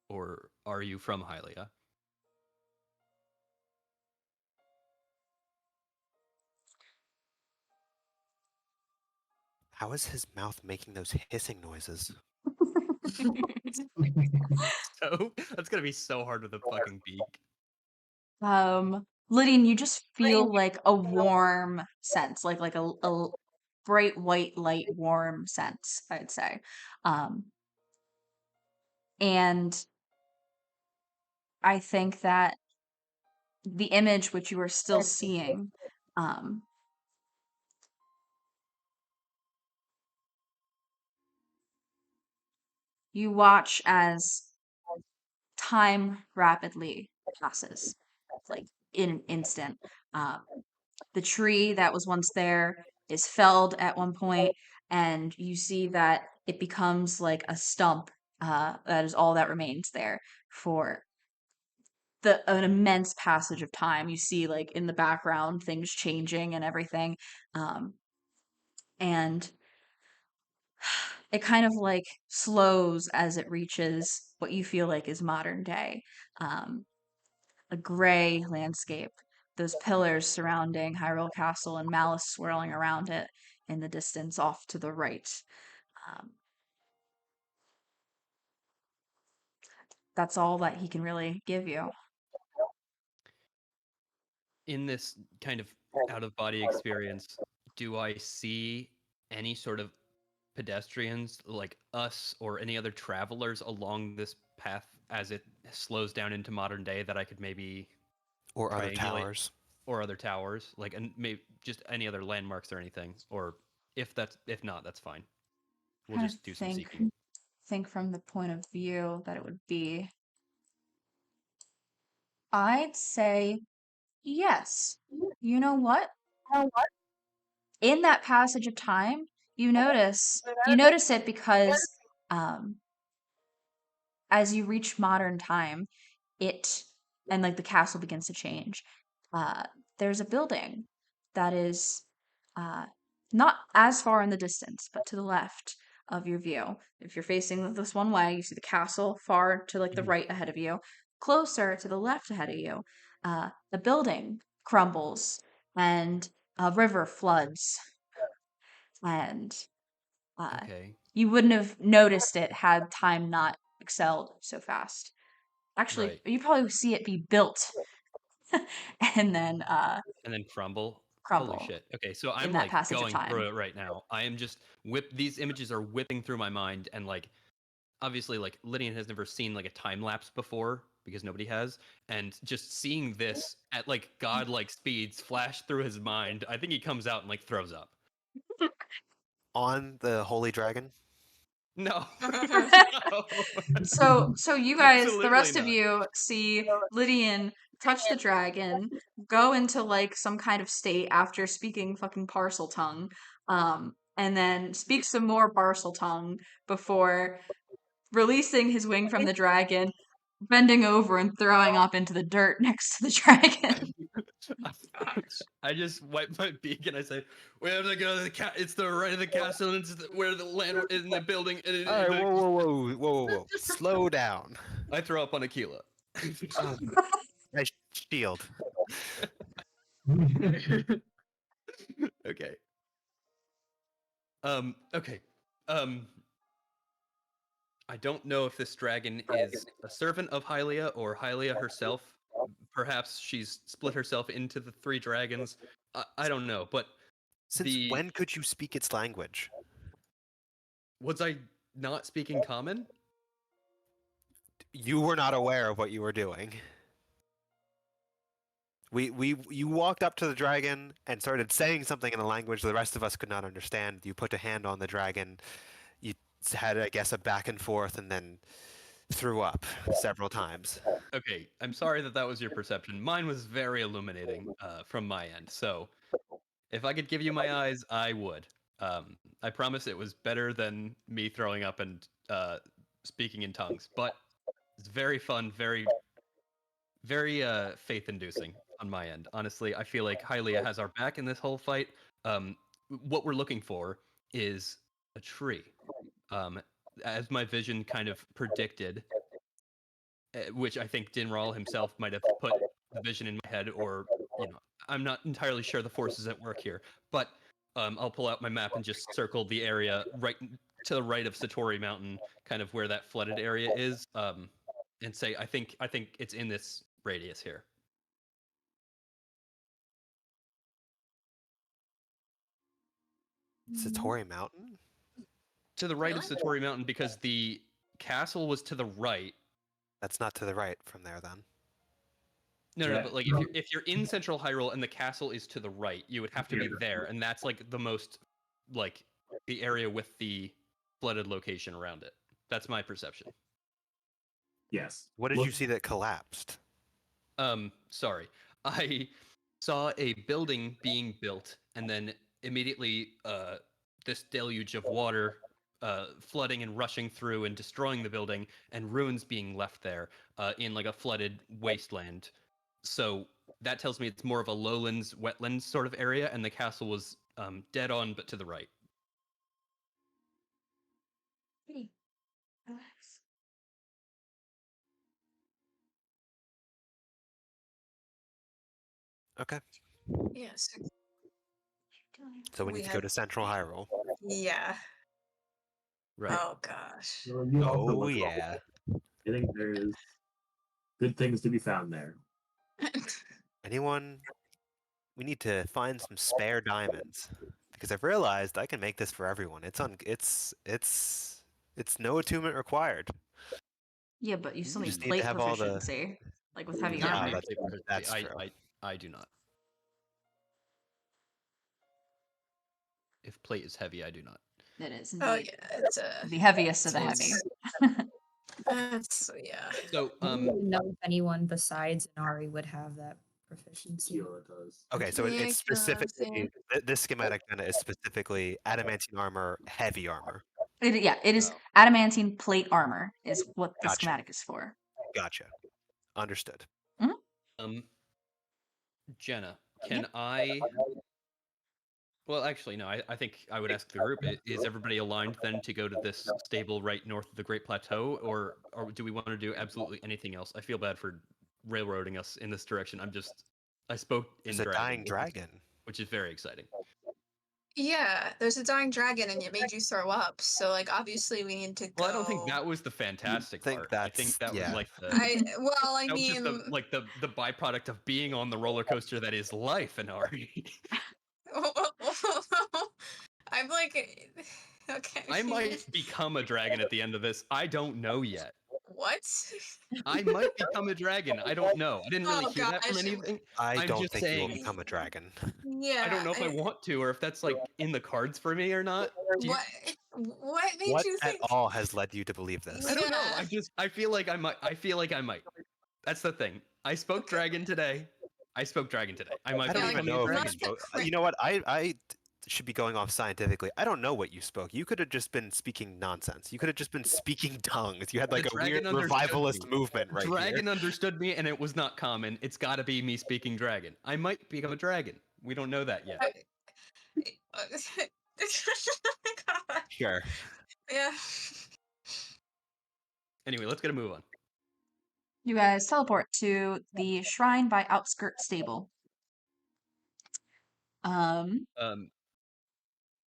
[SPEAKER 3] Or are you from Hylia?
[SPEAKER 2] How is his mouth making those hissing noises?
[SPEAKER 3] So that's gonna be so hard with a fucking beak.
[SPEAKER 4] Lydian, you just feel like a warm sense, like a bright white light, warm sense, I'd say. Um, and I think that the image which you are still seeing, um, you watch as time rapidly passes, like in an instant. Uh, the tree that was once there is felled at one point, and you see that it becomes like a stump. That is all that remains there for an immense passage of time. You see, like in the background, things changing and everything, and it kind of like slows as it reaches what you feel like is modern day. Um, a gray landscape those pillars surrounding Hyrule Castle and Malice swirling around it in the distance off to the right. Um, that's all that he can really give you.
[SPEAKER 3] In this kind of out of body experience, do I see any sort of pedestrians like us or any other travelers along this path as it slows down into modern day that I could maybe
[SPEAKER 2] Or other
[SPEAKER 3] triangulate,
[SPEAKER 2] towers.
[SPEAKER 3] or other towers, like, and maybe just any other landmarks or anything? Or if not, that's fine. We'll
[SPEAKER 4] Kind of
[SPEAKER 3] just do some seeking.
[SPEAKER 4] think from the point of view that it would be. I'd say yes. You know what? In that passage of time, you notice it because um as you reach modern time, it and like the castle begins to change. Uh, there's a building that is uh, not as far in the distance, but to the left of your view. If you're facing this one way, you see the castle far to like the
[SPEAKER 3] Mhm.
[SPEAKER 4] right ahead of you. Closer to the left ahead of you, the building crumbles and a river floods, and
[SPEAKER 3] Okay.
[SPEAKER 4] you wouldn't have noticed it had time not excelled so fast. Actually,
[SPEAKER 3] Right.
[SPEAKER 4] you probably see it be built and then
[SPEAKER 3] And then crumble. Holy
[SPEAKER 4] crumble
[SPEAKER 3] shit. Okay, so
[SPEAKER 4] in
[SPEAKER 3] I'm
[SPEAKER 4] that
[SPEAKER 3] like
[SPEAKER 4] passage of
[SPEAKER 3] going through
[SPEAKER 4] time.
[SPEAKER 3] it right now. I am just these images are whipping through my mind, and like obviously like Lydian has never seen like a time lapse before because nobody has, and just seeing this at like godlike speeds flash through his mind, I think he comes out and like throws up.
[SPEAKER 2] On the Holy Dragon?
[SPEAKER 3] No. No.
[SPEAKER 4] So you guys, the
[SPEAKER 3] Absolutely
[SPEAKER 4] rest of
[SPEAKER 3] not.
[SPEAKER 4] you see Lydian touch the dragon, go into like some kind of state after speaking fucking parcel tongue, and then speak some more parcel tongue before releasing his wing from the dragon, bending over and throwing up into the dirt next to the dragon.
[SPEAKER 3] I just wipe my beak and I say, "Where to go? To the it's the right of the castle, and it's where the land is in the building." And
[SPEAKER 2] All right, whoa. Slow down.
[SPEAKER 3] I throw up on Aquila.
[SPEAKER 2] Oh, nice shield.
[SPEAKER 3] Okay. Okay. Um. I don't know if this dragon is a servant of Hylia or Hylia herself. Perhaps she's split herself into the three dragons. I don't know, but
[SPEAKER 2] Since when could you speak its language?
[SPEAKER 3] was I not speaking common?
[SPEAKER 2] You were not aware of what you were doing. You walked up to the dragon and started saying something in a language the rest of us could not understand. You put a hand on the dragon. You had, I guess, a back and forth, and then threw up several times.
[SPEAKER 3] Okay, I'm sorry that was your perception. Mine was very illuminating from my end. So if I could give you my eyes, I would. I promise it was better than me throwing up and speaking in tongues. But it's very fun, very faith-inducing on my end. Honestly, I feel like Hylia has our back in this whole fight. What we're looking for is a tree. Um, as my vision kind of predicted, which I think Dinral himself might have put the vision in my head, or I'm not entirely sure the forces at work here, but I'll pull out my map and just circle the area right to the right of Satori Mountain, kind of where that flooded area is, and say I think it's in this radius here.
[SPEAKER 2] Satori Mountain?
[SPEAKER 3] To the right of
[SPEAKER 1] Really?
[SPEAKER 3] Satori Mountain, because the castle was to the right.
[SPEAKER 2] That's not to the right from there, then.
[SPEAKER 3] No,
[SPEAKER 5] Yeah.
[SPEAKER 3] but like if you're in Central Hyrule and the castle is to the right, you would have to be there, and that's like the most like the area with the flooded location around it. That's my perception.
[SPEAKER 5] Yes.
[SPEAKER 2] What did you see that collapsed?
[SPEAKER 3] Sorry. I saw a building being built, and then immediately this deluge of water flooding and rushing through and destroying the building, and ruins being left there in like a flooded wasteland. So that tells me it's more of a lowlands, wetlands sort of area, and the castle was dead on, but to the right.
[SPEAKER 4] Hey, relax.
[SPEAKER 2] Okay.
[SPEAKER 1] Yes.
[SPEAKER 2] So we
[SPEAKER 1] We
[SPEAKER 2] need to go
[SPEAKER 1] have-
[SPEAKER 2] to Central Hyrule.
[SPEAKER 1] Yeah.
[SPEAKER 3] Right.
[SPEAKER 1] Oh gosh.
[SPEAKER 5] Well, you also
[SPEAKER 2] Oh
[SPEAKER 5] look
[SPEAKER 2] yeah.
[SPEAKER 5] I think there's good things to be found there.
[SPEAKER 2] Anyone? We need to find some spare diamonds because I've realized I can make this for everyone. It's no attunement required.
[SPEAKER 4] Yeah, but you still
[SPEAKER 2] You
[SPEAKER 4] need
[SPEAKER 2] just need to
[SPEAKER 4] plate
[SPEAKER 2] have all the.
[SPEAKER 4] proficiency, like with heavy
[SPEAKER 3] Yeah,
[SPEAKER 2] Yeah,
[SPEAKER 4] armor.
[SPEAKER 2] that's
[SPEAKER 3] I,
[SPEAKER 2] true.
[SPEAKER 3] I do not. If plate is heavy, I do not.
[SPEAKER 4] It is
[SPEAKER 1] Oh
[SPEAKER 4] indeed
[SPEAKER 1] yeah, it's
[SPEAKER 4] the heaviest of the heavy.
[SPEAKER 1] it's- That's yeah.
[SPEAKER 3] So,
[SPEAKER 6] I don't even know if anyone besides Inari would have that proficiency.
[SPEAKER 5] Keela does.
[SPEAKER 2] Okay, so
[SPEAKER 1] Yeah,
[SPEAKER 2] it's specifically this schematic kinda is specifically adamantine armor, heavy armor.
[SPEAKER 4] It is
[SPEAKER 3] Oh.
[SPEAKER 4] adamantine plate armor is what the
[SPEAKER 2] Gotcha.
[SPEAKER 4] schematic is for.
[SPEAKER 2] Gotcha. Understood.
[SPEAKER 3] Jenna, can I? Well, actually, no. I think I would ask the group: is everybody aligned then to go to this stable right north of the Great Plateau, or do we want to do absolutely anything else? I feel bad for railroading us in this direction. I spoke in
[SPEAKER 2] There's a dying
[SPEAKER 3] dragon,
[SPEAKER 2] dragon.
[SPEAKER 3] which is very exciting.
[SPEAKER 1] Yeah, there's a dying dragon and it made you throw up. So like obviously we need to go.
[SPEAKER 3] Well, I don't think that was the fantastic
[SPEAKER 2] think
[SPEAKER 3] part. I think
[SPEAKER 2] that's-
[SPEAKER 3] that
[SPEAKER 2] yeah.
[SPEAKER 3] was like the
[SPEAKER 1] I
[SPEAKER 3] that was
[SPEAKER 1] mean
[SPEAKER 3] just the byproduct of being on the roller coaster that is life, Inari.
[SPEAKER 1] I'm like okay.
[SPEAKER 3] I might become a dragon at the end of this. I don't know yet.
[SPEAKER 1] What?
[SPEAKER 3] I might become a dragon. I don't know. I didn't really
[SPEAKER 1] Oh,
[SPEAKER 3] hear that from
[SPEAKER 1] gosh.
[SPEAKER 3] anything.
[SPEAKER 2] I
[SPEAKER 3] I'm
[SPEAKER 2] don't
[SPEAKER 3] just
[SPEAKER 2] think you will
[SPEAKER 3] saying-
[SPEAKER 2] become a dragon.
[SPEAKER 1] Yeah.
[SPEAKER 3] I don't know if I want to or if that's like in the cards for me or not. Do you-
[SPEAKER 1] What made
[SPEAKER 2] What
[SPEAKER 1] you
[SPEAKER 2] at
[SPEAKER 1] think?
[SPEAKER 2] all has led you to believe this?
[SPEAKER 3] I don't know.
[SPEAKER 1] Yeah.
[SPEAKER 3] I feel like I might. I feel like I might. That's the thing. I spoke
[SPEAKER 1] Okay.
[SPEAKER 3] dragon today. I spoke dragon today. I might
[SPEAKER 2] I
[SPEAKER 3] be
[SPEAKER 2] don't even
[SPEAKER 3] becoming a
[SPEAKER 2] know if you
[SPEAKER 3] dragon.
[SPEAKER 2] spoke.
[SPEAKER 1] Right.
[SPEAKER 2] You know what? I should be going off scientifically. I don't know what you spoke. You could have just been speaking nonsense. You could have just been speaking tongues. You had like
[SPEAKER 3] The
[SPEAKER 2] a weird
[SPEAKER 3] dragon understood
[SPEAKER 2] revivalist
[SPEAKER 3] me.
[SPEAKER 2] movement right
[SPEAKER 3] Dragon
[SPEAKER 2] here.
[SPEAKER 3] understood me, and it was not common. It's got to be me speaking dragon. I might become a dragon. We don't know that yet.
[SPEAKER 2] Sure.
[SPEAKER 1] Yeah.
[SPEAKER 3] Anyway, let's get a move on.
[SPEAKER 4] You guys teleport to the shrine by outskirt stable.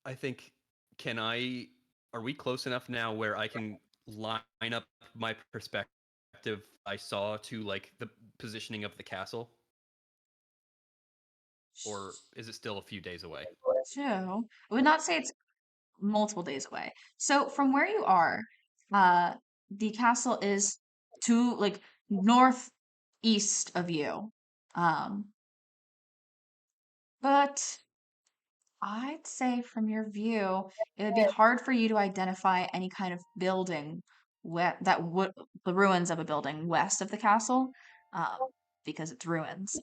[SPEAKER 3] I think. Can I? Are we close enough now where I can line up my perspective I saw to like the positioning of the castle, or is it still a few days away?
[SPEAKER 4] So, I would not say it's multiple days away. So from where you are, the castle is to like northeast of you. But I'd say from your view, it would be hard for you to identify any kind of building that would the ruins of a building west of the castle, um, because it's ruins.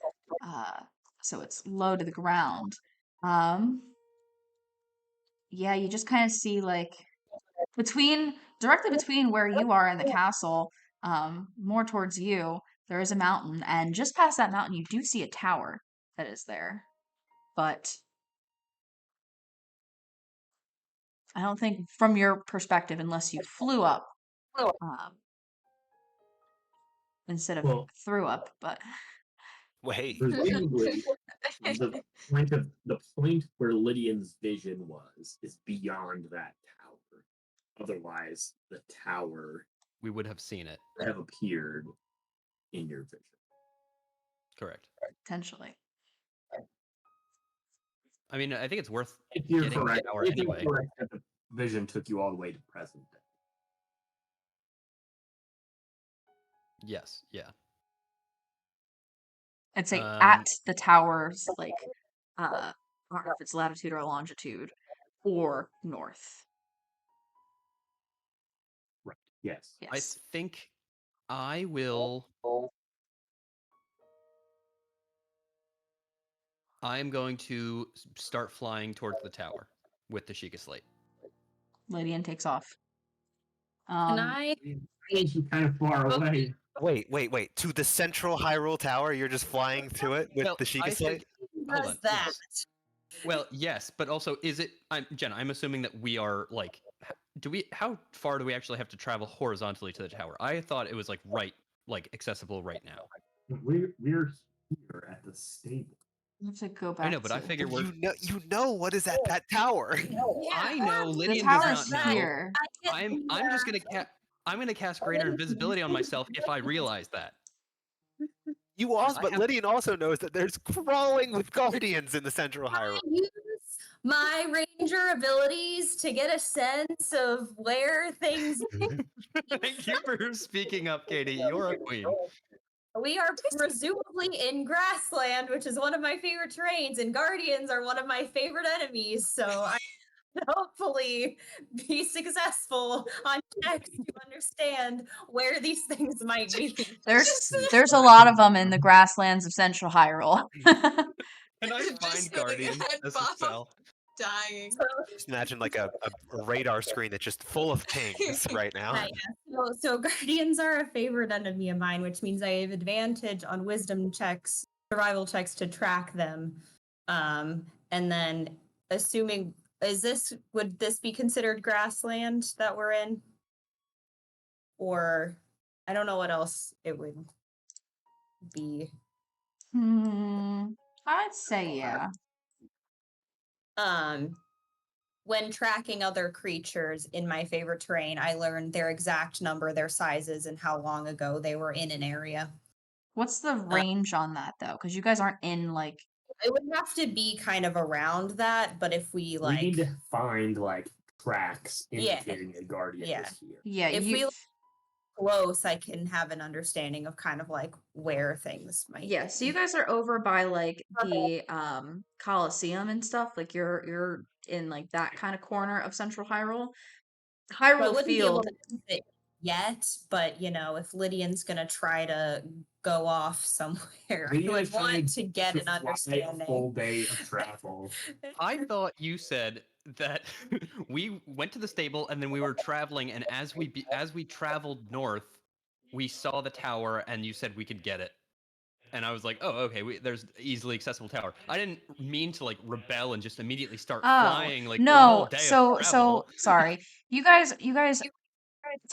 [SPEAKER 4] Uh, so it's low to the ground. Um, yeah, you just kind of see like directly between where you are and the castle, more towards you, there is a mountain, and just past that mountain, you do see a tower that is there. But I don't think from your perspective, unless you flew up, instead of
[SPEAKER 5] Well,
[SPEAKER 4] threw up, but
[SPEAKER 2] Wait.
[SPEAKER 5] presumably the point where Lydian's vision was is beyond that tower. Otherwise, the tower
[SPEAKER 3] We would have seen it.
[SPEAKER 5] would have appeared in your vision.
[SPEAKER 3] Correct.
[SPEAKER 4] potentially.
[SPEAKER 3] I mean, I think it's worth
[SPEAKER 5] If you're
[SPEAKER 3] getting
[SPEAKER 5] correct,
[SPEAKER 3] the tower
[SPEAKER 5] if you're
[SPEAKER 3] anyway.
[SPEAKER 5] correct that the vision took you all the way to present day.
[SPEAKER 3] Yes. Yeah.
[SPEAKER 4] I'd say
[SPEAKER 3] Um,
[SPEAKER 4] at the tower's like I don't know if it's latitude or longitude or north.
[SPEAKER 5] Right. Yes.
[SPEAKER 3] I
[SPEAKER 4] Yes.
[SPEAKER 3] think I will. I'm going to start flying towards the tower with the Sheikah Slate.
[SPEAKER 4] Lydian takes off.
[SPEAKER 6] Can I?
[SPEAKER 5] Is kind of far away.
[SPEAKER 2] Wait. To the central Hyrule Tower, you're just flying to it with
[SPEAKER 3] Well,
[SPEAKER 2] the Sheikah
[SPEAKER 3] I
[SPEAKER 2] Slate?
[SPEAKER 3] think- Hold on.
[SPEAKER 6] that?
[SPEAKER 3] Yes. Well, yes, but also, is it? Jenna, I'm assuming that we are like. Do we? How far do we actually have to travel horizontally to the tower? I thought it was like accessible right now.
[SPEAKER 5] We're here at the stable.
[SPEAKER 4] I have to go back
[SPEAKER 3] I know, but I
[SPEAKER 4] to
[SPEAKER 3] figure we're.
[SPEAKER 2] You know what is at that tower.
[SPEAKER 3] I know
[SPEAKER 4] the
[SPEAKER 3] Lydian does
[SPEAKER 4] tower's
[SPEAKER 3] not know.
[SPEAKER 4] here.
[SPEAKER 3] I'm just gonna cast greater invisibility on myself if I realize that.
[SPEAKER 2] You also,
[SPEAKER 3] I
[SPEAKER 2] but
[SPEAKER 3] have-
[SPEAKER 2] Lydian also knows that there's crawling with guardians in the central Hyrule.
[SPEAKER 6] Use my ranger abilities to get a sense of where things.
[SPEAKER 3] Thank you for speaking up, Katie. You're a queen.
[SPEAKER 6] We are presumably in grassland, which is one of my favorite terrains, and guardians are one of my favorite enemies. So I can hopefully be successful on checks to understand where these things might be.
[SPEAKER 4] There's a lot of them in the grasslands of Central Hyrule.
[SPEAKER 3] Can I
[SPEAKER 1] Just
[SPEAKER 3] find
[SPEAKER 1] sitting
[SPEAKER 3] Guardian
[SPEAKER 1] at
[SPEAKER 3] as a
[SPEAKER 1] Bob.
[SPEAKER 3] spell?
[SPEAKER 1] Dying.
[SPEAKER 2] Just imagine like a radar screen that's just full of pings right now.
[SPEAKER 6] So guardians are a favorite enemy of mine, which means I have advantage on wisdom checks, survival checks to track them. And then assuming would this be considered grassland that we're in? Or I don't know what else it would be.
[SPEAKER 4] I'd say yeah.
[SPEAKER 6] When tracking other creatures in my favorite terrain, I learned their exact number, their sizes, and how long ago they were in an area.
[SPEAKER 4] What's the range on that though? Because you guys aren't in like.
[SPEAKER 6] It would have to be kind of around that, but if we like,
[SPEAKER 5] we need to find like tracks
[SPEAKER 6] Yeah.
[SPEAKER 5] indicating a guardian
[SPEAKER 6] Yeah.
[SPEAKER 5] is here.
[SPEAKER 4] Yeah,
[SPEAKER 6] if
[SPEAKER 4] you.
[SPEAKER 6] we look close, I can have an understanding of kind of like where things might.
[SPEAKER 4] Yeah, so you guys are over by like the Colosseum and stuff. Like you're in like that kind of corner of Central Hyrule.
[SPEAKER 6] So I
[SPEAKER 4] Hyrule
[SPEAKER 6] wouldn't be able
[SPEAKER 4] Field.
[SPEAKER 6] to use it yet, but you know, if Lydian's gonna try to go off somewhere, I
[SPEAKER 5] Lydian
[SPEAKER 6] would
[SPEAKER 5] is trying
[SPEAKER 6] want to get
[SPEAKER 5] to
[SPEAKER 6] an
[SPEAKER 5] fly
[SPEAKER 6] understanding.
[SPEAKER 5] a full day of travel.
[SPEAKER 3] I thought you said that we went to the stable and then we were traveling, and as we traveled north, we saw the tower, and you said we could get it. And I was like, oh, okay, there's easily accessible tower. I didn't mean to like rebel and just immediately start flying like the whole
[SPEAKER 4] No,
[SPEAKER 3] day of
[SPEAKER 4] so
[SPEAKER 3] travel.
[SPEAKER 4] sorry. You guys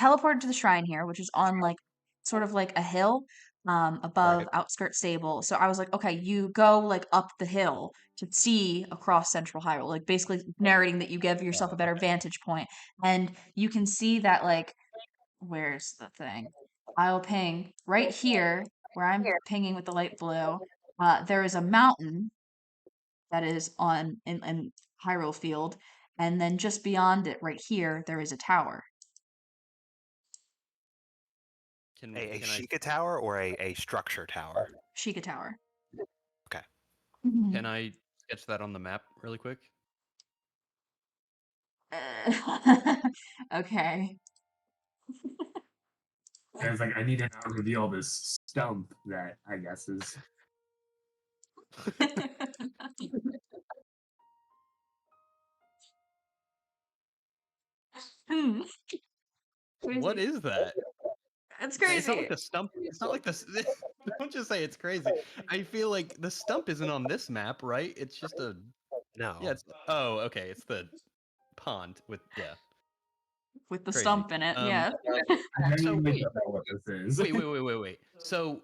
[SPEAKER 4] teleported to the shrine here, which is on like sort of like a hill above
[SPEAKER 2] Right.
[SPEAKER 4] outskirt stable. So I was like, okay, you go like up the hill to see across Central Hyrule, like basically narrating that you give yourself a better vantage point. And you can see that like where's the thing? I'll ping right here where I'm pinging with the light blue. There is a mountain that is in Hyrule Field, and then just beyond it, right here, there is a tower.
[SPEAKER 3] Can
[SPEAKER 2] A
[SPEAKER 3] I
[SPEAKER 2] Sheikah tower or a structure tower?
[SPEAKER 4] Sheikah Tower.
[SPEAKER 2] Okay.
[SPEAKER 3] can I sketch that on the map really quick?
[SPEAKER 4] Okay.
[SPEAKER 5] And it's like I need to now reveal this stump that I guess is
[SPEAKER 4] Hmm.
[SPEAKER 3] What
[SPEAKER 4] Crazy.
[SPEAKER 3] is that?
[SPEAKER 4] That's
[SPEAKER 3] It's not
[SPEAKER 4] crazy.
[SPEAKER 3] like the stump. It's not like this. Don't just say it's crazy. I feel like the stump isn't on this map, right? It's just a.
[SPEAKER 2] No.
[SPEAKER 3] Yeah. Okay. It's the pond with
[SPEAKER 4] With the
[SPEAKER 3] crazy.
[SPEAKER 4] stump in it, yeah.
[SPEAKER 5] I
[SPEAKER 3] So
[SPEAKER 5] genuinely
[SPEAKER 3] wait.
[SPEAKER 5] don't know what this is.
[SPEAKER 3] Wait. So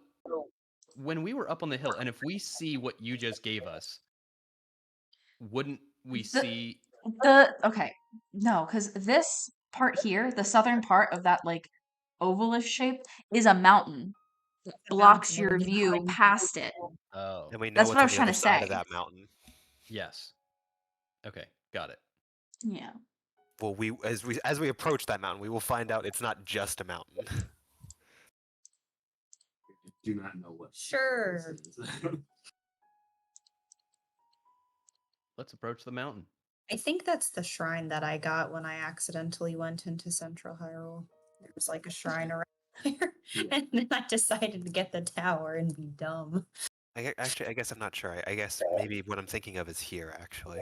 [SPEAKER 3] when we were up on the hill, and if we see what you just gave us, wouldn't we see?
[SPEAKER 4] Okay, no, because this part here, the southern part of that like ovalish shape, is a mountain. Blocks your view past it.
[SPEAKER 3] Oh.
[SPEAKER 2] And we know
[SPEAKER 4] That's
[SPEAKER 2] what's
[SPEAKER 4] what I
[SPEAKER 2] on
[SPEAKER 4] was
[SPEAKER 2] the
[SPEAKER 4] trying
[SPEAKER 2] other
[SPEAKER 4] to
[SPEAKER 2] side
[SPEAKER 4] say.
[SPEAKER 2] of that mountain.
[SPEAKER 3] Yes. Okay. Got it.
[SPEAKER 4] Yeah.
[SPEAKER 2] Well, as we approach that mountain, we will find out it's not just a mountain.
[SPEAKER 5] Do not know what
[SPEAKER 6] Sure.
[SPEAKER 5] this is.
[SPEAKER 3] Let's approach the mountain.
[SPEAKER 6] I think that's the shrine that I got when I accidentally went into Central Hyrule. There was like a shrine around there, and then I decided to get the tower and be dumb.
[SPEAKER 2] Actually, I guess I'm not sure. I guess maybe what I'm thinking of is here, actually.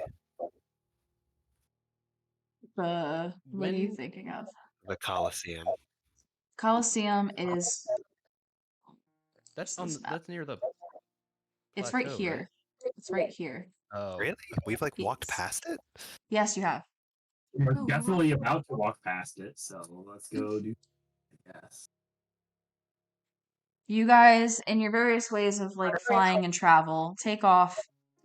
[SPEAKER 4] What are you
[SPEAKER 3] When-
[SPEAKER 4] thinking of?
[SPEAKER 2] The Colosseum.
[SPEAKER 4] Colosseum is
[SPEAKER 3] That's
[SPEAKER 4] What's this map?
[SPEAKER 3] that's near the.
[SPEAKER 4] it's right
[SPEAKER 3] plateau,
[SPEAKER 4] here. It's right here.
[SPEAKER 3] Oh.
[SPEAKER 2] Really? We've like walked
[SPEAKER 4] Yes.
[SPEAKER 2] past it?
[SPEAKER 4] Yes, you have.
[SPEAKER 5] We're
[SPEAKER 4] Oh,
[SPEAKER 5] definitely about to walk past it, so let's go do. Yes.
[SPEAKER 4] You guys, in your various ways of like flying and travel, take off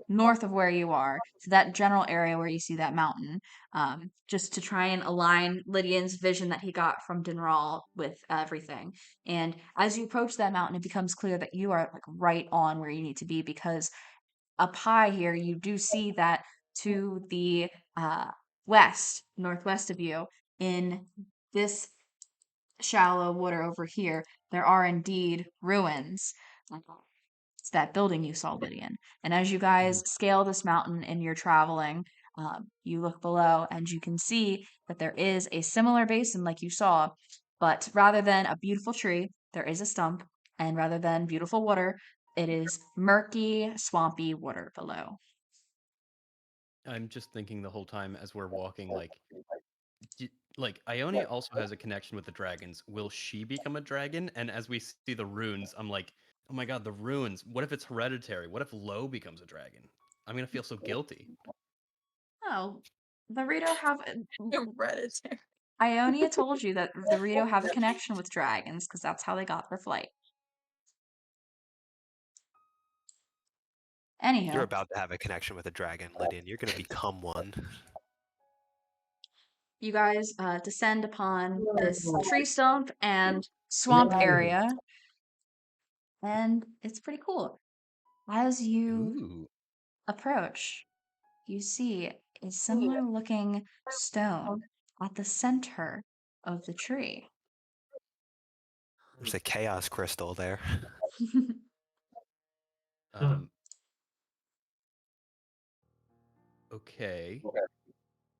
[SPEAKER 4] north of where you are, to that general area where you see that mountain, just to try and align Lydian's vision that he got from Dinral with everything. And as you approach that mountain, it becomes clear that you are like right on where you need to be, because up high here, you do see that to the northwest of you, in this shallow water over here, there are indeed ruins. It's that building you saw, Lydian. And as you guys scale this mountain and you're traveling, you look below and you can see that there is a similar basin like you saw, but rather than a beautiful tree, there is a stump, and rather than beautiful water, it is murky, swampy water below.
[SPEAKER 3] I'm just thinking the whole time as we're walking, like Ione also has a connection with the dragons. Will she become a dragon? And as we see the runes, I'm like, oh my god, the runes. What if it's hereditary? What if Lo becomes a dragon? I'm gonna feel so guilty.
[SPEAKER 4] Oh, the Rito have.
[SPEAKER 1] Hereditary.
[SPEAKER 4] Ionia told you that the Rito have a connection with dragons because that's how they got their flight.
[SPEAKER 2] You're
[SPEAKER 4] Anyhow,
[SPEAKER 2] about to have a connection with a dragon, Lydian. You're going to become one.
[SPEAKER 4] you guys descend upon this tree stump and swamp area, and it's pretty cool. As you
[SPEAKER 3] Ooh.
[SPEAKER 4] approach, you see a similar looking stone at the center of the tree.
[SPEAKER 2] There's a chaos crystal there.
[SPEAKER 3] Okay.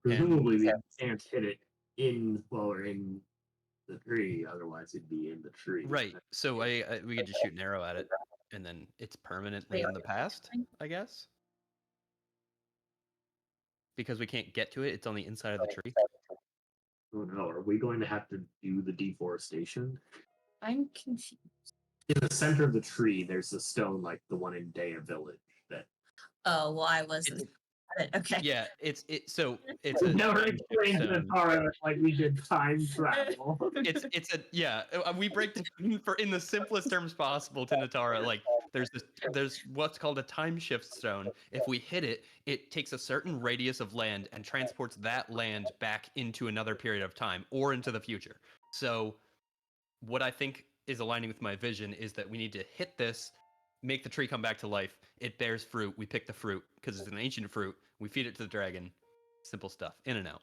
[SPEAKER 5] Presumably, we can't hit it in the tree, otherwise it'd be in the tree.
[SPEAKER 3] Right. So we could just shoot an arrow at it, and then it's permanently in the past, I guess. Because we can't get to it, it's on the inside of the tree.
[SPEAKER 5] Oh no, are we going to have to do the deforestation?
[SPEAKER 6] I'm confused.
[SPEAKER 5] In the center of the tree, there's a stone like the one in Daya Village that.
[SPEAKER 6] Oh, well, I wasn't. Okay.
[SPEAKER 3] Yeah, it's a
[SPEAKER 5] Never
[SPEAKER 3] time-shift
[SPEAKER 5] explained to
[SPEAKER 3] stone.
[SPEAKER 5] Natara like we did time travel.
[SPEAKER 3] We break for in the simplest terms possible to Natara. Like there's what's called a time shift stone. If we hit it, it takes a certain radius of land and transports that land back into another period of time or into the future. So what I think is aligning with my vision is that we need to hit this, make the tree come back to life. It bears fruit. We pick the fruit because it's an ancient fruit. We feed it to the dragon. Simple stuff. In and out.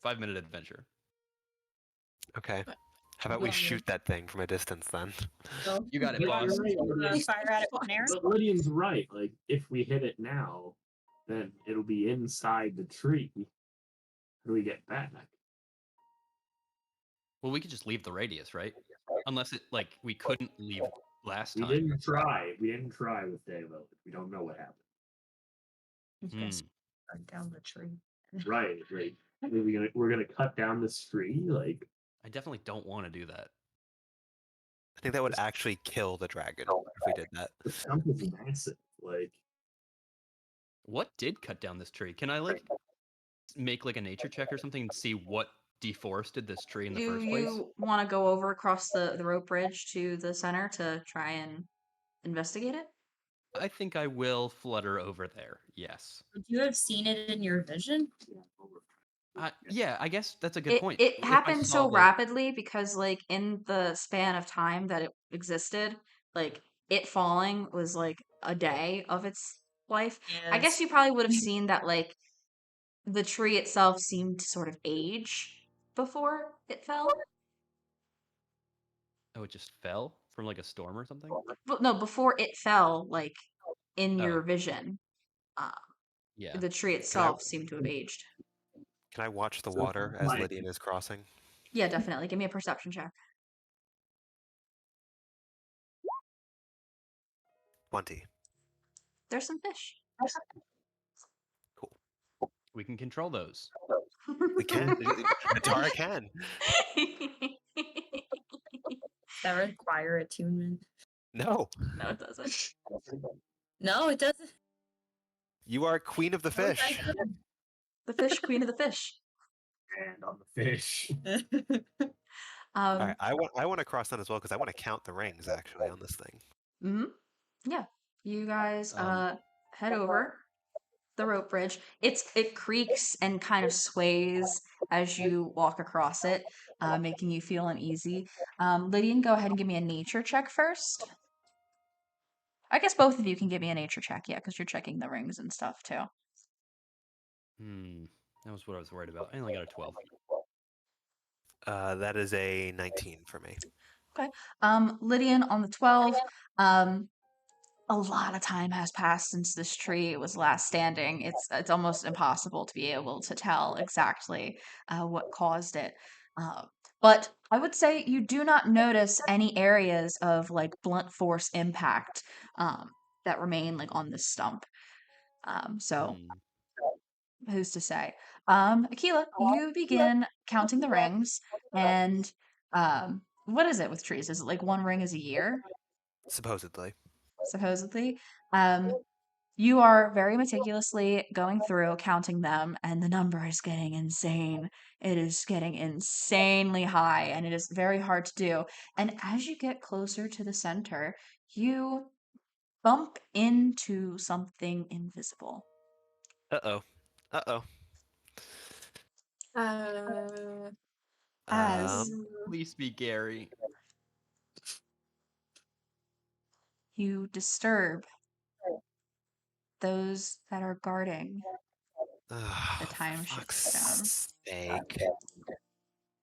[SPEAKER 3] 5-minute adventure.
[SPEAKER 2] Okay. How about we shoot that thing from a distance then?
[SPEAKER 3] You got it, boss.
[SPEAKER 6] Fire at it with an arrow.
[SPEAKER 5] But Lydian's right. Like, if we hit it now, then it'll be inside the tree. How do we get back?
[SPEAKER 3] Well, we could just leave the radius, right? Unless we couldn't leave last
[SPEAKER 5] We
[SPEAKER 3] time.
[SPEAKER 5] didn't try. We didn't try with Devo. We don't know what happened.
[SPEAKER 6] Yes. Burn down the tree.
[SPEAKER 5] Right. We're gonna cut down this tree. Like,
[SPEAKER 3] I definitely don't want to do that.
[SPEAKER 2] I think that would actually kill the dragon if we did that.
[SPEAKER 5] the stump is massive. Like,
[SPEAKER 3] What did cut down this tree? Can I make a nature check or something and see what deforested this tree in the
[SPEAKER 4] Do
[SPEAKER 3] first place?
[SPEAKER 4] you want to go over across the rope bridge to the center to try and investigate it?
[SPEAKER 3] I think I will flutter over there. Yes.
[SPEAKER 6] Would you have seen it in your vision?
[SPEAKER 3] Yeah, I guess that's a good point.
[SPEAKER 4] It
[SPEAKER 3] If I
[SPEAKER 4] happened
[SPEAKER 3] saw
[SPEAKER 4] so rapidly because, in the span of time that it existed, it falling was a day of its life. I guess you probably would have seen that, the tree itself seemed to sort of age before it fell.
[SPEAKER 3] Oh, it just fell from a storm or something?
[SPEAKER 4] But no, before it fell, in
[SPEAKER 3] Oh.
[SPEAKER 4] your vision,
[SPEAKER 3] Yeah.
[SPEAKER 4] the tree itself seemed to have aged.
[SPEAKER 2] Can I watch the water as Lydian is crossing?
[SPEAKER 4] Yeah, definitely. Give me a perception check.
[SPEAKER 2] 20.
[SPEAKER 4] There's some fish.
[SPEAKER 2] Cool.
[SPEAKER 3] We can control those.
[SPEAKER 2] We can. Natara can.
[SPEAKER 6] That require attunement?
[SPEAKER 2] No.
[SPEAKER 4] No, it doesn't.
[SPEAKER 6] No, it doesn't.
[SPEAKER 2] You are queen of the fish.
[SPEAKER 4] The fish queen of the fish.
[SPEAKER 5] and on the fish.
[SPEAKER 2] All right, I want to cross that as well because I want to count the rings actually on this thing.
[SPEAKER 4] Yeah. You guys head over. the rope bridge. It creaks and kind of sways as you walk across it, making you feel uneasy. Lydian, go ahead and give me a nature check first. I guess both of you can give me a nature check, yeah, because you're checking the rings and stuff too.
[SPEAKER 3] That was what I was worried about. I only got a 12.
[SPEAKER 2] That is a 19 for me.
[SPEAKER 4] Okay. Lydian on the 12. A lot of time has passed since this tree was last standing. It's almost impossible to be able to tell exactly what caused it. But I would say you do not notice any areas of like blunt force impact that remain like on this stump. So who's to say? Akila, you begin counting the rings, and what is it with trees? Is it like one ring is a year?
[SPEAKER 2] Supposedly.
[SPEAKER 4] Supposedly. You are very meticulously going through counting them, and the number is getting insane. It is getting insanely high, and it is very hard to do. And as you get closer to the center, you bump into something invisible.
[SPEAKER 2] Uh-oh. Uh-oh.
[SPEAKER 4] As
[SPEAKER 3] Please be Gary.
[SPEAKER 4] you disturb those that are guarding the time shift stone.
[SPEAKER 2] Sake.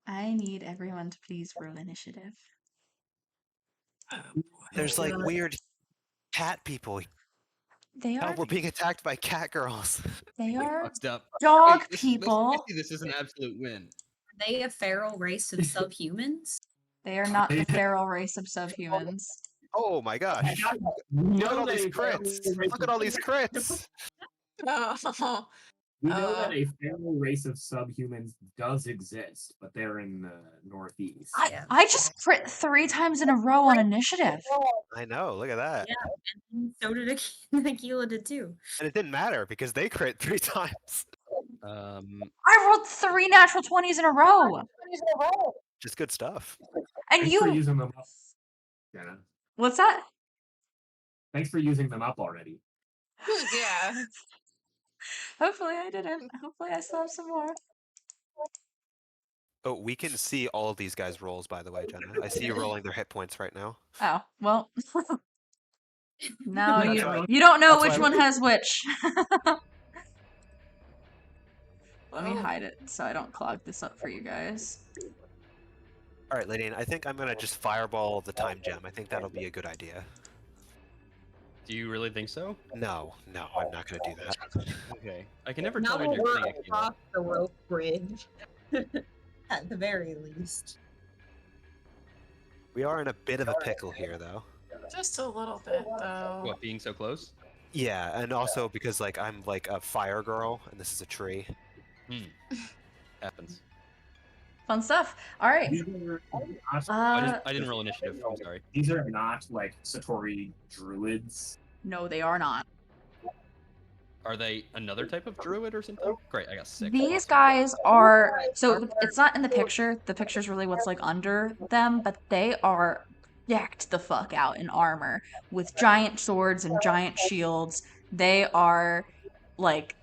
[SPEAKER 4] I need everyone to please roll initiative.
[SPEAKER 2] There's like weird cat people.
[SPEAKER 4] They are
[SPEAKER 2] We're being attacked by cat girls.
[SPEAKER 4] they are
[SPEAKER 3] Fucked up.
[SPEAKER 4] dog
[SPEAKER 3] Wait,
[SPEAKER 4] people.
[SPEAKER 3] This is an absolute win.
[SPEAKER 6] Are they a feral race of subhumans?
[SPEAKER 4] They are not the feral race of subhumans.
[SPEAKER 2] Oh my gosh.
[SPEAKER 5] We
[SPEAKER 2] Look at
[SPEAKER 5] know
[SPEAKER 2] all
[SPEAKER 5] that
[SPEAKER 2] these
[SPEAKER 5] a feral
[SPEAKER 2] crits.
[SPEAKER 5] race
[SPEAKER 2] Look at all these crits.
[SPEAKER 1] Oh,
[SPEAKER 5] We know that a feral race of subhumans does exist, but they're in the Northeast.
[SPEAKER 4] I just crit 3 times in a row on initiative.
[SPEAKER 2] I know, look at that.
[SPEAKER 6] Yeah, and so did Aquila did too.
[SPEAKER 2] And it didn't matter because they crit 3 times.
[SPEAKER 4] I rolled 3 natural 20s in a row.
[SPEAKER 2] Just good stuff.
[SPEAKER 4] And
[SPEAKER 5] Thanks for
[SPEAKER 4] you
[SPEAKER 5] using them up, Jenna.
[SPEAKER 4] What's that?
[SPEAKER 5] Thanks for using them up already.
[SPEAKER 1] yeah.
[SPEAKER 4] Hopefully I didn't. Hopefully I still have some more.
[SPEAKER 2] Oh, we can see all of these guys' rolls, by the way, Jenna. I see you rolling their hit points right now.
[SPEAKER 4] Oh, well. Now
[SPEAKER 2] That's why-
[SPEAKER 4] you don't know
[SPEAKER 2] that's
[SPEAKER 4] which
[SPEAKER 2] why-
[SPEAKER 4] one has which. Let me
[SPEAKER 1] Oh.
[SPEAKER 4] hide it so I don't clog this up for you guys.
[SPEAKER 2] All right, Lydian, I think I'm going to just fireball the time gem. I think that'll be a good idea.
[SPEAKER 3] Do you really think so?
[SPEAKER 2] No, I'm not going to do that.
[SPEAKER 3] Okay. I can never
[SPEAKER 6] Now
[SPEAKER 3] tell when
[SPEAKER 6] we'll
[SPEAKER 3] you're
[SPEAKER 6] work
[SPEAKER 3] playing Aquila.
[SPEAKER 6] across the rope bridge. At the very least.
[SPEAKER 2] We are in a bit of a pickle here, though.
[SPEAKER 1] Just a little bit, though.
[SPEAKER 3] What, being so close?
[SPEAKER 2] Yeah, and also because like I'm like a fire girl, and this is a tree.
[SPEAKER 3] Happens.
[SPEAKER 4] Fun stuff. All right.
[SPEAKER 5] These are not,
[SPEAKER 3] I didn't roll initiative. I'm sorry.
[SPEAKER 5] these are not like Satori druids.
[SPEAKER 4] No, they are not.
[SPEAKER 3] Are they another type of druid or something? Great, I got 6.
[SPEAKER 4] These guys are so it's not in the picture. The picture's really what's like under them, but they are decked the fuck out in armor with giant swords and giant shields. They are like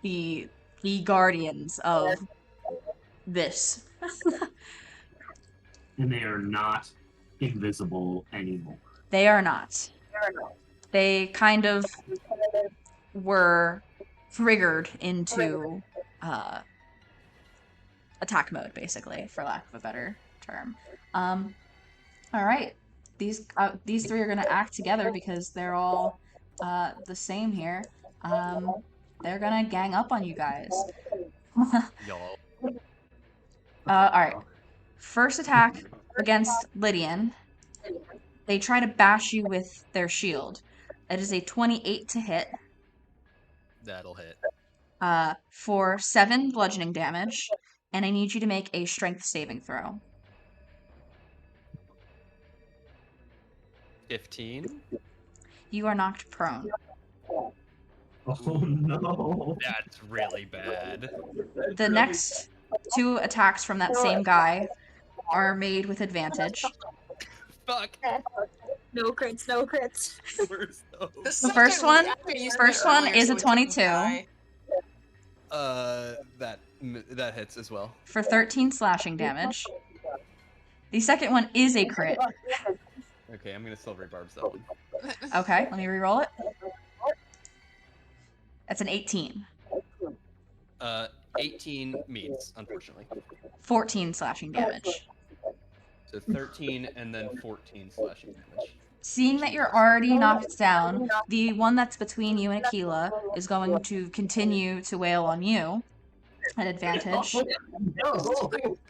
[SPEAKER 4] the guardians of this.
[SPEAKER 5] And they are not invisible anymore.
[SPEAKER 4] They are not. They kind of were triggered into attack mode, basically, for lack of a better term. All right, these 3 are gonna act together because they're all the same here. They're gonna gang up on you guys.
[SPEAKER 3] Y'all.
[SPEAKER 4] All right. First attack against Lydian. They try to bash you with their shield. It is a 28 to hit.
[SPEAKER 3] That'll hit.
[SPEAKER 4] For 7 bludgeoning damage, and I need you to make a strength saving throw.
[SPEAKER 3] 15.
[SPEAKER 4] You are knocked prone.
[SPEAKER 5] Oh no.
[SPEAKER 3] That's really bad.
[SPEAKER 4] The next 2 attacks from that same guy are made with advantage.
[SPEAKER 3] Fuck.
[SPEAKER 6] No crits, no crits.
[SPEAKER 3] Where's no.
[SPEAKER 1] The
[SPEAKER 4] first
[SPEAKER 1] second
[SPEAKER 4] one-
[SPEAKER 1] I used
[SPEAKER 4] first
[SPEAKER 1] it
[SPEAKER 4] one
[SPEAKER 1] earlier,
[SPEAKER 4] is
[SPEAKER 1] so
[SPEAKER 4] a
[SPEAKER 1] it didn't
[SPEAKER 4] 22.
[SPEAKER 1] die.
[SPEAKER 3] That hits as well.
[SPEAKER 4] For 13 slashing damage. The second one is a crit.
[SPEAKER 3] Okay, I'm gonna silvery barbs that one.
[SPEAKER 4] Okay, let me reroll it. That's an 18.
[SPEAKER 3] 18 meets, unfortunately.
[SPEAKER 4] 14 slashing damage.
[SPEAKER 3] So 13 and then 14 slashing damage.
[SPEAKER 4] Seeing that you're
[SPEAKER 3] Jesus.
[SPEAKER 4] already knocked down, the one that's between you and Aquila is going to continue to wail on you at advantage.
[SPEAKER 5] No.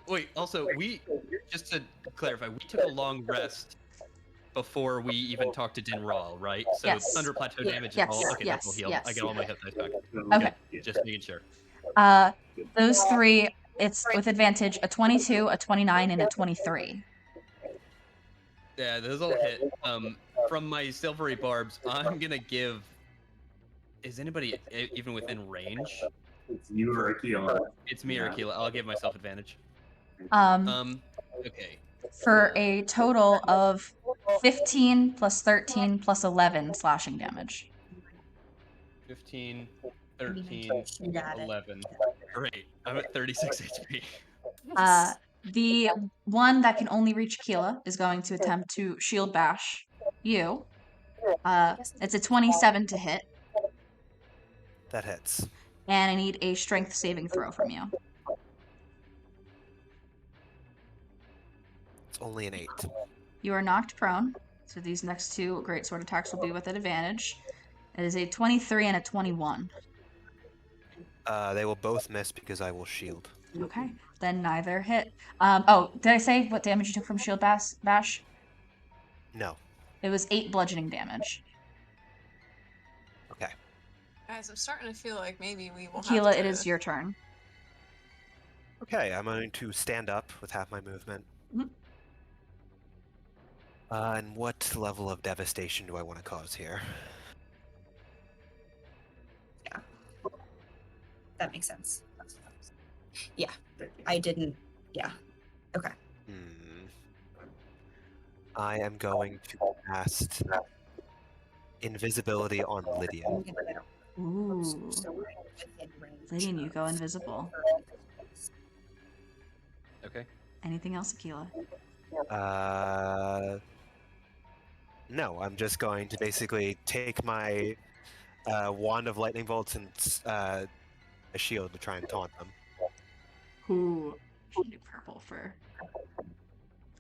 [SPEAKER 3] Wait, also, just to clarify, we took a long rest before we even talked to Dinral, right? So
[SPEAKER 4] Yes.
[SPEAKER 3] Thunder Plateau damage
[SPEAKER 4] Yes,
[SPEAKER 3] is all okay. That's all
[SPEAKER 4] yes,
[SPEAKER 3] healed.
[SPEAKER 4] yes.
[SPEAKER 3] I get all my hit dice back.
[SPEAKER 4] Okay.
[SPEAKER 3] Good. Just making sure.
[SPEAKER 4] Those three, it's with advantage a 22, a 29, and a 23.
[SPEAKER 3] Yeah, those all hit. From my silvery barbs, I'm gonna give. Is anybody even within range?
[SPEAKER 5] It's you or Akila.
[SPEAKER 3] It's me or
[SPEAKER 5] Yeah.
[SPEAKER 3] Aquila. I'll give myself advantage. Okay.
[SPEAKER 4] For a total of 15 plus 13 plus 11 slashing damage.
[SPEAKER 3] 15,
[SPEAKER 6] I
[SPEAKER 3] 13,
[SPEAKER 6] got it.
[SPEAKER 3] 11. Great. I'm at 36 HP.
[SPEAKER 4] The one that can only reach Keela is going to attempt to shield bash you. It's a 27 to hit,
[SPEAKER 2] That hits.
[SPEAKER 4] and I need a strength saving throw from you.
[SPEAKER 2] It's only an 8.
[SPEAKER 4] You are knocked prone, so these next two great sword attacks will be with an advantage. It is a 23 and a 21.
[SPEAKER 2] They will both miss because I will shield.
[SPEAKER 4] Okay, then neither hit. Oh, did I say what damage you took from shield bash?
[SPEAKER 2] No.
[SPEAKER 4] It was 8 bludgeoning damage.
[SPEAKER 2] Okay.
[SPEAKER 1] Guys, I'm starting to feel like maybe we will
[SPEAKER 4] Keela,
[SPEAKER 1] have to...
[SPEAKER 4] it is your turn.
[SPEAKER 2] Okay, I'm going to stand up with half my movement.
[SPEAKER 4] Mhm.
[SPEAKER 2] And what level of devastation do I want to cause here?
[SPEAKER 6] That makes sense. Yeah, I didn't. Yeah. Okay.
[SPEAKER 2] I am going to cast invisibility on Lydian.
[SPEAKER 4] Ooh. Lydian, you go invisible.
[SPEAKER 3] Okay.
[SPEAKER 4] Anything else, Aquila?
[SPEAKER 2] No, I'm just going to basically take my wand of lightning bolts and a shield to try and taunt them.
[SPEAKER 4] Ooh. Should do purple for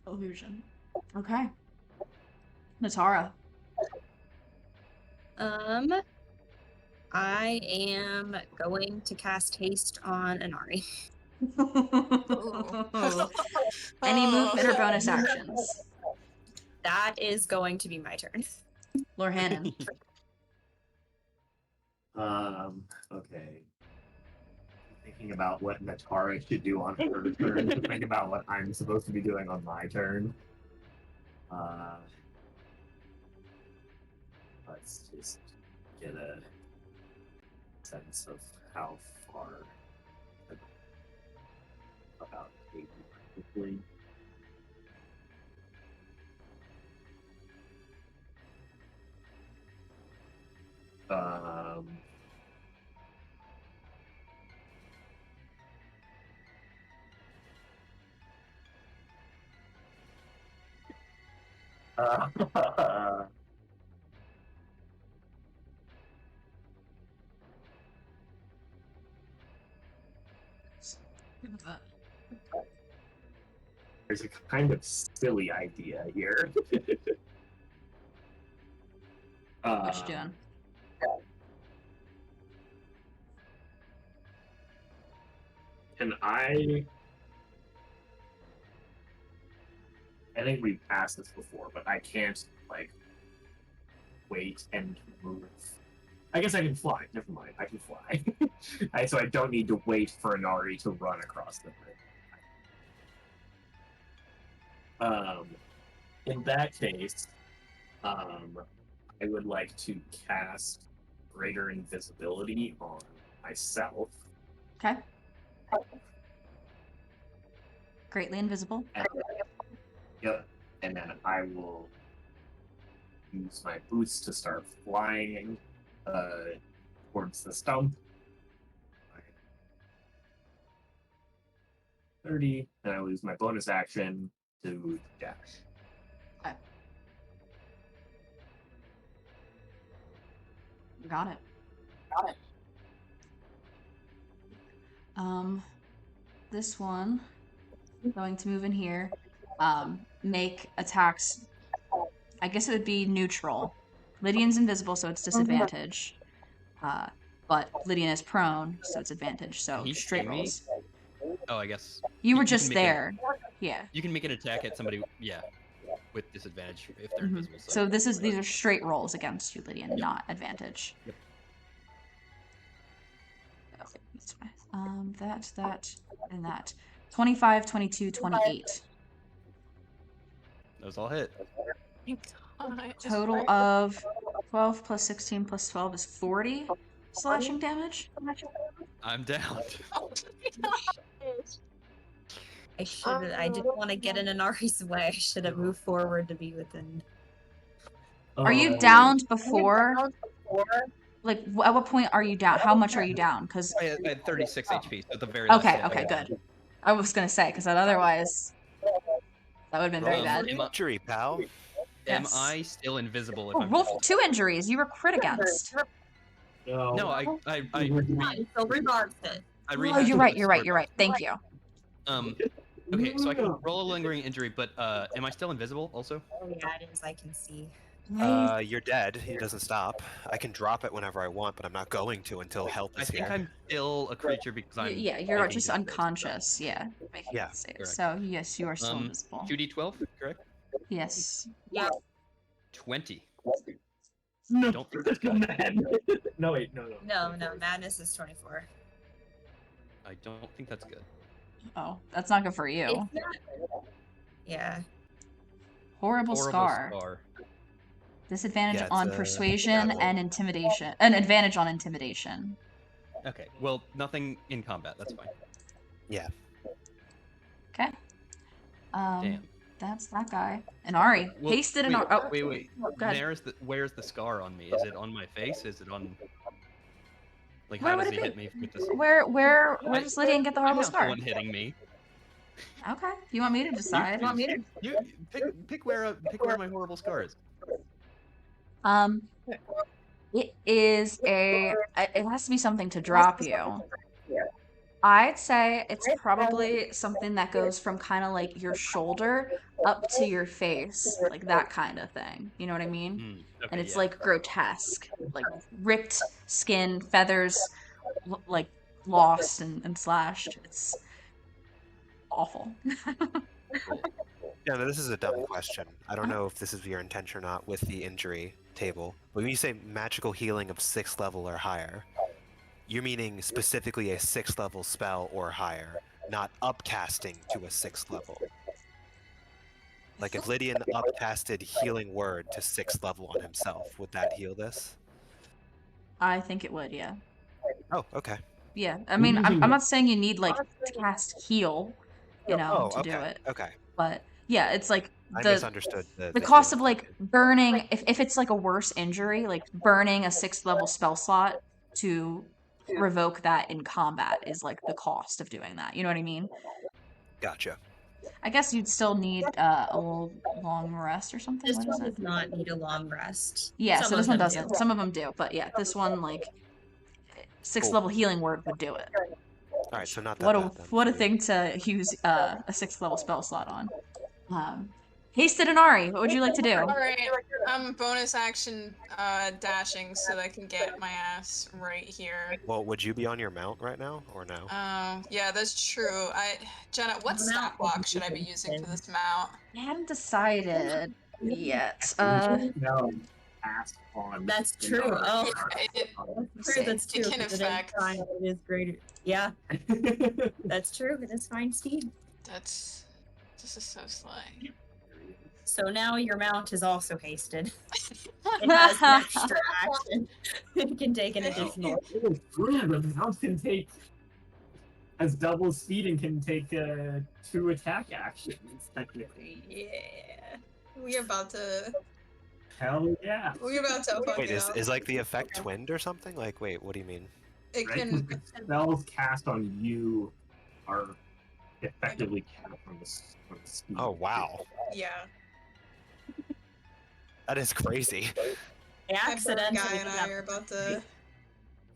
[SPEAKER 4] illusion. Okay. Natara.
[SPEAKER 6] I am going to cast haste on Inari.
[SPEAKER 4] Any movement or bonus actions?
[SPEAKER 6] That is going to be my turn.
[SPEAKER 4] Lord Hannon.
[SPEAKER 5] Okay. Thinking about what Natara should do on her turn to think about what I'm supposed to be doing on my turn. Let's just get a sense of how far about taking quickly. There's a kind of silly idea here.
[SPEAKER 4] What you doing?
[SPEAKER 5] Can I think we've asked this before, but I can't like wait and move. I guess I can fly. Never mind. I can fly. So I don't need to wait for Inari to run across the bridge. In that case, I would like to cast Greater Invisibility on myself.
[SPEAKER 4] Okay. Greatly invisible.
[SPEAKER 5] Yep. And then I will use my boots to start flying towards the stump. 30, and I will use my bonus action to dash.
[SPEAKER 4] Okay. Got it. This one going to move in here. Make attacks. I guess it would be neutral. Lydian's invisible, so it's disadvantage. But Lydian is prone, so it's advantage. So
[SPEAKER 3] He
[SPEAKER 4] straight
[SPEAKER 3] see me?
[SPEAKER 4] rolls.
[SPEAKER 3] Oh, I guess
[SPEAKER 4] You were
[SPEAKER 3] you can
[SPEAKER 4] just
[SPEAKER 3] make a-
[SPEAKER 4] there. Yeah.
[SPEAKER 3] you can make an attack at somebody. Yeah, with disadvantage if they're
[SPEAKER 4] Mhm.
[SPEAKER 3] invisible.
[SPEAKER 4] So these are straight rolls against you, Lydian,
[SPEAKER 3] Yep.
[SPEAKER 4] not advantage.
[SPEAKER 3] Yep.
[SPEAKER 4] Okay, that's fine. That, and that. 25, 22, 28.
[SPEAKER 3] Those all hit.
[SPEAKER 4] Total of 12 plus 16 plus 12 is 40 slashing damage.
[SPEAKER 3] I'm down.
[SPEAKER 6] I didn't want to get in Anari's way. I should have moved forward to be within.
[SPEAKER 4] Are you
[SPEAKER 5] Oh.
[SPEAKER 4] downed before? Like, at what point are you down? How much are you down? Because
[SPEAKER 3] I had 36 HP, so at the very last
[SPEAKER 4] okay,
[SPEAKER 3] step, I
[SPEAKER 4] okay,
[SPEAKER 3] got
[SPEAKER 4] good. I was gonna say because otherwise that would have been very
[SPEAKER 2] Roll
[SPEAKER 4] bad.
[SPEAKER 2] for injury, pal.
[SPEAKER 3] Am
[SPEAKER 4] Yes.
[SPEAKER 3] I still invisible if
[SPEAKER 4] Oh,
[SPEAKER 3] I'm
[SPEAKER 4] roll
[SPEAKER 3] invisible?
[SPEAKER 4] 2 injuries. You were crit against.
[SPEAKER 3] No, I
[SPEAKER 6] So remarked it.
[SPEAKER 3] I
[SPEAKER 4] Oh,
[SPEAKER 3] rehashed
[SPEAKER 4] you're
[SPEAKER 3] it
[SPEAKER 4] right.
[SPEAKER 3] with
[SPEAKER 4] You're right.
[SPEAKER 3] sword
[SPEAKER 4] You're right. Thank you.
[SPEAKER 3] Okay, so I can roll a lingering injury, but am I still invisible also?
[SPEAKER 6] Oh yeah, it is. I can see.
[SPEAKER 2] You're dead. It doesn't stop. I can drop it whenever I want, but I'm not going to until help
[SPEAKER 3] I
[SPEAKER 2] is
[SPEAKER 3] think
[SPEAKER 2] here.
[SPEAKER 3] I'm still a creature because I'm.
[SPEAKER 4] Yeah, you're
[SPEAKER 3] making
[SPEAKER 4] just
[SPEAKER 3] this save,
[SPEAKER 4] unconscious. Yeah. Making
[SPEAKER 2] Yeah,
[SPEAKER 4] the save.
[SPEAKER 3] correct.
[SPEAKER 4] So yes, you are still invisible.
[SPEAKER 3] 2d12, correct?
[SPEAKER 4] Yes.
[SPEAKER 6] Yeah.
[SPEAKER 3] 20.
[SPEAKER 5] No,
[SPEAKER 3] Don't think that's good.
[SPEAKER 5] No, wait, no.
[SPEAKER 6] No. Madness is 24.
[SPEAKER 3] I don't think that's good.
[SPEAKER 4] Oh, that's not good for you.
[SPEAKER 6] It's not. Yeah.
[SPEAKER 4] Horrible scar. Disadvantage
[SPEAKER 2] Yeah, it's
[SPEAKER 4] on
[SPEAKER 2] a
[SPEAKER 4] persuasion
[SPEAKER 2] bad roll.
[SPEAKER 4] and intimidation. An advantage on intimidation.
[SPEAKER 3] Okay, well, nothing in combat. That's fine.
[SPEAKER 2] Yeah.
[SPEAKER 4] Okay.
[SPEAKER 3] Damn.
[SPEAKER 4] That's that guy. And Ari.
[SPEAKER 3] Well,
[SPEAKER 4] Pasted in
[SPEAKER 3] wait,
[SPEAKER 4] our. Oh,
[SPEAKER 3] wait.
[SPEAKER 4] go ahead.
[SPEAKER 3] Where's the scar on me? Is it on my face? Is it on? Like,
[SPEAKER 4] Where
[SPEAKER 3] how
[SPEAKER 4] would
[SPEAKER 3] does
[SPEAKER 4] it
[SPEAKER 3] he
[SPEAKER 4] be?
[SPEAKER 3] hit me with this?
[SPEAKER 4] Where does Lydian get the
[SPEAKER 3] I'm
[SPEAKER 4] horrible
[SPEAKER 3] not the
[SPEAKER 4] scar?
[SPEAKER 3] one hitting me.
[SPEAKER 4] Okay. You want me to decide?
[SPEAKER 3] You pick where my horrible scar is.
[SPEAKER 4] It is it has to be something to drop you. I'd say it's probably something that goes from kind of like your shoulder up to your face, like that kind of thing. You know what I mean?
[SPEAKER 3] Okay,
[SPEAKER 4] And it's
[SPEAKER 3] yeah.
[SPEAKER 4] like grotesque, like ripped skin, feathers, like lost and slashed. It's awful.
[SPEAKER 3] Cool.
[SPEAKER 2] Yeah, no, this is a dumb question. I don't know if this is your intention or not with the injury table. But when you say magical healing of 6th level or higher, you're meaning specifically a 6th level spell or higher, not upcasting to a 6th level. Like if Lydian upcasted Healing Word to 6th level on himself, would that heal this?
[SPEAKER 4] I think it would, yeah.
[SPEAKER 2] Oh, okay.
[SPEAKER 4] Yeah, I mean, I'm not saying you need like to cast heal, you know,
[SPEAKER 2] Oh,
[SPEAKER 4] to do it.
[SPEAKER 2] Okay.
[SPEAKER 4] But yeah, it's like
[SPEAKER 2] I
[SPEAKER 4] the
[SPEAKER 2] misunderstood
[SPEAKER 4] the cost
[SPEAKER 2] healing
[SPEAKER 4] of like burning if it's like a worse injury, like burning a 6th level spell slot to revoke that in combat is like the cost of doing that. You know what I mean?
[SPEAKER 2] Gotcha.
[SPEAKER 4] I guess you'd still need a little long rest or something.
[SPEAKER 6] This
[SPEAKER 4] What is
[SPEAKER 6] one
[SPEAKER 4] it?
[SPEAKER 6] does not need a long rest.
[SPEAKER 4] Yeah,
[SPEAKER 6] Some
[SPEAKER 4] so this
[SPEAKER 6] of
[SPEAKER 4] one
[SPEAKER 6] them
[SPEAKER 4] doesn't.
[SPEAKER 6] do.
[SPEAKER 4] Some of them do, but yeah, this one like 6th
[SPEAKER 2] Cool.
[SPEAKER 4] level healing word would do it.
[SPEAKER 2] All right, so not that
[SPEAKER 4] What a
[SPEAKER 2] bad then.
[SPEAKER 4] what a thing to use a 6th level spell slot on. Hasted and Ari, what would you like to do?
[SPEAKER 1] Alright, I'm bonus action dashing so that I can get my ass right here.
[SPEAKER 2] Well, would you be on your mount right now or no?
[SPEAKER 1] Yeah, that's true. Jenna, what stat block should I be using for this mount?
[SPEAKER 4] I haven't decided yet.
[SPEAKER 5] No, pass on.
[SPEAKER 6] That's true. Oh,
[SPEAKER 1] It
[SPEAKER 6] true. That's
[SPEAKER 1] It
[SPEAKER 6] true.
[SPEAKER 1] can
[SPEAKER 6] 'cause
[SPEAKER 1] affect.
[SPEAKER 6] It is greater. Yeah, that's true. It is fine speed.
[SPEAKER 1] This is so sly.
[SPEAKER 6] So now your mount is also hasted. It has an extra action. It can take an additional.
[SPEAKER 5] Oh, true. The mount can take as double speed and can take 2 attack actions technically.
[SPEAKER 1] Yeah. We're about to.
[SPEAKER 5] Hell yeah.
[SPEAKER 1] We about to fuck
[SPEAKER 2] Wait,
[SPEAKER 1] it
[SPEAKER 2] is
[SPEAKER 1] up.
[SPEAKER 2] is like the effect twinned or something? Like, wait, what do you mean?
[SPEAKER 1] It
[SPEAKER 5] Right?
[SPEAKER 1] can.
[SPEAKER 5] Because the spells cast on you are effectively cast from the speed.
[SPEAKER 2] Oh wow,
[SPEAKER 1] Yeah.
[SPEAKER 2] that is crazy.
[SPEAKER 6] I
[SPEAKER 1] My bird guy
[SPEAKER 6] accidentally
[SPEAKER 1] and I are about to.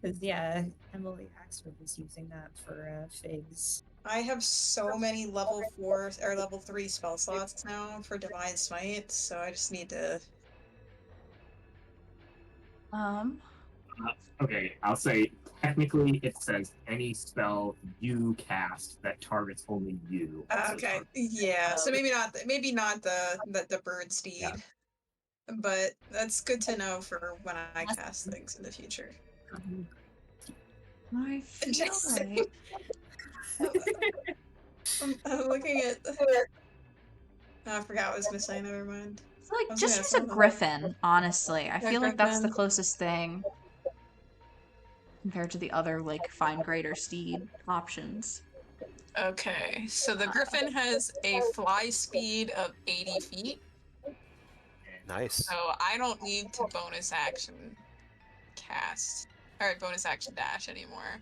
[SPEAKER 6] Because, yeah, Emily Axford was using that for Figs.
[SPEAKER 1] I have so many level 4 or level 3 spell slots now for Divine Smite, so I just need to.
[SPEAKER 5] Okay, I'll say technically it says any spell you cast that targets only you. also
[SPEAKER 1] Okay.
[SPEAKER 5] targets.
[SPEAKER 1] Yeah. So maybe not. Maybe not the bird steed.
[SPEAKER 5] Yeah.
[SPEAKER 1] But that's good to know for when I cast things in the future.
[SPEAKER 4] I feel
[SPEAKER 1] Just-
[SPEAKER 4] like
[SPEAKER 1] I'm looking at. Oh, I forgot what I was gonna say. Never mind.
[SPEAKER 4] I feel like
[SPEAKER 1] was
[SPEAKER 4] just
[SPEAKER 1] gonna
[SPEAKER 4] use
[SPEAKER 1] say
[SPEAKER 4] a
[SPEAKER 1] something.
[SPEAKER 4] griffin, honestly. I
[SPEAKER 1] Yeah,
[SPEAKER 4] feel like that's the
[SPEAKER 1] griffin.
[SPEAKER 4] closest thing compared to the other like fine grade or steed options.
[SPEAKER 1] Okay, so the griffin has a fly speed of 80 feet,
[SPEAKER 2] Nice.
[SPEAKER 1] so I don't need to bonus action cast or bonus action dash anymore.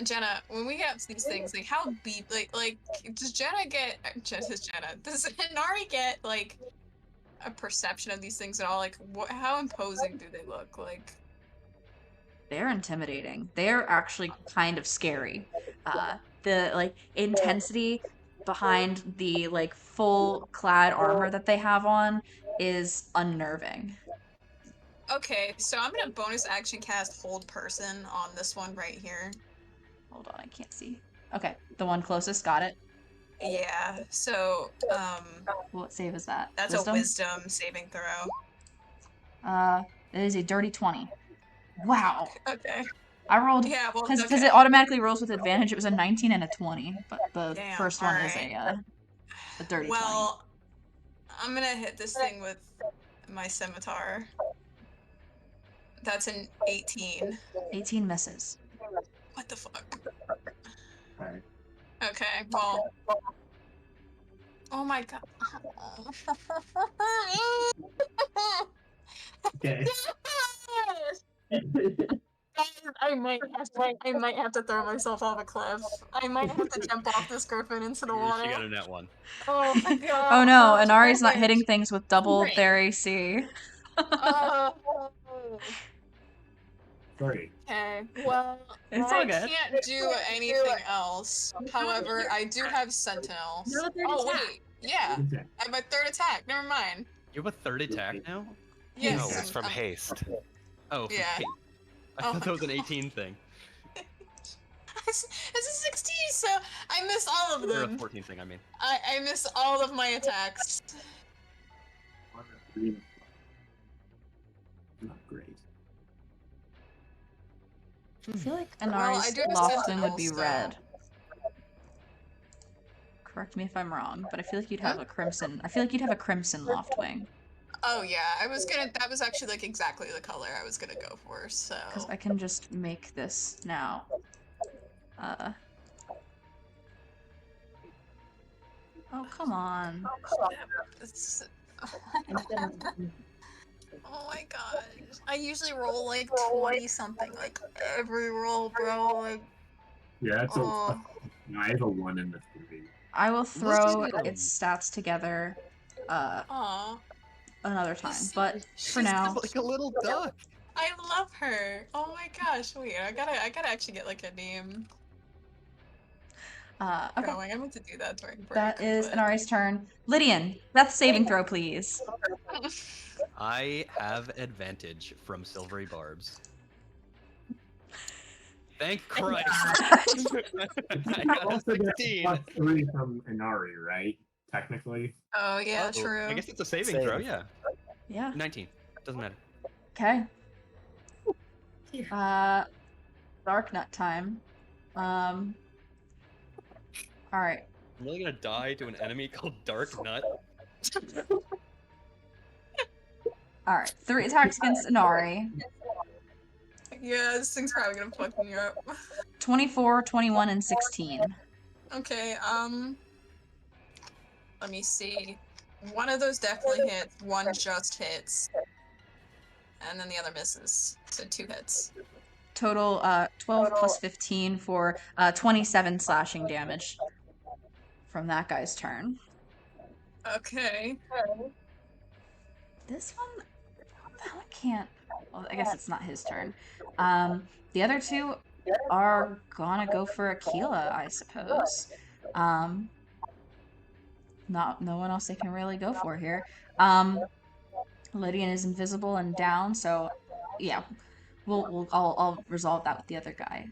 [SPEAKER 1] Jenna, when we get these things, like how deep, like does Jenna get? Does Inari get like a perception of these things at all? Like, how imposing do they look? Like,
[SPEAKER 4] They're intimidating. They're actually kind of scary. The like intensity behind the like full clad armor that they have on is unnerving.
[SPEAKER 1] okay, so I'm gonna bonus action cast hold person on this one right here.
[SPEAKER 4] Hold on, I can't see. Okay, the one closest, got it.
[SPEAKER 1] Yeah, so
[SPEAKER 4] What save is that?
[SPEAKER 1] that's a wisdom saving throw.
[SPEAKER 4] It is a dirty 20. Wow.
[SPEAKER 1] Okay.
[SPEAKER 4] I rolled
[SPEAKER 1] Yeah, well,
[SPEAKER 4] because
[SPEAKER 1] okay.
[SPEAKER 4] it automatically rolls with advantage. It was a 19 and a 20, but the
[SPEAKER 1] Damn,
[SPEAKER 4] first one is
[SPEAKER 1] alright.
[SPEAKER 4] a dirty
[SPEAKER 1] Well, I'm gonna hit this thing with my scimitar. That's an 18.
[SPEAKER 4] 20. 18 misses.
[SPEAKER 1] What the fuck?
[SPEAKER 5] Alright.
[SPEAKER 1] Okay, well. Oh my god.
[SPEAKER 5] Okay.
[SPEAKER 1] I might have to throw myself off a cliff. I might have to jump off this griffin into the
[SPEAKER 3] She
[SPEAKER 1] water.
[SPEAKER 3] got a net one.
[SPEAKER 1] Oh my god.
[SPEAKER 4] Oh no,
[SPEAKER 1] Oh,
[SPEAKER 4] Inari's not
[SPEAKER 1] shit.
[SPEAKER 4] hitting things with double
[SPEAKER 6] Right.
[SPEAKER 4] their AC.
[SPEAKER 1] Oh.
[SPEAKER 5] Sorry.
[SPEAKER 1] Okay, well,
[SPEAKER 4] It's
[SPEAKER 1] I
[SPEAKER 4] all good.
[SPEAKER 1] can't do anything else. However, I do have sentinels.
[SPEAKER 6] You have a third
[SPEAKER 1] Oh
[SPEAKER 6] attack.
[SPEAKER 1] wait, yeah,
[SPEAKER 5] Okay.
[SPEAKER 1] I have my third attack. Never mind.
[SPEAKER 3] You have a third attack now?
[SPEAKER 1] Yes,
[SPEAKER 2] No, it's from
[SPEAKER 1] um,
[SPEAKER 2] haste.
[SPEAKER 3] Oh, from
[SPEAKER 1] Yeah.
[SPEAKER 3] Kate. I
[SPEAKER 1] Oh
[SPEAKER 3] thought
[SPEAKER 1] my
[SPEAKER 3] that was an
[SPEAKER 1] God.
[SPEAKER 3] 18 thing.
[SPEAKER 1] It's a 16, so I miss all of
[SPEAKER 3] Or a
[SPEAKER 1] them.
[SPEAKER 3] 14 thing, I mean.
[SPEAKER 1] I miss all of my attacks.
[SPEAKER 5] Not great.
[SPEAKER 4] I feel like
[SPEAKER 1] Well,
[SPEAKER 4] Inari's
[SPEAKER 1] I do have
[SPEAKER 4] Loftwing would be
[SPEAKER 1] sentinels, so-
[SPEAKER 4] red. Correct me if I'm wrong, but I feel like you'd have a crimson. I feel like you'd have a crimson Loftwing.
[SPEAKER 1] Oh yeah, that was actually like exactly the color I was gonna go for, so.
[SPEAKER 4] Because I can just make this now. Oh, come on.
[SPEAKER 1] It's- Oh my god. I usually roll like 20 something, like every roll, bro. Like,
[SPEAKER 5] Yeah, it's
[SPEAKER 1] oh.
[SPEAKER 5] no, I have a 1 and a 3.
[SPEAKER 4] I will throw
[SPEAKER 3] at 'em.
[SPEAKER 4] its stats together
[SPEAKER 1] Aw.
[SPEAKER 4] another time,
[SPEAKER 1] She's-
[SPEAKER 4] but for
[SPEAKER 1] she's
[SPEAKER 4] now,
[SPEAKER 3] Like a little duck.
[SPEAKER 1] I love her. Oh my gosh, wait, I gotta actually get like a name
[SPEAKER 4] okay.
[SPEAKER 1] going. I meant to do that during break.
[SPEAKER 4] That is
[SPEAKER 1] but-
[SPEAKER 4] Inari's turn. Lydian, Death saving throw, please.
[SPEAKER 3] I have advantage from silvery barbs. Thank Christ. I got a
[SPEAKER 5] Also gets
[SPEAKER 3] 16.
[SPEAKER 5] +3 from Inari, right? Technically.
[SPEAKER 1] Oh yeah,
[SPEAKER 3] Oh,
[SPEAKER 1] true.
[SPEAKER 3] I guess it's a saving
[SPEAKER 2] Save.
[SPEAKER 3] throw, yeah.
[SPEAKER 4] Yeah.
[SPEAKER 3] 19. Doesn't matter.
[SPEAKER 4] Okay. Dark Nut time. All right.
[SPEAKER 3] I'm really gonna die to an enemy called Dark Nut.
[SPEAKER 4] All right. 3 attacks against Inari.
[SPEAKER 1] Yeah, this thing's probably gonna fuck me up.
[SPEAKER 4] 24, 21, and 16.
[SPEAKER 1] Okay, let me see. One of those definitely hits, one just hits. And then the other misses. So 2 hits.
[SPEAKER 4] Total 12 plus 15 for 27 slashing damage from that guy's turn.
[SPEAKER 1] Okay.
[SPEAKER 4] This one, that one can't. Well, I guess it's not his turn. The other two are gonna go for Aquila, I suppose. No one else they can really go for here. Lydian is invisible and down, so yeah, I'll resolve that with the other guy.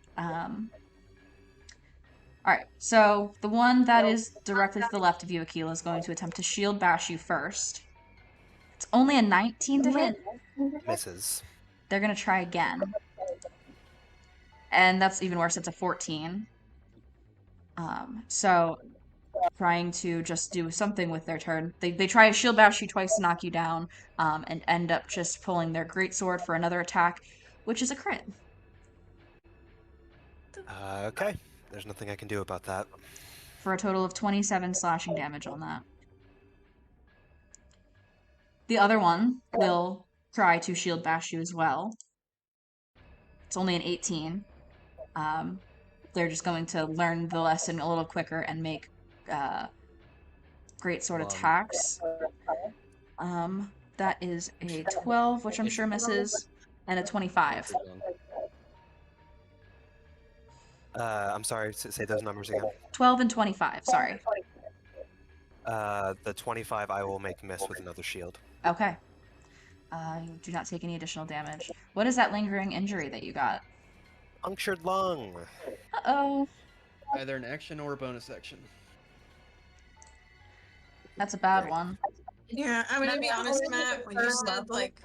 [SPEAKER 4] All right, so the one that is directly to the left of you, Aquila, is going to attempt to shield bash you first. It's only a 19 to hit.
[SPEAKER 2] Misses.
[SPEAKER 4] They're gonna try again, and that's even worse. It's a 14. So trying to just do something with their turn. They try to shield bash you twice to knock you down, and end up just pulling their greatsword for another attack, which is a crit.
[SPEAKER 2] Okay. There's nothing I can do about that.
[SPEAKER 4] For a total of 27 slashing damage on that. The other one will try to shield bash you as well. It's only an 18. They're just going to learn the lesson a little quicker and make greatsword attacks. That is a 12, which I'm sure misses, and a 25.
[SPEAKER 2] I'm sorry, say those numbers again.
[SPEAKER 4] 12 and 25, sorry.
[SPEAKER 2] The 25 I will make miss with another shield.
[SPEAKER 4] Okay. You do not take any additional damage. What is that lingering injury that you got?
[SPEAKER 2] Punctured lung.
[SPEAKER 4] Uh-oh.
[SPEAKER 3] Either an action or a bonus action.
[SPEAKER 4] That's a bad one.
[SPEAKER 1] Yeah, I'm gonna be honest, Matt, when you said, like,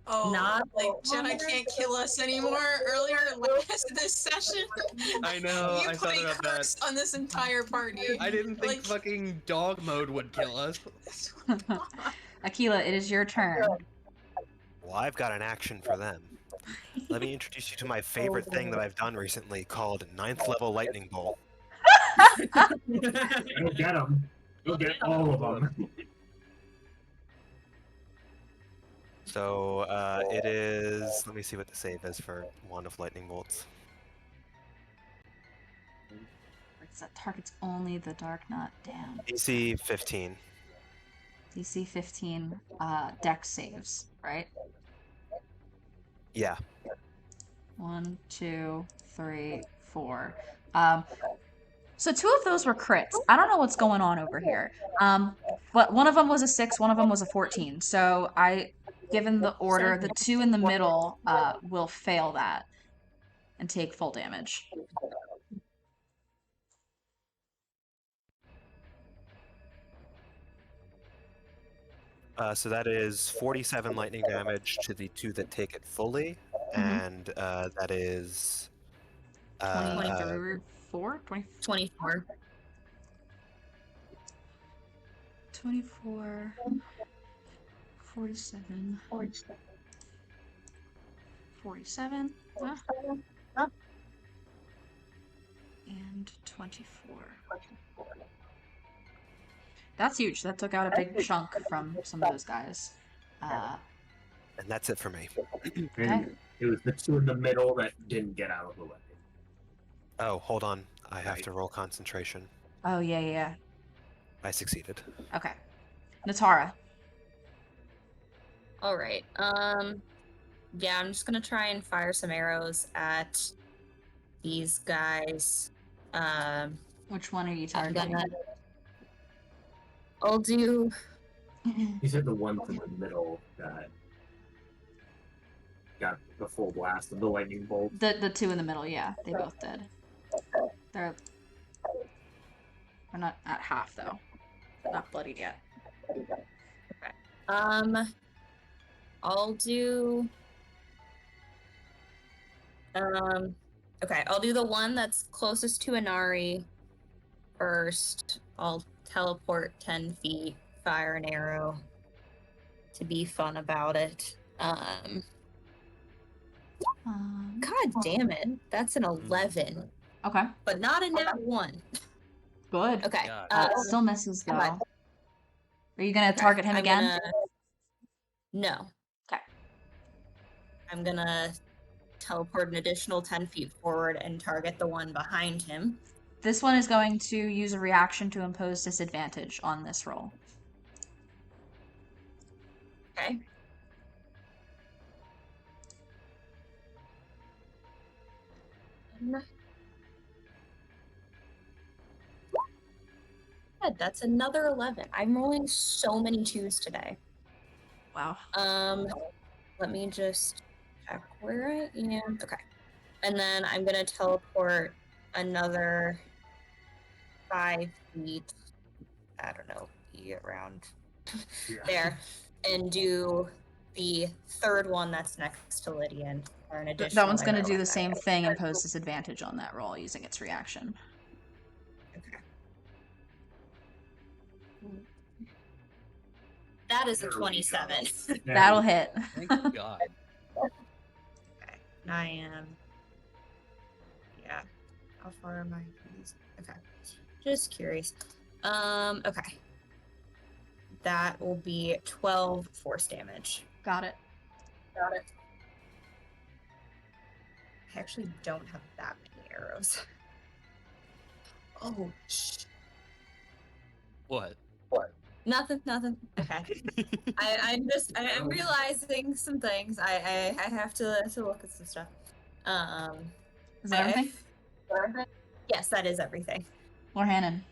[SPEAKER 1] oh,
[SPEAKER 6] Not
[SPEAKER 1] like, Jenna can't kill us anymore earlier this session.
[SPEAKER 3] I know,
[SPEAKER 1] You
[SPEAKER 3] I
[SPEAKER 1] put
[SPEAKER 3] thought
[SPEAKER 1] a
[SPEAKER 3] about
[SPEAKER 1] curse
[SPEAKER 3] that.
[SPEAKER 1] on this entire party.
[SPEAKER 3] I didn't think
[SPEAKER 1] Like-
[SPEAKER 3] fucking dog mode would kill us.
[SPEAKER 4] Aquila, it is your turn.
[SPEAKER 2] Well, I've got an action for them. Let me introduce you to my favorite thing that I've done recently called 9th level lightning bolt.
[SPEAKER 5] Go get them. Go get all of them.
[SPEAKER 2] So it is. Let me see what the save is for one of lightning bolts.
[SPEAKER 4] That target's only the dark knot. Damn.
[SPEAKER 2] AC 15.
[SPEAKER 4] DC 15 dex saves, right?
[SPEAKER 2] Yeah.
[SPEAKER 4] 1, 2, 3, 4. So 2 of those were crits. I don't know what's going on over here. But one of them was a 6, one of them was a 14. So given the order, the 2 in the middle will fail that and take full damage.
[SPEAKER 2] So that is 47 lightning damage to the 2 that take it fully, and that is
[SPEAKER 4] 24?
[SPEAKER 6] 24.
[SPEAKER 4] 24, 47, 47, and 24. That's huge. That took out a big chunk from some of those guys.
[SPEAKER 2] and that's it for me.
[SPEAKER 5] And it was the 2 in the middle that didn't get out of the way.
[SPEAKER 2] Oh, hold on. I have to roll concentration.
[SPEAKER 4] Oh, yeah.
[SPEAKER 2] I succeeded.
[SPEAKER 4] Okay. Natara.
[SPEAKER 6] All right. Yeah, I'm just gonna try and fire some arrows at these guys.
[SPEAKER 4] Which one are you
[SPEAKER 6] I'm
[SPEAKER 4] targeting?
[SPEAKER 6] I'll do.
[SPEAKER 5] You said the one from the middle that got the full blast of the lightning bolt.
[SPEAKER 4] The 2 in the middle, yeah. They both did. They're not at half, though. They're not bloodied yet.
[SPEAKER 6] I'll do. Okay, I'll do the one that's closest to Inari first. I'll teleport 10 feet, fire an arrow to be fun about it. God damn it. That's an 11,
[SPEAKER 4] Okay.
[SPEAKER 6] but not a nat 1.
[SPEAKER 4] Good.
[SPEAKER 6] Okay.
[SPEAKER 3] God.
[SPEAKER 4] Still misses, though. Are you gonna
[SPEAKER 6] Okay,
[SPEAKER 4] target him
[SPEAKER 6] I'm
[SPEAKER 4] again?
[SPEAKER 6] No.
[SPEAKER 4] Okay.
[SPEAKER 6] I'm gonna teleport an additional 10 feet forward and target the one behind him.
[SPEAKER 4] This one is going to use a reaction to impose disadvantage on this roll.
[SPEAKER 6] Okay. Good, that's another 11. I'm rolling so many 2s today.
[SPEAKER 4] Wow.
[SPEAKER 6] Let me just check where I am. Okay. And then I'm gonna teleport another 5 feet. I don't know, be around there, and do the third one that's next to Lydian for an additional.
[SPEAKER 4] That one's gonna do the
[SPEAKER 6] direct
[SPEAKER 4] same
[SPEAKER 6] hit.
[SPEAKER 4] thing and pose disadvantage on that roll using its reaction.
[SPEAKER 6] Okay. That is a
[SPEAKER 5] There we
[SPEAKER 6] 27.
[SPEAKER 5] go.
[SPEAKER 4] That'll hit.
[SPEAKER 3] Thank God.
[SPEAKER 6] Okay. And I am. Yeah. How far am I from these? Okay. Just curious. Okay. That will be 12 force damage.
[SPEAKER 4] Got it.
[SPEAKER 6] Got it. I actually don't have that many arrows. Oh,
[SPEAKER 3] What?
[SPEAKER 6] nothing. Okay. I'm realizing some things. I have to look at some stuff.
[SPEAKER 4] Is that everything?
[SPEAKER 6] Yes, that is everything.
[SPEAKER 4] Lorhannon.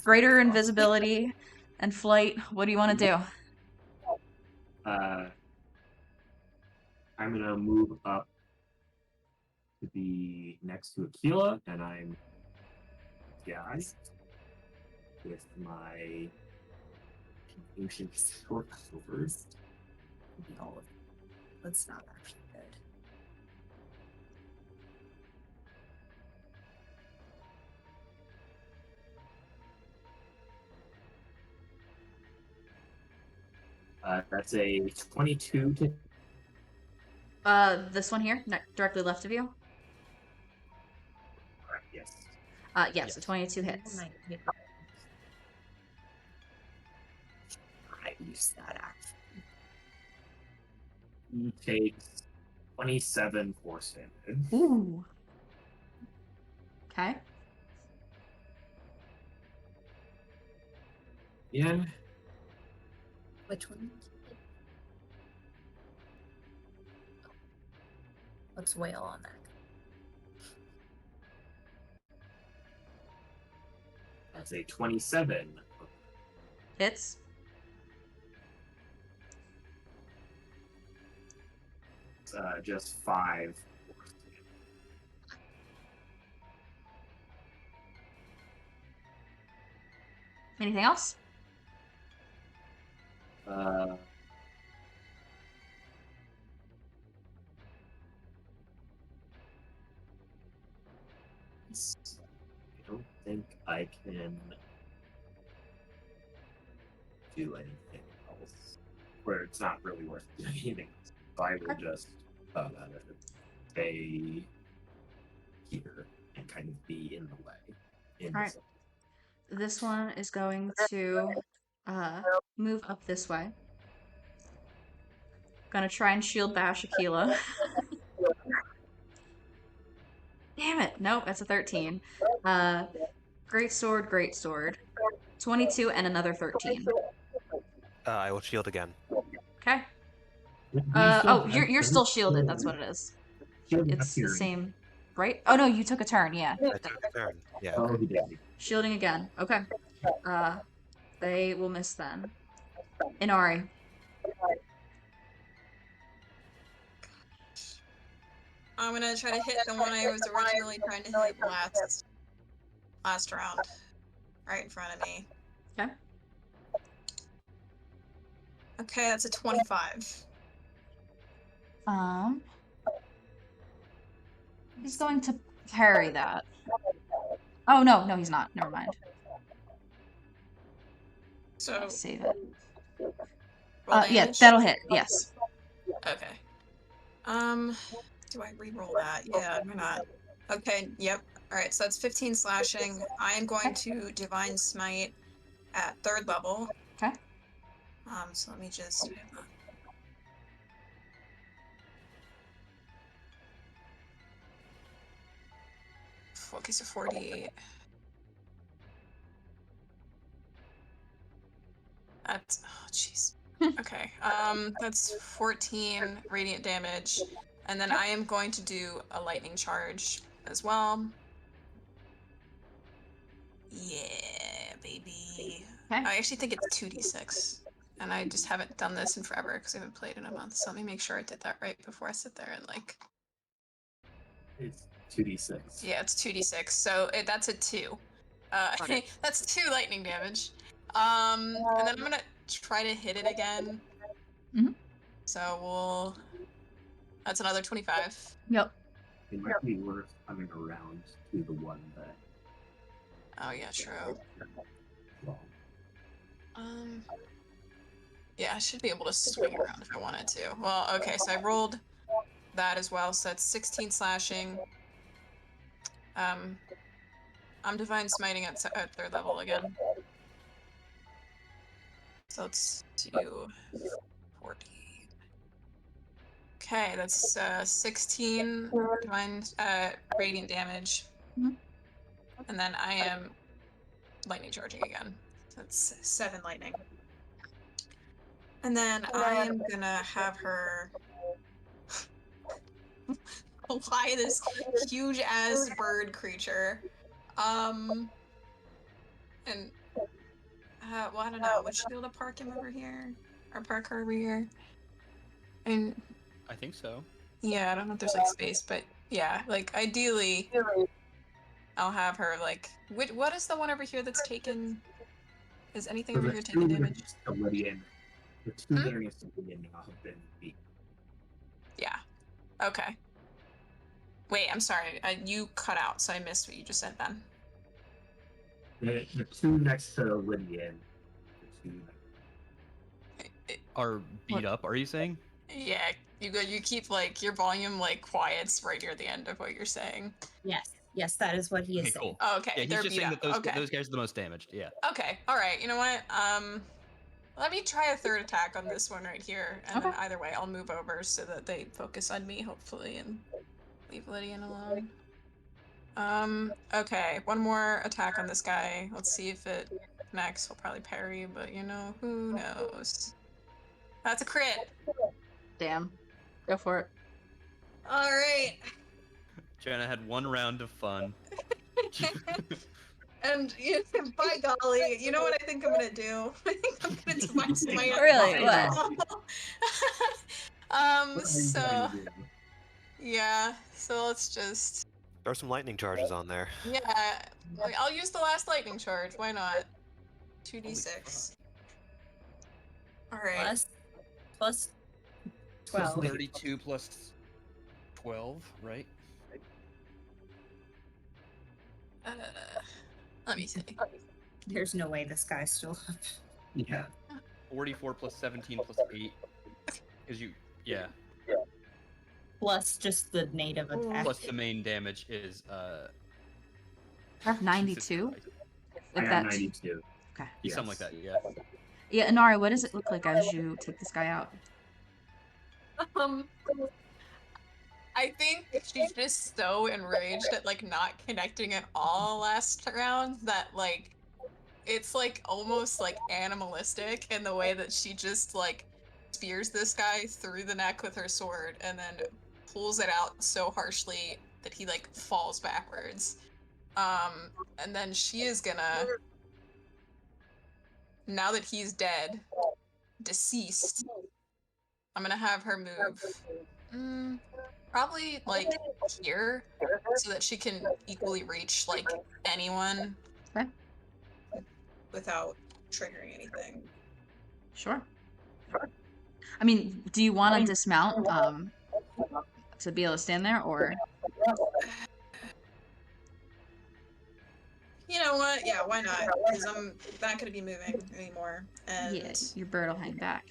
[SPEAKER 4] Greater invisibility and flight. What do you want to do?
[SPEAKER 5] I'm gonna move up to be next to Aquila, and I'm with my ancient sword silvers.
[SPEAKER 6] No, that's not actually good.
[SPEAKER 5] That's a 22 to.
[SPEAKER 4] This one here, directly left of you.
[SPEAKER 5] Yes.
[SPEAKER 4] Yes, a 22 hits.
[SPEAKER 6] I use that action.
[SPEAKER 5] He takes 27 force damage.
[SPEAKER 4] Ooh. Okay.
[SPEAKER 5] Yeah.
[SPEAKER 6] Which one? Let's wail on that.
[SPEAKER 5] That's a 27.
[SPEAKER 4] Hits.
[SPEAKER 5] Just 5 force damage.
[SPEAKER 4] Anything else?
[SPEAKER 5] I don't think I can do anything else. Where it's not really worth doing anything else. So I will just stay here and kind of be in the way.
[SPEAKER 4] Alright. This one is going to move up this way. Gonna try and shield bash Aquila. Damn it! Nope, that's a 13. Great sword. 22 and another 13.
[SPEAKER 2] I will shield again.
[SPEAKER 4] Okay. Oh, you're still shielded. That's what it is. It's the same, right? Oh no, you took a turn. Yeah.
[SPEAKER 2] I took a turn. Yeah.
[SPEAKER 5] Oh,
[SPEAKER 2] Okay.
[SPEAKER 5] he did.
[SPEAKER 4] Shielding again. Okay. They will miss then. Inari.
[SPEAKER 1] I'm gonna try to hit the one I was originally trying to hit last round. Right in front of me.
[SPEAKER 4] Okay.
[SPEAKER 1] Okay, that's a 25.
[SPEAKER 4] He's going to parry that. Oh no, he's not. Never mind.
[SPEAKER 1] So
[SPEAKER 4] Save it.
[SPEAKER 1] roll
[SPEAKER 4] Yeah,
[SPEAKER 1] damage?
[SPEAKER 4] that'll hit. Yes.
[SPEAKER 1] Okay. Do I re-roll that? Yeah, why not? Okay, yep. Alright, so that's 15 slashing. I am going to Divine Smite at 3rd level.
[SPEAKER 4] Okay.
[SPEAKER 1] So let me just. Okay, so 48. That's oh jeez. Okay. That's 14 radiant damage, and then I am going to do a lightning charge as well. Yeah, baby.
[SPEAKER 4] Okay.
[SPEAKER 1] I actually think it's 2d6, and I just haven't done this in forever because I haven't played in a month. So let me make sure I did that right before I sit there and like.
[SPEAKER 5] It's 2d6.
[SPEAKER 1] Yeah, it's 2d6. So that's a 2.
[SPEAKER 4] Okay.
[SPEAKER 1] That's 2 lightning damage. And then I'm gonna try to hit it again.
[SPEAKER 4] Mhm.
[SPEAKER 1] So we'll. That's another 25.
[SPEAKER 4] Yep.
[SPEAKER 5] It might be worth coming around to the one that.
[SPEAKER 1] Oh yeah, true.
[SPEAKER 5] Well,
[SPEAKER 1] Yeah, I should be able to swing around if I wanted to. Well, okay, so I rolled that as well, so that's 16 slashing. I'm divine smiting at 3rd level again. So let's do 40. Okay, that's 16 divine radiant damage.
[SPEAKER 4] Mhm.
[SPEAKER 1] And then I am lightning charging again. So that's 7 lightning. And then I am gonna have her fly this huge ass bird creature. And well, I don't know. Would she be able to park him over here? Or park her over here? And
[SPEAKER 3] I think so.
[SPEAKER 1] yeah, I don't know if there's like space, but yeah, like ideally, I'll have her like. What is the one over here that's taken? Is anything
[SPEAKER 5] so
[SPEAKER 1] over
[SPEAKER 5] the
[SPEAKER 1] here
[SPEAKER 5] two
[SPEAKER 1] taking
[SPEAKER 5] that are
[SPEAKER 1] damage?
[SPEAKER 5] next to Lydian, the two that are next to Lydian now have been beat.
[SPEAKER 1] Yeah. Okay. Wait, I'm sorry. You cut out, so I missed what you just said then.
[SPEAKER 5] The two next to Lydian, the two.
[SPEAKER 3] Are beat up, are you saying?
[SPEAKER 1] Yeah, you keep like your volume like quiets right near the end of what you're saying.
[SPEAKER 6] Yes, that is what he is
[SPEAKER 3] Okay,
[SPEAKER 6] saying.
[SPEAKER 3] cool.
[SPEAKER 1] Oh, okay,
[SPEAKER 3] Yeah, he's
[SPEAKER 1] they're
[SPEAKER 3] just
[SPEAKER 1] beat
[SPEAKER 3] saying
[SPEAKER 1] up.
[SPEAKER 3] that
[SPEAKER 1] Okay.
[SPEAKER 3] those guys are the most damaged. Yeah.
[SPEAKER 1] Okay, all right. You know what? Let me try a 3rd attack on this one right here, and then
[SPEAKER 4] Okay.
[SPEAKER 1] either way, I'll move over so that they focus on me, hopefully, and leave Lydian alone. Okay, one more attack on this guy. Let's see if it connects. He'll probably parry, but you know, who knows? That's a crit.
[SPEAKER 4] Damn. Go for it.
[SPEAKER 1] All right.
[SPEAKER 3] Joanna had one round of fun.
[SPEAKER 1] And by golly, you know what I think I'm gonna do? I think I'm gonna divine smite.
[SPEAKER 4] Really?
[SPEAKER 5] What? What are you
[SPEAKER 1] So
[SPEAKER 5] trying to do?
[SPEAKER 1] yeah. So let's just
[SPEAKER 2] Throw some lightning charges on there.
[SPEAKER 1] yeah. I'll use the last lightning charge. Why not? 2d6. All right.
[SPEAKER 6] Plus 12.
[SPEAKER 3] 32 plus 12, right?
[SPEAKER 1] Let me see.
[SPEAKER 6] There's no way this guy's still up.
[SPEAKER 5] Yeah.
[SPEAKER 3] 44 plus 17 plus 8. Because yeah.
[SPEAKER 6] Plus just the native attack.
[SPEAKER 3] Plus the main damage is
[SPEAKER 4] I have 92.
[SPEAKER 5] I
[SPEAKER 4] If
[SPEAKER 5] got
[SPEAKER 4] that's
[SPEAKER 5] 92.
[SPEAKER 4] okay.
[SPEAKER 5] Yes.
[SPEAKER 3] something like that, yeah.
[SPEAKER 4] Yeah, Inari, what does it look like as you take this guy out?
[SPEAKER 1] I think she's just so enraged at like not connecting at all last round that like it's like almost like animalistic in the way that she just like spears this guy through the neck with her sword and then pulls it out so harshly that he like falls backwards. And then she is gonna, now that he's dead, deceased, I'm gonna have her move probably like here so that she can equally reach like anyone
[SPEAKER 4] Okay.
[SPEAKER 1] without triggering anything.
[SPEAKER 4] Sure. I mean, do you want to dismount to be able to stand there, or
[SPEAKER 1] You know what? Yeah, why not? Because I'm not gonna be moving anymore, and
[SPEAKER 4] yeah, your bird will hang back.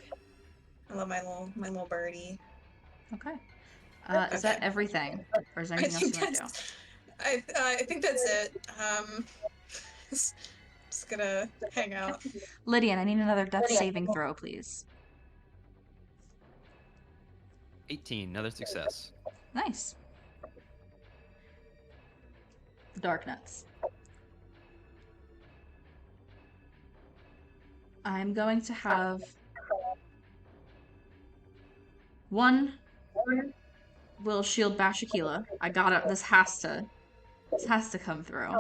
[SPEAKER 1] I love my little birdie.
[SPEAKER 4] Okay. Is that everything, or is there
[SPEAKER 1] I
[SPEAKER 4] anything else
[SPEAKER 1] think
[SPEAKER 4] you want to do?
[SPEAKER 1] I think that's it. Just gonna hang out.
[SPEAKER 4] Lydian, I need another death saving throw, please.
[SPEAKER 3] 18, another success.
[SPEAKER 4] Nice. Dark nuts. I'm going to have one will shield bash Aquila. I got it. This has to come through.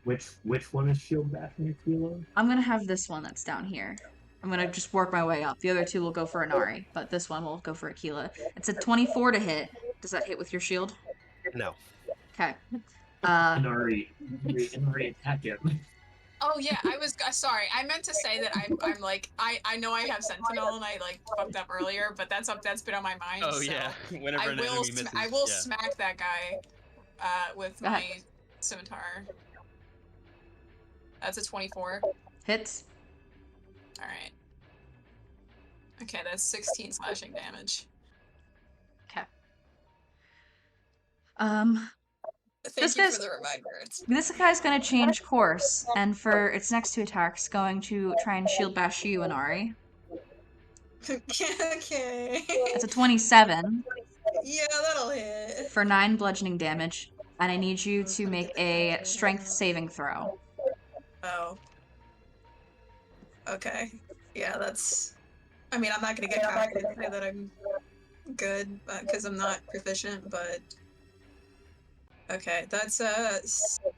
[SPEAKER 5] Which one is shield bashing Aquila?
[SPEAKER 4] I'm gonna have this one that's down here. I'm gonna just work my way up. The other two will go for Inari, but this one will go for Aquila. It's a 24 to hit. Does that hit with your shield?
[SPEAKER 2] No.
[SPEAKER 4] Okay.
[SPEAKER 5] Inari attack him.
[SPEAKER 1] Oh yeah, I was sorry. I meant to say that I'm like I know I have Sentinel and I like fucked up earlier, but that's been on my mind.
[SPEAKER 3] Oh
[SPEAKER 1] so
[SPEAKER 3] yeah, whenever
[SPEAKER 1] I
[SPEAKER 3] an
[SPEAKER 1] will
[SPEAKER 3] enemy misses,
[SPEAKER 1] I will
[SPEAKER 3] yeah.
[SPEAKER 1] smack that guy with
[SPEAKER 4] Go
[SPEAKER 1] my
[SPEAKER 4] ahead.
[SPEAKER 1] scimitar. That's a 24.
[SPEAKER 4] Hits.
[SPEAKER 1] All right. Okay, that's 16 slashing damage.
[SPEAKER 4] Okay.
[SPEAKER 1] Thank
[SPEAKER 4] This
[SPEAKER 1] you
[SPEAKER 4] guy's-
[SPEAKER 1] for the reminder.
[SPEAKER 4] This guy's gonna change course, and for its next two attacks, going to try and shield bash you, Inari.
[SPEAKER 1] Okay.
[SPEAKER 4] It's a 27
[SPEAKER 1] Yeah, that'll hit.
[SPEAKER 4] for 9 bludgeoning damage, and I need you to make a strength saving throw.
[SPEAKER 1] Oh. Okay. Yeah, that's. I mean, I'm not gonna get cocky and say that I'm good because I'm not proficient, but. Okay, that's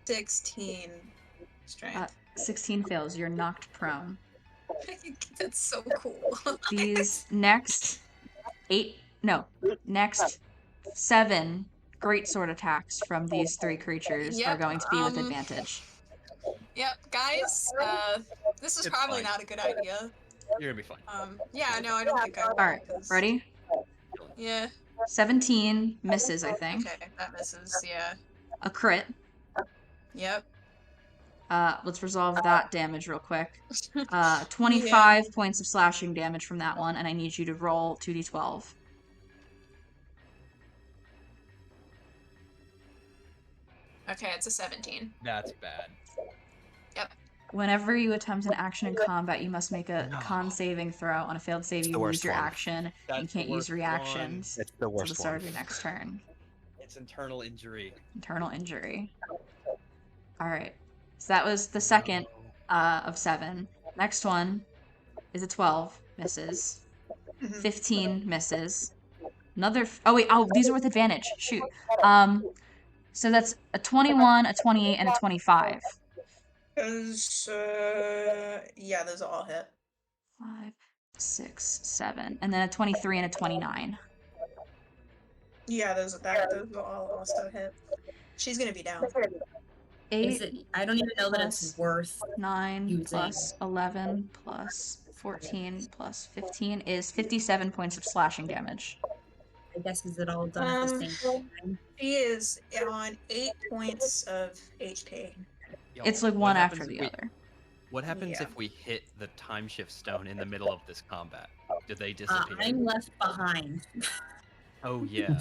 [SPEAKER 1] 16 strength.
[SPEAKER 4] 16 fails. You're knocked prone.
[SPEAKER 1] That's so cool.
[SPEAKER 4] These next 7 greatsword attacks from these 3 creatures are
[SPEAKER 1] Yep,
[SPEAKER 4] going to be with advantage.
[SPEAKER 1] Yep, guys. This is
[SPEAKER 3] It's
[SPEAKER 1] probably
[SPEAKER 3] fine.
[SPEAKER 1] not a good idea.
[SPEAKER 3] You're gonna be fine.
[SPEAKER 1] Yeah, no, I don't think I will.
[SPEAKER 4] Alright,
[SPEAKER 1] 'cause-
[SPEAKER 4] ready?
[SPEAKER 1] Yeah.
[SPEAKER 4] 17 misses, I think.
[SPEAKER 1] Okay, that misses. Yeah.
[SPEAKER 4] A crit.
[SPEAKER 1] Yep.
[SPEAKER 4] Let's resolve that damage real quick. 25 points of slashing damage from that one, and I need you to roll 2d12.
[SPEAKER 1] Okay, it's a 17.
[SPEAKER 3] That's bad.
[SPEAKER 4] Whenever you attempt an action in combat, you must make a
[SPEAKER 3] No.
[SPEAKER 4] con saving throw. On a failed save,
[SPEAKER 2] It's
[SPEAKER 4] you
[SPEAKER 2] the
[SPEAKER 4] lose
[SPEAKER 2] worst
[SPEAKER 4] your
[SPEAKER 2] one.
[SPEAKER 4] action.
[SPEAKER 3] That's
[SPEAKER 4] You
[SPEAKER 3] the
[SPEAKER 4] can't use
[SPEAKER 3] worst one.
[SPEAKER 4] reactions
[SPEAKER 2] It's the
[SPEAKER 4] until the
[SPEAKER 2] worst
[SPEAKER 4] start
[SPEAKER 2] one.
[SPEAKER 4] of your next turn.
[SPEAKER 3] It's internal injury.
[SPEAKER 4] Internal injury. Alright. So that was the second of 7. Next one is a 12. Misses.
[SPEAKER 1] Mhm.
[SPEAKER 4] 15 misses. Another. These are with advantage. Shoot. So that's a 21, a 28, and a 25.
[SPEAKER 1] Yeah, those all hit.
[SPEAKER 4] 5, 6, 7, and then a 23 and a 29.
[SPEAKER 1] Yeah, those will all also hit. She's gonna be down.
[SPEAKER 4] 8
[SPEAKER 6] I don't even know that
[SPEAKER 4] plus
[SPEAKER 6] it's worth
[SPEAKER 4] 9
[SPEAKER 6] using.
[SPEAKER 4] plus 11 plus 14 plus 15 is 57 points of slashing damage.
[SPEAKER 6] I guess is it all done at the same time?
[SPEAKER 1] She is on 8 points of HP.
[SPEAKER 3] Yo,
[SPEAKER 4] It's like
[SPEAKER 3] what
[SPEAKER 4] one
[SPEAKER 3] happens
[SPEAKER 4] after
[SPEAKER 3] if
[SPEAKER 4] the
[SPEAKER 3] we-
[SPEAKER 4] other.
[SPEAKER 3] What happens
[SPEAKER 1] Yeah.
[SPEAKER 3] if we hit the time shift stone in the middle of this combat? Do they disappear?
[SPEAKER 6] I'm left behind.
[SPEAKER 3] Oh yeah.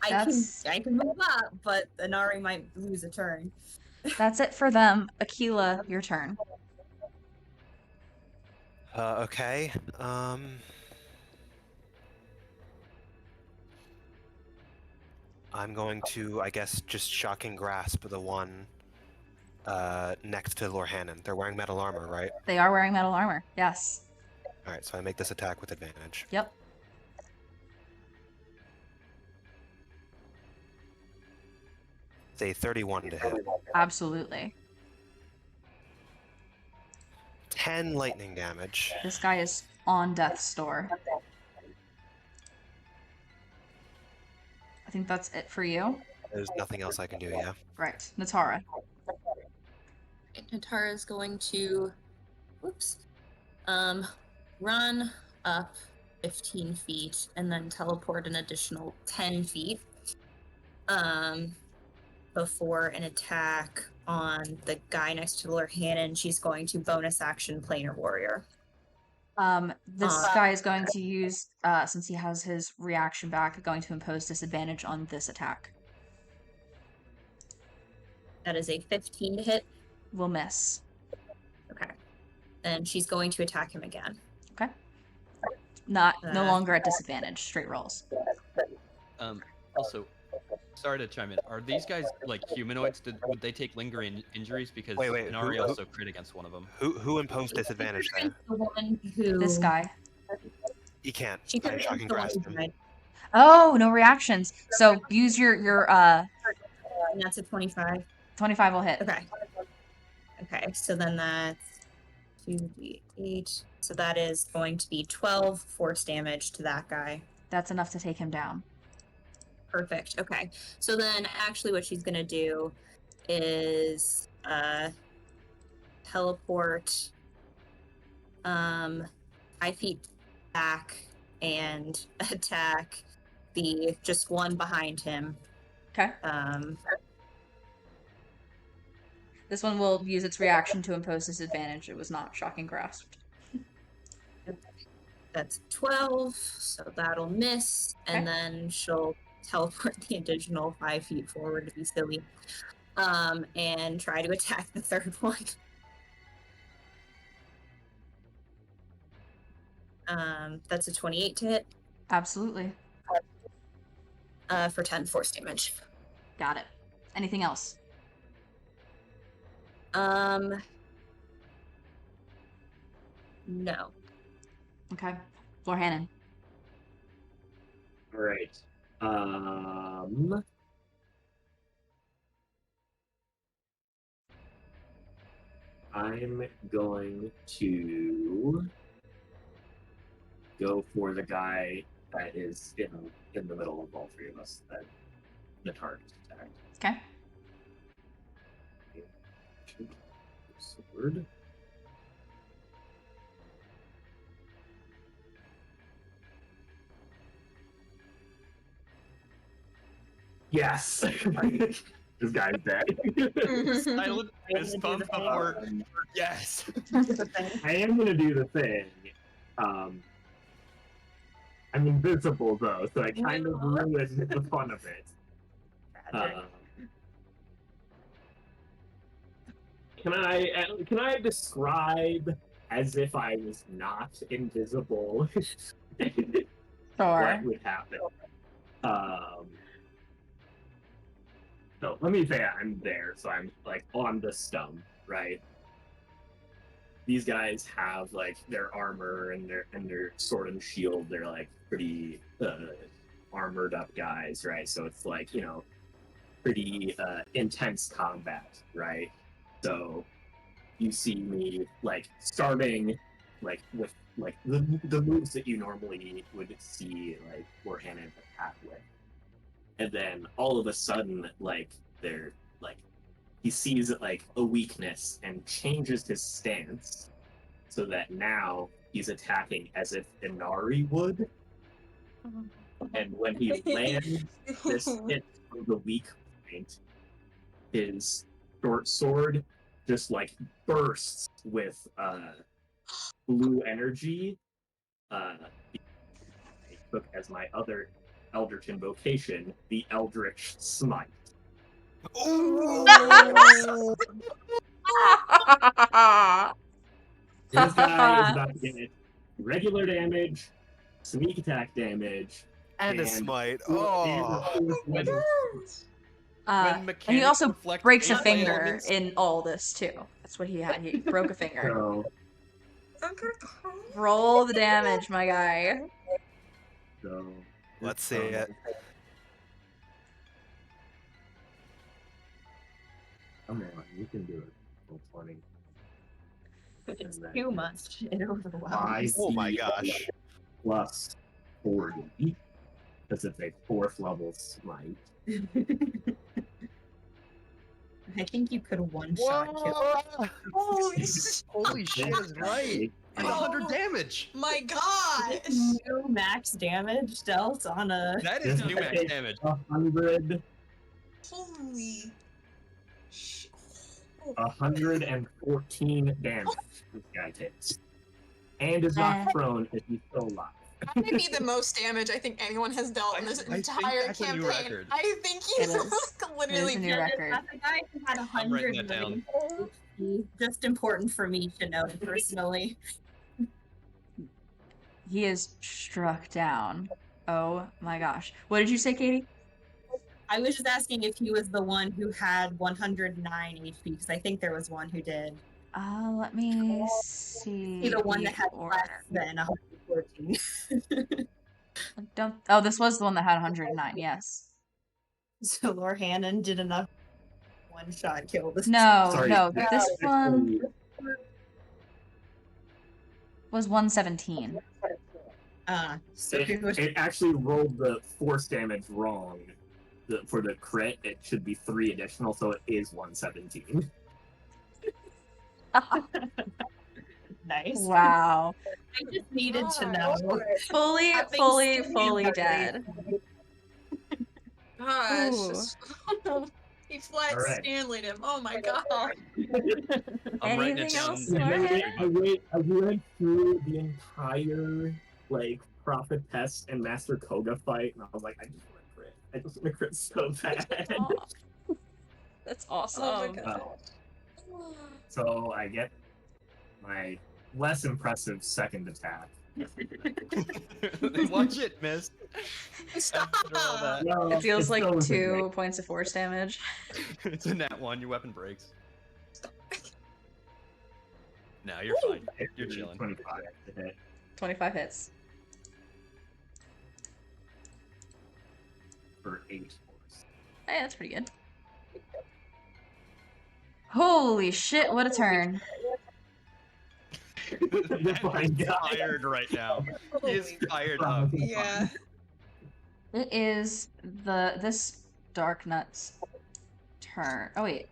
[SPEAKER 6] I can move up, but Inari might lose a turn.
[SPEAKER 4] That's it for them. Aquila, your turn.
[SPEAKER 2] Okay. I'm going to, I guess, just shocking grasp the one next to Lorhannon. They're wearing metal armor, right?
[SPEAKER 4] They are wearing metal armor. Yes.
[SPEAKER 2] All right, so I make this attack with advantage.
[SPEAKER 4] Yep.
[SPEAKER 2] Say 31 to hit.
[SPEAKER 4] Absolutely.
[SPEAKER 2] 10 lightning damage.
[SPEAKER 4] This guy is on death's door. I think that's it for you.
[SPEAKER 2] There's nothing else I can do, yeah.
[SPEAKER 4] Right. Natara.
[SPEAKER 6] Natara is going to, run up 15 feet and then teleport an additional 10 feet. Before an attack on the guy next to Lorhannon, she's going to bonus action Planar Warrior.
[SPEAKER 4] This guy is going to use, since he has his reaction back, going to impose disadvantage on this attack.
[SPEAKER 6] That is a 15 to hit.
[SPEAKER 4] Will miss.
[SPEAKER 6] Okay. And she's going to attack him again.
[SPEAKER 4] Okay. No
[SPEAKER 6] Uh,
[SPEAKER 4] longer at disadvantage. Straight rolls.
[SPEAKER 3] Also, sorry to chime in. Are these guys like humanoids? Would they take lingering injuries? Because
[SPEAKER 2] Wait,
[SPEAKER 3] Inari
[SPEAKER 2] who-
[SPEAKER 3] also crit against one of them.
[SPEAKER 2] Who imposed disadvantage there?
[SPEAKER 6] The one who
[SPEAKER 4] This guy.
[SPEAKER 2] He can't.
[SPEAKER 6] She
[SPEAKER 2] I
[SPEAKER 6] could
[SPEAKER 2] shocking
[SPEAKER 6] the one
[SPEAKER 2] grasp
[SPEAKER 6] who
[SPEAKER 2] him.
[SPEAKER 6] died.
[SPEAKER 4] Oh, no reactions. So use your
[SPEAKER 6] And that's a 25.
[SPEAKER 4] 25 will hit.
[SPEAKER 6] Okay. Okay, so then that's 2d8. So that is going to be 12 force damage to that guy.
[SPEAKER 4] That's enough to take him down.
[SPEAKER 6] Perfect. Okay. So then actually what she's going to do is teleport 5 feet back and attack the just one behind him.
[SPEAKER 4] Okay. This one will use its reaction to impose disadvantage. It was not shocking grasped.
[SPEAKER 6] That's 12, so that'll miss, and then she'll teleport the additional 5 feet forward to be silly, and try to attack the third one. That's a 28 to hit.
[SPEAKER 4] Absolutely.
[SPEAKER 6] For 10 force damage.
[SPEAKER 4] Got it. Anything else?
[SPEAKER 6] No.
[SPEAKER 4] Okay. Florhannon.
[SPEAKER 5] All right. I'm going to go for the guy that is in the middle of all three of us. That the target attack.
[SPEAKER 4] Okay.
[SPEAKER 5] Sword. Yes. This guy's dead.
[SPEAKER 3] Silent fist bump before. Yes.
[SPEAKER 5] I am gonna do the thing. I'm invisible though, so I kind of ruined the fun of it. Can I describe as if I was not invisible?
[SPEAKER 4] Sure.
[SPEAKER 5] What would happen? So let me say I'm there, so I'm like on the stump, right? These guys have like their armor and their sword and shield. They're like pretty armored up guys, right? So it's like, you know, pretty intense combat, right? So you see me like starting like with like the moves that you normally would see like Warhannon attack with. And then all of a sudden, like, they're like, he sees like a weakness and changes his stance so that now he's attacking as if Inari would. And when he lands this hit from the weak point, his short sword just like bursts with blue energy. I took as my other Eldritch invocation, the Eldritch Smite. This guy is about to get regular damage, sneak attack damage,
[SPEAKER 2] And a smite.
[SPEAKER 3] When
[SPEAKER 4] And he
[SPEAKER 3] mechanics
[SPEAKER 4] also
[SPEAKER 3] reflect
[SPEAKER 4] breaks a
[SPEAKER 3] gameplay
[SPEAKER 4] finger
[SPEAKER 3] elements-
[SPEAKER 4] in all this too. That's what he had. He broke a finger.
[SPEAKER 5] So,
[SPEAKER 4] Roll the damage, my guy.
[SPEAKER 5] so
[SPEAKER 2] Let's see it.
[SPEAKER 5] Come on, you can do it. Roll 20.
[SPEAKER 6] It's too much. It overwhelms.
[SPEAKER 5] 5
[SPEAKER 2] Oh my gosh.
[SPEAKER 5] plus 40. Because it's a 4th level smite.
[SPEAKER 6] I think you could one-shot kill.
[SPEAKER 3] Holy shit is right. And 100 damage.
[SPEAKER 1] My God!
[SPEAKER 6] New max damage dealt on a.
[SPEAKER 3] That is new max damage.
[SPEAKER 5] 100.
[SPEAKER 1] Holy. Sh-
[SPEAKER 5] 114 damage this guy takes. And is not prone if he's still alive.
[SPEAKER 1] That might be the most damage I think anyone has dealt in this
[SPEAKER 3] I think
[SPEAKER 1] entire
[SPEAKER 3] that's a new
[SPEAKER 1] campaign.
[SPEAKER 3] record.
[SPEAKER 1] I think
[SPEAKER 4] It
[SPEAKER 1] he's
[SPEAKER 4] is.
[SPEAKER 1] literally
[SPEAKER 4] It is a new
[SPEAKER 6] Yeah,
[SPEAKER 4] record.
[SPEAKER 6] that's the guy who had
[SPEAKER 3] I'm writing
[SPEAKER 6] 100
[SPEAKER 3] that down.
[SPEAKER 6] HP. Just important for me to know personally.
[SPEAKER 4] He is struck down. Oh my gosh. What did you say, Katie?
[SPEAKER 6] I was just asking if he was the one who had 109 HP, because I think there was one who did.
[SPEAKER 4] Let me see.
[SPEAKER 6] He's the one that had
[SPEAKER 4] order.
[SPEAKER 6] less than 114.
[SPEAKER 4] Oh, this was the one that had 109. Yes.
[SPEAKER 6] So Lord Hannon did enough one-shot kill this.
[SPEAKER 4] No,
[SPEAKER 5] Sorry,
[SPEAKER 4] no.
[SPEAKER 5] this
[SPEAKER 4] This
[SPEAKER 5] is
[SPEAKER 4] one
[SPEAKER 5] actually-
[SPEAKER 4] was 117.
[SPEAKER 6] So he was
[SPEAKER 5] It actually rolled the force damage wrong. For the crit, it should be 3 additional, so it is 117.
[SPEAKER 6] nice.
[SPEAKER 4] Wow.
[SPEAKER 6] I just needed to know.
[SPEAKER 4] Fully
[SPEAKER 6] Having
[SPEAKER 4] fully
[SPEAKER 6] seen
[SPEAKER 4] dead.
[SPEAKER 1] Gosh.
[SPEAKER 4] Ooh.
[SPEAKER 1] just- he flat
[SPEAKER 5] Alright.
[SPEAKER 1] Stanley'd him. Oh my god.
[SPEAKER 3] I'm writing it
[SPEAKER 4] Anything
[SPEAKER 3] down.
[SPEAKER 4] else?
[SPEAKER 5] I went through the entire prophetess and Master Koga fight, and I was like, I just want to crit. I just want to crit so bad.
[SPEAKER 4] Aw. That's awesome.
[SPEAKER 1] Oh my god.
[SPEAKER 5] So I get my less impressive second attack.
[SPEAKER 3] Watch it, miss.
[SPEAKER 1] Stop.
[SPEAKER 3] After all that.
[SPEAKER 5] Well,
[SPEAKER 4] It feels
[SPEAKER 5] it
[SPEAKER 4] like
[SPEAKER 5] still isn't
[SPEAKER 4] 2
[SPEAKER 5] great.
[SPEAKER 4] points of force damage.
[SPEAKER 3] It's a nat 1. Your weapon breaks. No, you're fine. You're chilling.
[SPEAKER 5] 25 to hit.
[SPEAKER 4] 25 hits.
[SPEAKER 5] For 8 force.
[SPEAKER 4] Hey, that's pretty good. Holy shit, what a turn.
[SPEAKER 3] He's
[SPEAKER 5] fine, guy.
[SPEAKER 3] fired right now. He is
[SPEAKER 1] Holy-
[SPEAKER 3] fired up.
[SPEAKER 1] Yeah.
[SPEAKER 4] It is this Dark Nut's turn. Oh wait,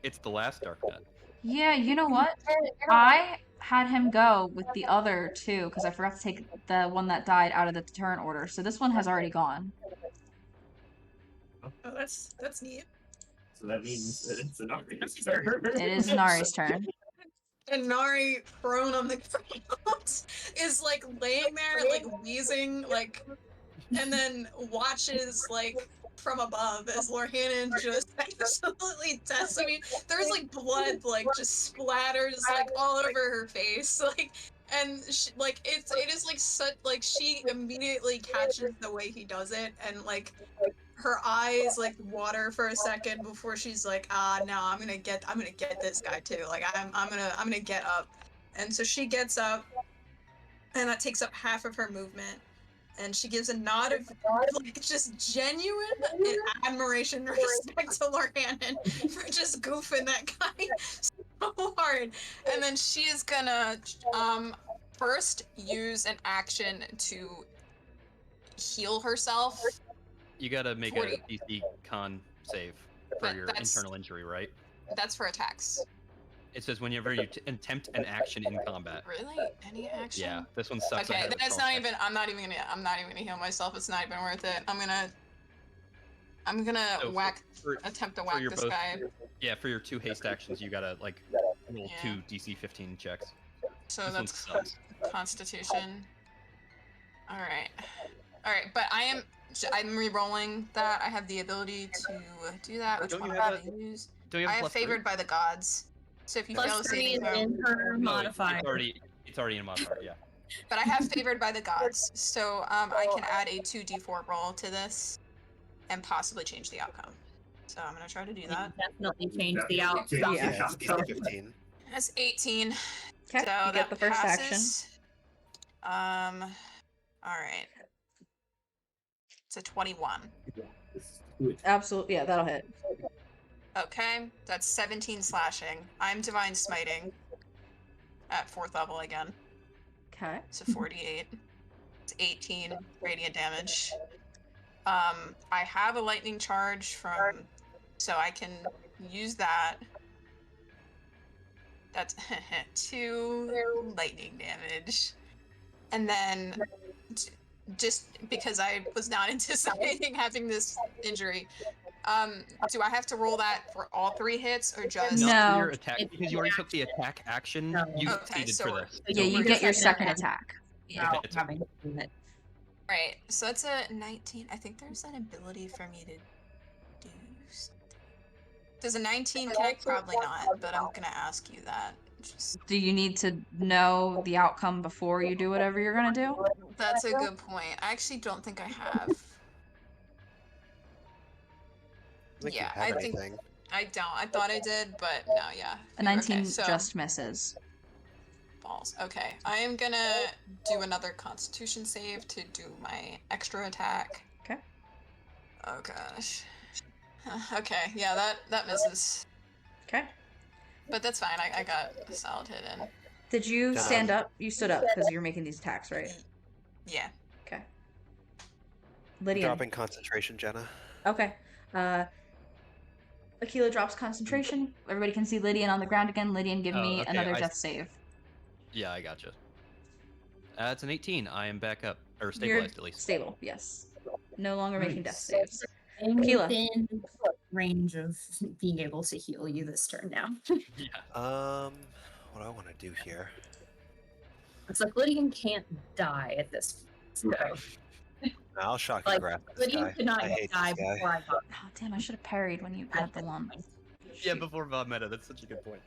[SPEAKER 3] It's the last Dark Nut.
[SPEAKER 4] yeah, you know what? I had him go with the other 2 because I forgot to take the one that died out of the turn order. So this one has already gone.
[SPEAKER 1] Oh, that's neat.
[SPEAKER 5] So that means that it's an obvious turn.
[SPEAKER 4] It is Nari's turn.
[SPEAKER 1] And Nari, prone on the ground, is like laying there, like wheezing, like, and then watches like from above as Lorhannon just absolutely decimates. There's like blood, like just splatters like all over her face, like, and she, like it is like such like she immediately catches the way he does it, and like her eyes like water for a second before she's like, no, I'm gonna get this guy too. Like I'm gonna get up. And so she gets up, and that takes up half of her movement. And she gives a nod of like just genuine admiration and respect to Lorhannon for just goofing that guy so hard. And then she is gonna first use an action to heal herself.
[SPEAKER 3] You gotta make
[SPEAKER 1] 40.
[SPEAKER 3] a DC con save for
[SPEAKER 1] But
[SPEAKER 3] your
[SPEAKER 1] that's-
[SPEAKER 3] internal injury, right?
[SPEAKER 1] That's for attacks.
[SPEAKER 3] It says whenever you attempt an action in combat.
[SPEAKER 1] Really? Any action?
[SPEAKER 3] Yeah, this one sucks. I
[SPEAKER 1] Okay,
[SPEAKER 3] had
[SPEAKER 1] then
[SPEAKER 3] it
[SPEAKER 1] it's
[SPEAKER 3] with
[SPEAKER 1] not
[SPEAKER 3] Charles
[SPEAKER 1] even. I'm not even gonna heal myself. It's not even worth it. I'm gonna
[SPEAKER 3] So
[SPEAKER 1] whack.
[SPEAKER 3] for-
[SPEAKER 1] Attempt to
[SPEAKER 3] for
[SPEAKER 1] whack
[SPEAKER 3] your
[SPEAKER 1] this
[SPEAKER 3] both-
[SPEAKER 1] guy.
[SPEAKER 3] Yeah, for your 2 haste actions, you gotta like roll
[SPEAKER 1] Yeah.
[SPEAKER 3] 2 DC 15 checks.
[SPEAKER 1] So
[SPEAKER 3] This one
[SPEAKER 1] that's
[SPEAKER 3] sucks.
[SPEAKER 1] Constitution. All right. But I'm re-rolling that. I have the ability to do that. Which
[SPEAKER 3] Don't
[SPEAKER 1] one
[SPEAKER 3] you
[SPEAKER 1] am I
[SPEAKER 3] have
[SPEAKER 1] gonna use?
[SPEAKER 3] Don't you
[SPEAKER 1] I
[SPEAKER 3] have
[SPEAKER 1] have
[SPEAKER 3] plus 3?
[SPEAKER 1] favored by the gods. So if you fail
[SPEAKER 6] Plus
[SPEAKER 1] a
[SPEAKER 6] 3
[SPEAKER 1] saving
[SPEAKER 6] is
[SPEAKER 1] throw,
[SPEAKER 6] in her
[SPEAKER 3] No,
[SPEAKER 6] modifier.
[SPEAKER 3] it's already in a modifier. Yeah.
[SPEAKER 1] but I have favored by the gods, so I can add a 2d4 roll to this, and possibly change the outcome. So I'm gonna try to do that.
[SPEAKER 6] Definitely change the
[SPEAKER 5] Definitely
[SPEAKER 6] outcome.
[SPEAKER 5] change
[SPEAKER 4] Yeah.
[SPEAKER 5] the
[SPEAKER 2] Yeah, it's
[SPEAKER 5] outcome.
[SPEAKER 2] 15.
[SPEAKER 1] That's 18.
[SPEAKER 4] Okay,
[SPEAKER 1] So
[SPEAKER 4] you get the first action.
[SPEAKER 1] All right. It's a 21.
[SPEAKER 4] Absolutely, yeah, that'll hit.
[SPEAKER 1] Okay, that's 17 slashing. I'm divine smiting at 4th level again.
[SPEAKER 4] Okay.
[SPEAKER 1] So 48. It's 18 radiant damage. I have a lightning charge from, so I can use that. That's 2 lightning damage. And then, just because I was not anticipating having this injury, do I have to roll that for all 3 hits, or just?
[SPEAKER 3] Not for
[SPEAKER 4] No.
[SPEAKER 3] your attack, because you already took the attack action.
[SPEAKER 6] No.
[SPEAKER 3] You
[SPEAKER 1] Okay,
[SPEAKER 3] succeeded
[SPEAKER 1] so
[SPEAKER 3] for
[SPEAKER 1] we're-
[SPEAKER 3] this.
[SPEAKER 4] Yeah, you
[SPEAKER 1] we're
[SPEAKER 4] get your
[SPEAKER 1] second
[SPEAKER 4] second
[SPEAKER 1] attack.
[SPEAKER 4] attack.
[SPEAKER 6] without
[SPEAKER 3] it's
[SPEAKER 6] having to do it.
[SPEAKER 1] Right. So that's a 19. I think there's an ability for me to do something. Does a 19 connect? Probably not, but I'm gonna ask you that. Just
[SPEAKER 4] Do you need to know the outcome before you do whatever you're gonna do?
[SPEAKER 1] that's a good point. I actually don't think I have.
[SPEAKER 2] I think
[SPEAKER 1] Yeah,
[SPEAKER 2] you have
[SPEAKER 1] I think
[SPEAKER 2] anything.
[SPEAKER 1] I don't. I thought I did, but no, yeah.
[SPEAKER 4] A 19
[SPEAKER 1] Okay, so
[SPEAKER 4] just misses.
[SPEAKER 1] balls. Okay, I am gonna do another Constitution save to do my extra attack.
[SPEAKER 4] Okay.
[SPEAKER 1] Oh gosh. Okay, yeah, that misses,
[SPEAKER 4] Okay.
[SPEAKER 1] but that's fine. I got a solid hit in.
[SPEAKER 4] Did you
[SPEAKER 2] Jenna.
[SPEAKER 4] stand up? You stood up because you're making these attacks, right?
[SPEAKER 1] Yeah.
[SPEAKER 4] Okay.
[SPEAKER 2] I'm
[SPEAKER 4] Lydian.
[SPEAKER 2] dropping concentration, Jenna.
[SPEAKER 4] Okay. Aquila drops concentration. Everybody can see Lydian on the ground again. Lydian, give
[SPEAKER 3] Oh,
[SPEAKER 4] me
[SPEAKER 3] okay,
[SPEAKER 4] another death save.
[SPEAKER 3] Yeah, I gotcha. It's an 18. I am back up, or
[SPEAKER 4] You're
[SPEAKER 3] stabilized at least.
[SPEAKER 4] stable, yes. No longer making death
[SPEAKER 5] Nice.
[SPEAKER 4] saves.
[SPEAKER 6] I'm
[SPEAKER 4] Tequila.
[SPEAKER 6] within range of being able to heal you this turn now.
[SPEAKER 3] Yeah.
[SPEAKER 2] What do I want to do here?
[SPEAKER 6] It's like Lydian can't die at this point.
[SPEAKER 5] Yeah.
[SPEAKER 6] So,
[SPEAKER 2] I'll shock
[SPEAKER 6] like,
[SPEAKER 2] and grab this
[SPEAKER 6] Lydian
[SPEAKER 2] guy.
[SPEAKER 6] could not
[SPEAKER 2] I hate
[SPEAKER 6] die
[SPEAKER 2] this guy.
[SPEAKER 6] before I got
[SPEAKER 4] Oh, damn, I should have parried when you had the one.
[SPEAKER 3] Yeah, before Bob Meta. That's such a good point.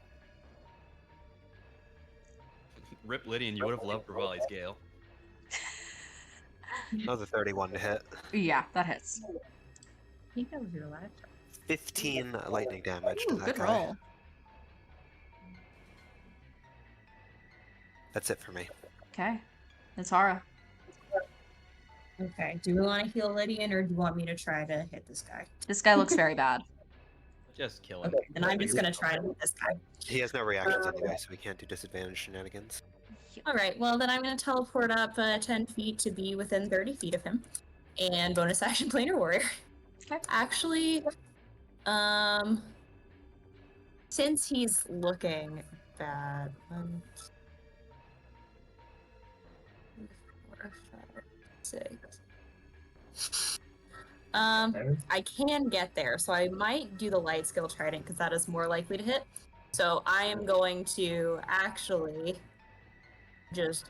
[SPEAKER 3] Rip Lydian, you would have loved Rivali's Gale.
[SPEAKER 2] That was a 31 to hit.
[SPEAKER 4] Yeah, that hits.
[SPEAKER 6] I think that was your last.
[SPEAKER 2] 15 lightning damage to
[SPEAKER 4] Ooh,
[SPEAKER 2] that
[SPEAKER 4] good
[SPEAKER 2] guy.
[SPEAKER 4] roll.
[SPEAKER 2] That's it for me.
[SPEAKER 4] Okay. Natara.
[SPEAKER 6] Okay. Do we want to heal Lydian or do you want me to try to hit this guy?
[SPEAKER 4] This guy looks very bad.
[SPEAKER 3] Just kill him.
[SPEAKER 6] Okay, then I'm just gonna try to hit this guy.
[SPEAKER 2] He has no reactions anyway, so we can't do disadvantage shenanigans.
[SPEAKER 6] All right. Well, then I'm gonna teleport up 10 feet to be within 30 feet of him, and bonus action planar warrior.
[SPEAKER 4] Okay.
[SPEAKER 6] Actually, since he's looking bad, 1, 2, 3, 4, 5, 6. I can get there, so I might do the light skill trident because that is more likely to hit. So I am going to actually just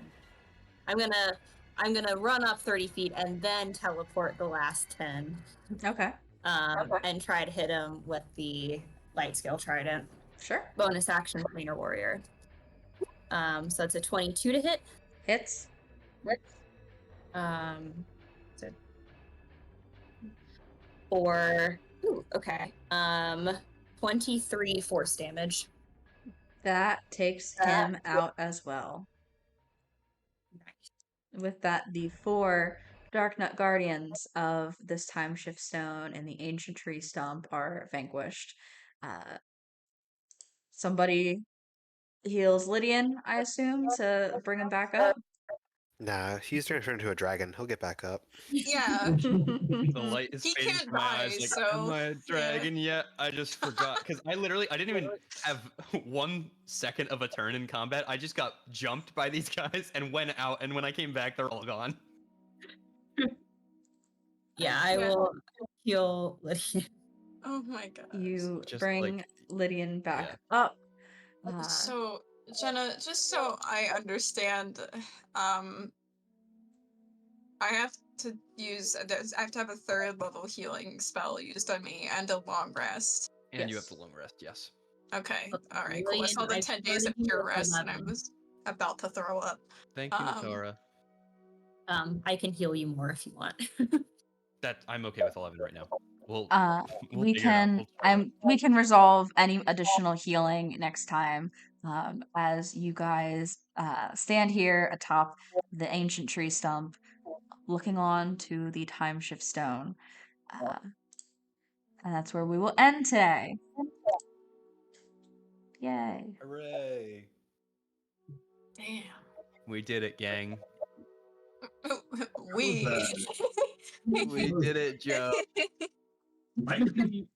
[SPEAKER 6] I'm gonna run up 30 feet and then teleport the last 10.
[SPEAKER 4] Okay.
[SPEAKER 6] And try to hit him with the light skill trident.
[SPEAKER 4] Sure.
[SPEAKER 6] Bonus action planar warrior. So it's a 22 to hit.
[SPEAKER 4] Hits.
[SPEAKER 6] So for okay. 23 force damage.
[SPEAKER 4] That takes him out as well.
[SPEAKER 6] Nice.
[SPEAKER 4] With that, the 4 Dark Nut Guardians of this Time Shift Stone and the Ancient Tree Stump are vanquished. Somebody heals Lydian, I assume, to bring him back up.
[SPEAKER 2] Nah, he's gonna turn into a dragon. He'll get back up.
[SPEAKER 1] Yeah.
[SPEAKER 3] The light is
[SPEAKER 1] He
[SPEAKER 3] fading
[SPEAKER 1] can't
[SPEAKER 3] from my eyes.
[SPEAKER 1] die,
[SPEAKER 3] Like,
[SPEAKER 1] so,
[SPEAKER 3] am I a dragon yet? I just forgot because I didn't even have 1 second of a turn in combat. I just got jumped by these guys and went out. And when I came back, they're all gone.
[SPEAKER 6] Yeah, I will heal Lydian.
[SPEAKER 1] Oh my god.
[SPEAKER 4] You
[SPEAKER 3] Just,
[SPEAKER 4] bring
[SPEAKER 3] like,
[SPEAKER 4] Lydian back
[SPEAKER 3] yeah.
[SPEAKER 4] up.
[SPEAKER 1] So, Jenna, just so I understand, I have to have a 3rd level healing spell used on me and a long rest.
[SPEAKER 3] And you have
[SPEAKER 4] Yes.
[SPEAKER 3] the long rest, yes.
[SPEAKER 1] Okay,
[SPEAKER 6] Look,
[SPEAKER 1] all right, cool. I saw the
[SPEAKER 6] Lydian,
[SPEAKER 1] 10
[SPEAKER 6] I've
[SPEAKER 1] days of
[SPEAKER 6] started
[SPEAKER 1] pure
[SPEAKER 6] you at
[SPEAKER 1] rest and I
[SPEAKER 6] 11.
[SPEAKER 1] was about to throw up.
[SPEAKER 3] Thank you, Natara.
[SPEAKER 6] I can heal you more if you want.
[SPEAKER 3] That I'm okay with 11 right now. We'll
[SPEAKER 4] We
[SPEAKER 3] figure it out.
[SPEAKER 4] can
[SPEAKER 3] We'll start with-
[SPEAKER 4] we can resolve any additional healing next time. As you guys stand here atop the ancient tree stump, looking on to the time shift stone. And that's where we will end today. Yay.
[SPEAKER 3] Hooray!
[SPEAKER 1] Damn.
[SPEAKER 3] We did it, gang.
[SPEAKER 1] We.
[SPEAKER 3] We did it, Joe.
[SPEAKER 5] Might be